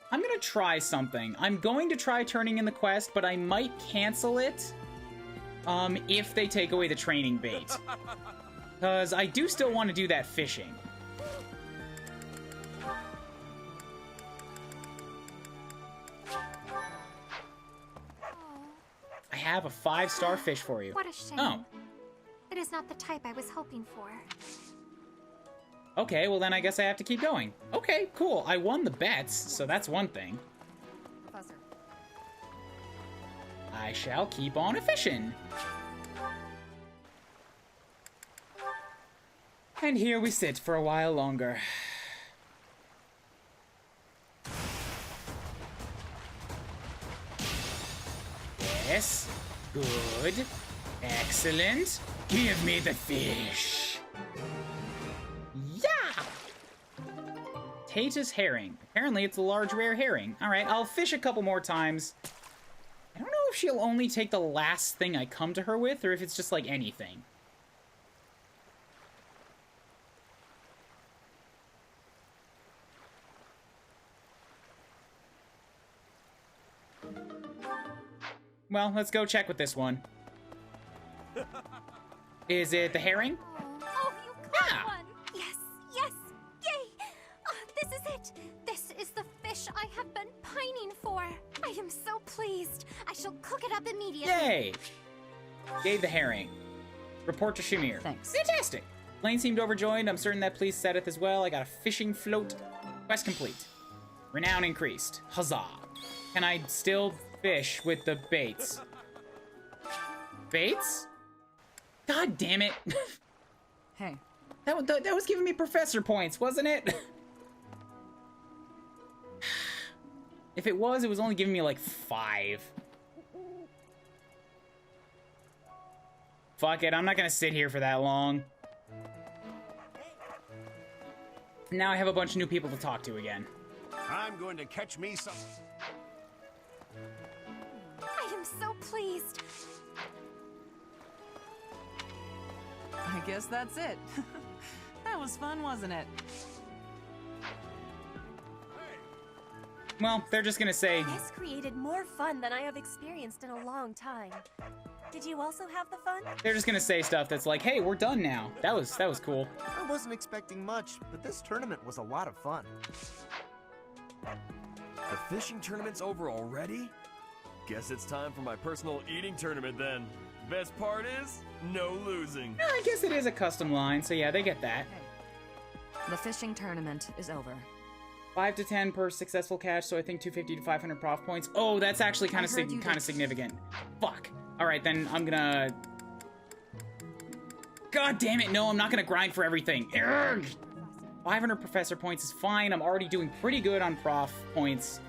I'm gonna try something. I'm going to try turning in the quest, but I might cancel it if they take away the training bait. Because I do still want to do that fishing. I have a 5-star fish for you. What a shame. Oh. It is not the type I was hoping for. Okay, well then I guess I have to keep going. Okay, cool. I won the bets, so that's one thing. Professor. I shall keep on a-fishing. And here we sit for a while longer. Yes. Good. Excellent. Give me the fish. Yeah! Tatus herring. Apparently it's a large rare herring. Alright, I'll fish a couple more times. I don't know if she'll only take the last thing I come to her with, or if it's just like anything. Well, let's go check with this one. Is it the herring? Oh, you caught one! Yes, yes, yay! Oh, this is it! This is the fish I have been pining for. I am so pleased. I shall cook it up immediately. Yay! Gave the herring. Report to Shamir. Thanks. Fantastic. Lane seemed overjoyed. I'm certain that pleased Seth as well. I got a fishing float. Quest complete. Renown increased. Huzzah. Can I still fish with the baits? Baits? God damn it. Hey. That was giving me professor points, wasn't it? If it was only giving me like 5. Fuck it, I'm not gonna sit here for that long. Now I have a bunch of new people to talk to again. I'm going to catch me some... I am so pleased. I guess that's it. That was fun, wasn't it? Well, they're just gonna say... This created more fun than I have experienced in a long time. Did you also have the fun? They're just gonna say stuff that's like, hey, we're done now. That was cool. I wasn't expecting much, but this tournament was a lot of fun. The fishing tournament's over already? Guess it's time for my personal eating tournament then. Best part is, no losing. I guess it is a custom line, so yeah, they get that. The fishing tournament is over. 5 to 10 per successful catch, so I think 250 to 500 prof points. Oh, that's actually kind of significant. Fuck. All right, then I'm gonna... God damn it, no, I'm not gonna grind for everything. Urgh. 500 professor points is fine. I'm already doing pretty good on prof points.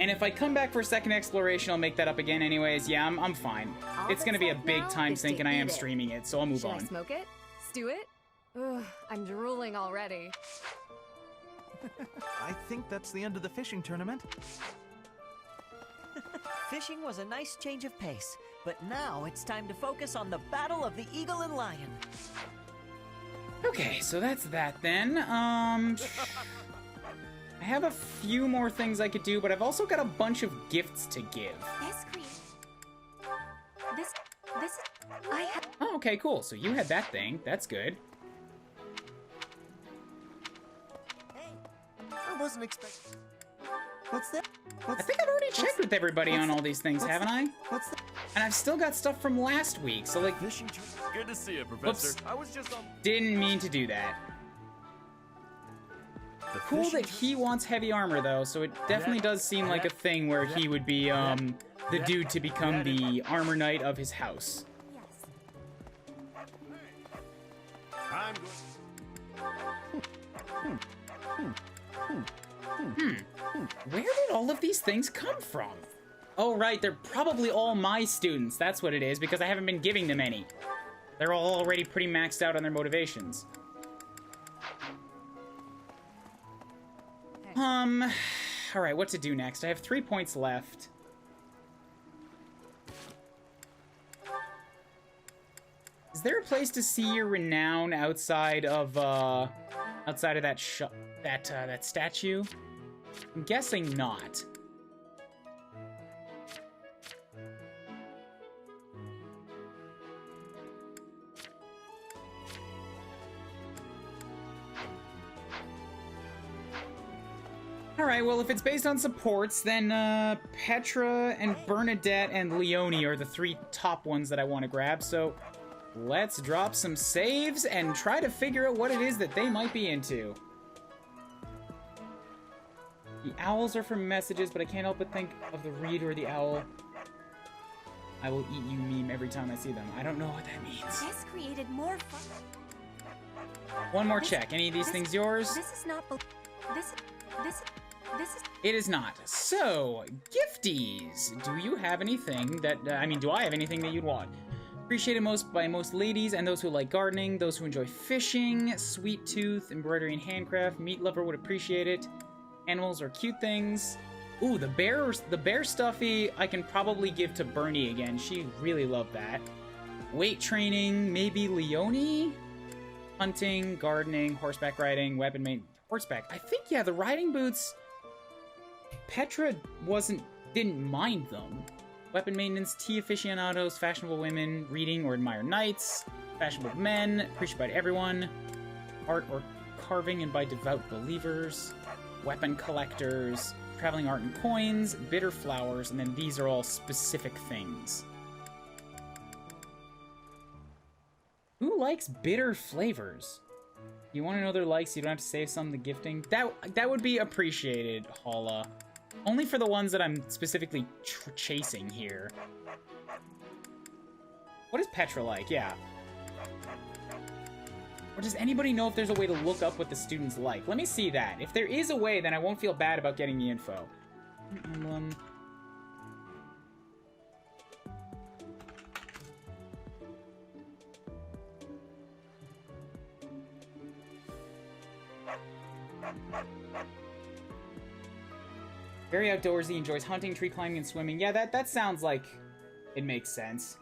And if I come back for a second exploration, I'll make that up again anyways. Yeah, I'm fine. It's gonna be a big time sink, and I am streaming it, so I'll move on. Should I smoke it? Stew it? Ugh, I'm drooling already. I think that's the end of the fishing tournament. Fishing was a nice change of pace, but now it's time to focus on the Battle of the Eagle and Lion. Okay, so that's that then. I have a few more things I could do, but I've also got a bunch of gifts to give. Oh, okay, cool. So you had that thing. That's good. I wasn't expecting... What's that? I think I've already checked with everybody on all these things, haven't I? What's that? And I've still got stuff from last week, so like... Good to see you, Professor. Whoops. I was just on... Didn't mean to do that. Cool that he wants heavy armor, though, so it definitely does seem like a thing where he would be, the dude to become the armor knight of his house. Where did all of these things come from? Oh, right, they're probably all my students. That's what it is, because I haven't been giving them any. They're all already pretty maxed out on their motivations. Alright, what to do next? I have 3 points left. Is there a place to see your renown outside of that that statue? I'm guessing not. Alright, well, if it's based on supports, then Petra and Bernadette and Leonie are the 3 top ones that I want to grab, so let's drop some saves and try to figure out what it is that they might be into. The owls are from messages, but I can't help but think of the reed or the owl. I will eat you meme every time I see them. I don't know what that means. This created more fun. One more check. Any of these things yours? This is not... This is... It is not. So, gifties. Do you have anything that... do I have anything that you'd want? Appreciated most by most ladies and those who like gardening, those who enjoy fishing, sweet tooth, embroidery and handcraft. Meat lover would appreciate it. Animals are cute things. Ooh, the bear stuffy I can probably give to Bernie again. She really loved that. Weight training, maybe Leonie? Hunting, gardening, horseback riding, weapon maintenance. Horseback. I think, yeah, the riding boots... Petra didn't mind them. Weapon maintenance, tea aficionados, fashionable women, reading or admire knights, fashionable men, appreciated by everyone, art or carving and by devout believers, weapon collectors, traveling art and coins, bitter flowers, and then these are all specific things. Who likes bitter flavors? You want to know their likes, you don't have to save some of the gifting. That would be appreciated, Hala. Only for the ones that I'm specifically chasing here. What is Petra like? Yeah. Or does anybody know if there's a way to look up what the students like? Let me see that. If there is a way, then I won't feel bad about getting the info. Emblem. Very outdoorsy, enjoys hunting, tree climbing, and swimming. Yeah, that sounds like it makes sense.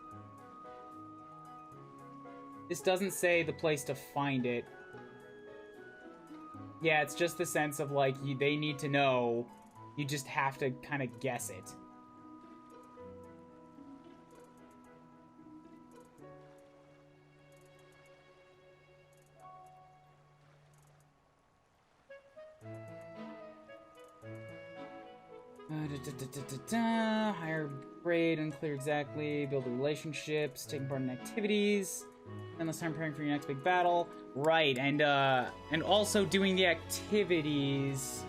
This doesn't say the place to find it. Yeah, it's just the sense of, like, they need to know. You just have to kind of guess it. Higher grade, unclear exactly. Build relationships, taking part in activities. Endless time preparing for your next big battle. Right, and also doing the activities.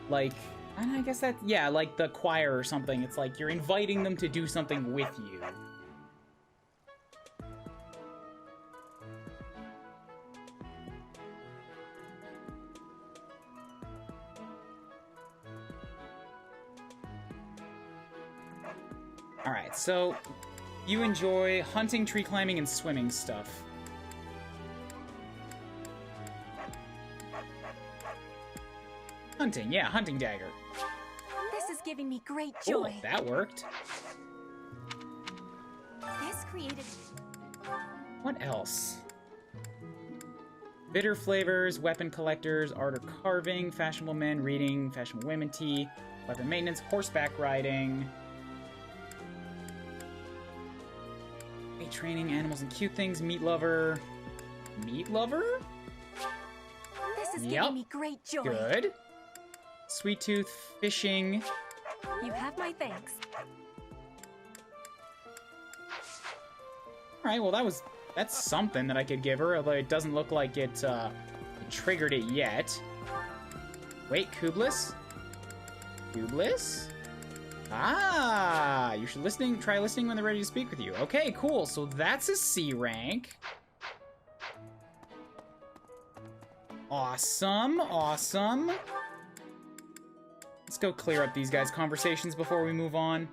Like, and I guess that, yeah, like the choir or something. It's like you're inviting them to do something with you. Alright, so you enjoy hunting, tree climbing, and swimming stuff. Hunting, yeah, hunting dagger. This is giving me great joy. Oh, that worked. This created... What else? Bitter flavors, weapon collectors, art or carving, fashionable men, reading, fashionable women, tea, weapon maintenance, horseback riding... Training, animals and cute things, meat lover. Meat lover? This is giving me great joy. Good. Sweet tooth, fishing. You have my thanks. Alright, well that's something that I could give her, although it doesn't look like it triggered it yet. Wait, Kublis? Kublis? Ah, you should try listening when they're ready to speak with you. Okay, cool. So that's a C rank. Awesome, awesome. Let's go clear up these guys' conversations before we move on.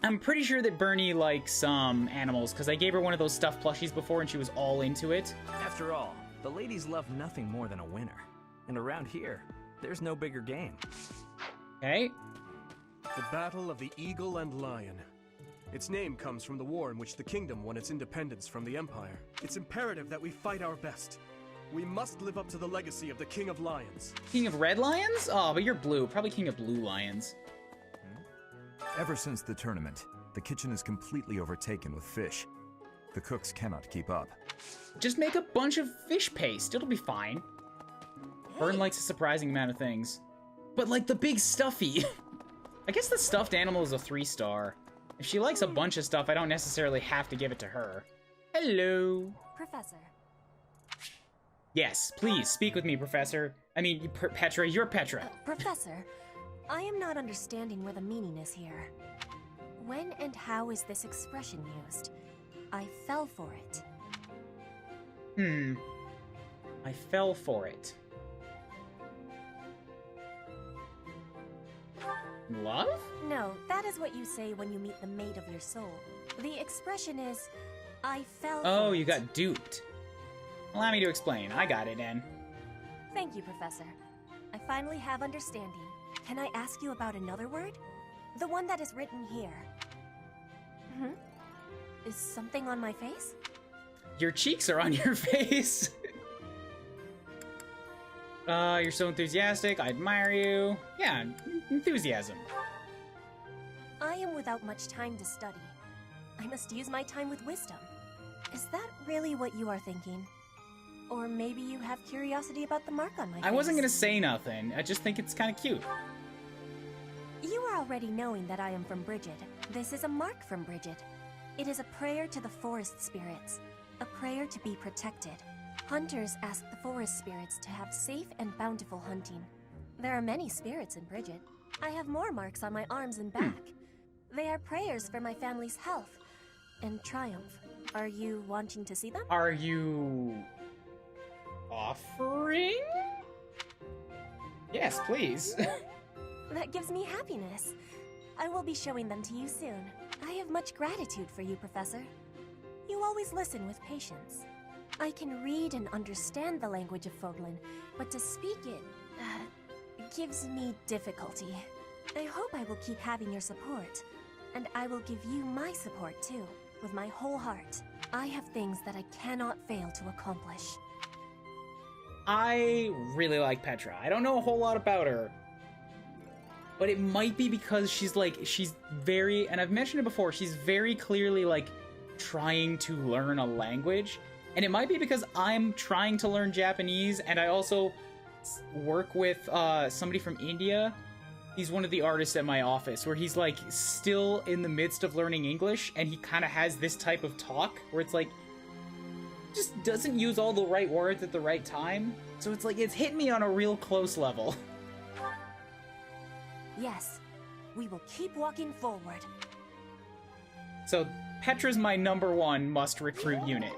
I'm pretty sure that Bernie likes animals, because I gave her one of those stuffed plushies before and she was all into it. After all, the ladies love nothing more than a winner. And around here, there's no bigger game. Okay. The Battle of the Eagle and Lion. Its name comes from the war in which the kingdom won its independence from the Empire. It's imperative that we fight our best. We must live up to the legacy of the King of Lions. King of Red Lions? Oh, but you're blue. Probably King of Blue Lions. Ever since the tournament, the kitchen is completely overtaken with fish. The cooks cannot keep up. Just make a bunch of fish paste. It'll be fine. Vern likes a surprising amount of things. But like the big stuffy. I guess the stuffed animal is a 3-star. If she likes a bunch of stuff, I don't necessarily have to give it to her. Hello. Professor. Yes, please, speak with me, Professor. I mean, Petra, you're Petra. Professor, I am not understanding where the meaning is here. When and how is this expression used? I fell for it. I fell for it. Love? No, that is what you say when you meet the mate of your soul. The expression is, I fell for it. Oh, you got duped. Allow me to explain. I got it, Anne. Thank you, Professor. I finally have understanding. Can I ask you about another word? The one that is written here. Is something on my face? Your cheeks are on your face. You're so enthusiastic. I admire you. Yeah, enthusiasm. I am without much time to study. I must use my time with wisdom. Is that really what you are thinking? Or maybe you have curiosity about the mark on my face? I wasn't gonna say nothing. I just think it's kind of cute. You are already knowing that I am from Bridget. This is a mark from Bridget. It is a prayer to the forest spirits, a prayer to be protected. Hunters ask the forest spirits to have safe and bountiful hunting. There are many spirits in Bridget. I have more marks on my arms and back. They are prayers for my family's health and triumph. Are you wanting to see them? Are you offering? Yes, please. That gives me happiness. I will be showing them to you soon. I have much gratitude for you, Professor. You always listen with patience. I can read and understand the language of Foglin, but to speak it gives me difficulty. I hope I will keep having your support, and I will give you my support too, with my whole heart. I have things that I cannot fail to accomplish. I really like Petra. I don't know a whole lot about her, but it might be because she's very, and I've mentioned it before, she's very clearly like trying to learn a language. And it might be because I'm trying to learn Japanese, and I also work with somebody from India. He's one of the artists at my office, where he's like still in the midst of learning English, and he kind of has this type of talk where it's like just doesn't use all the right words at the right time. So it's like it's hit me on a real close level. Yes, we will keep walking forward. So Petra's my #1 must recruit unit.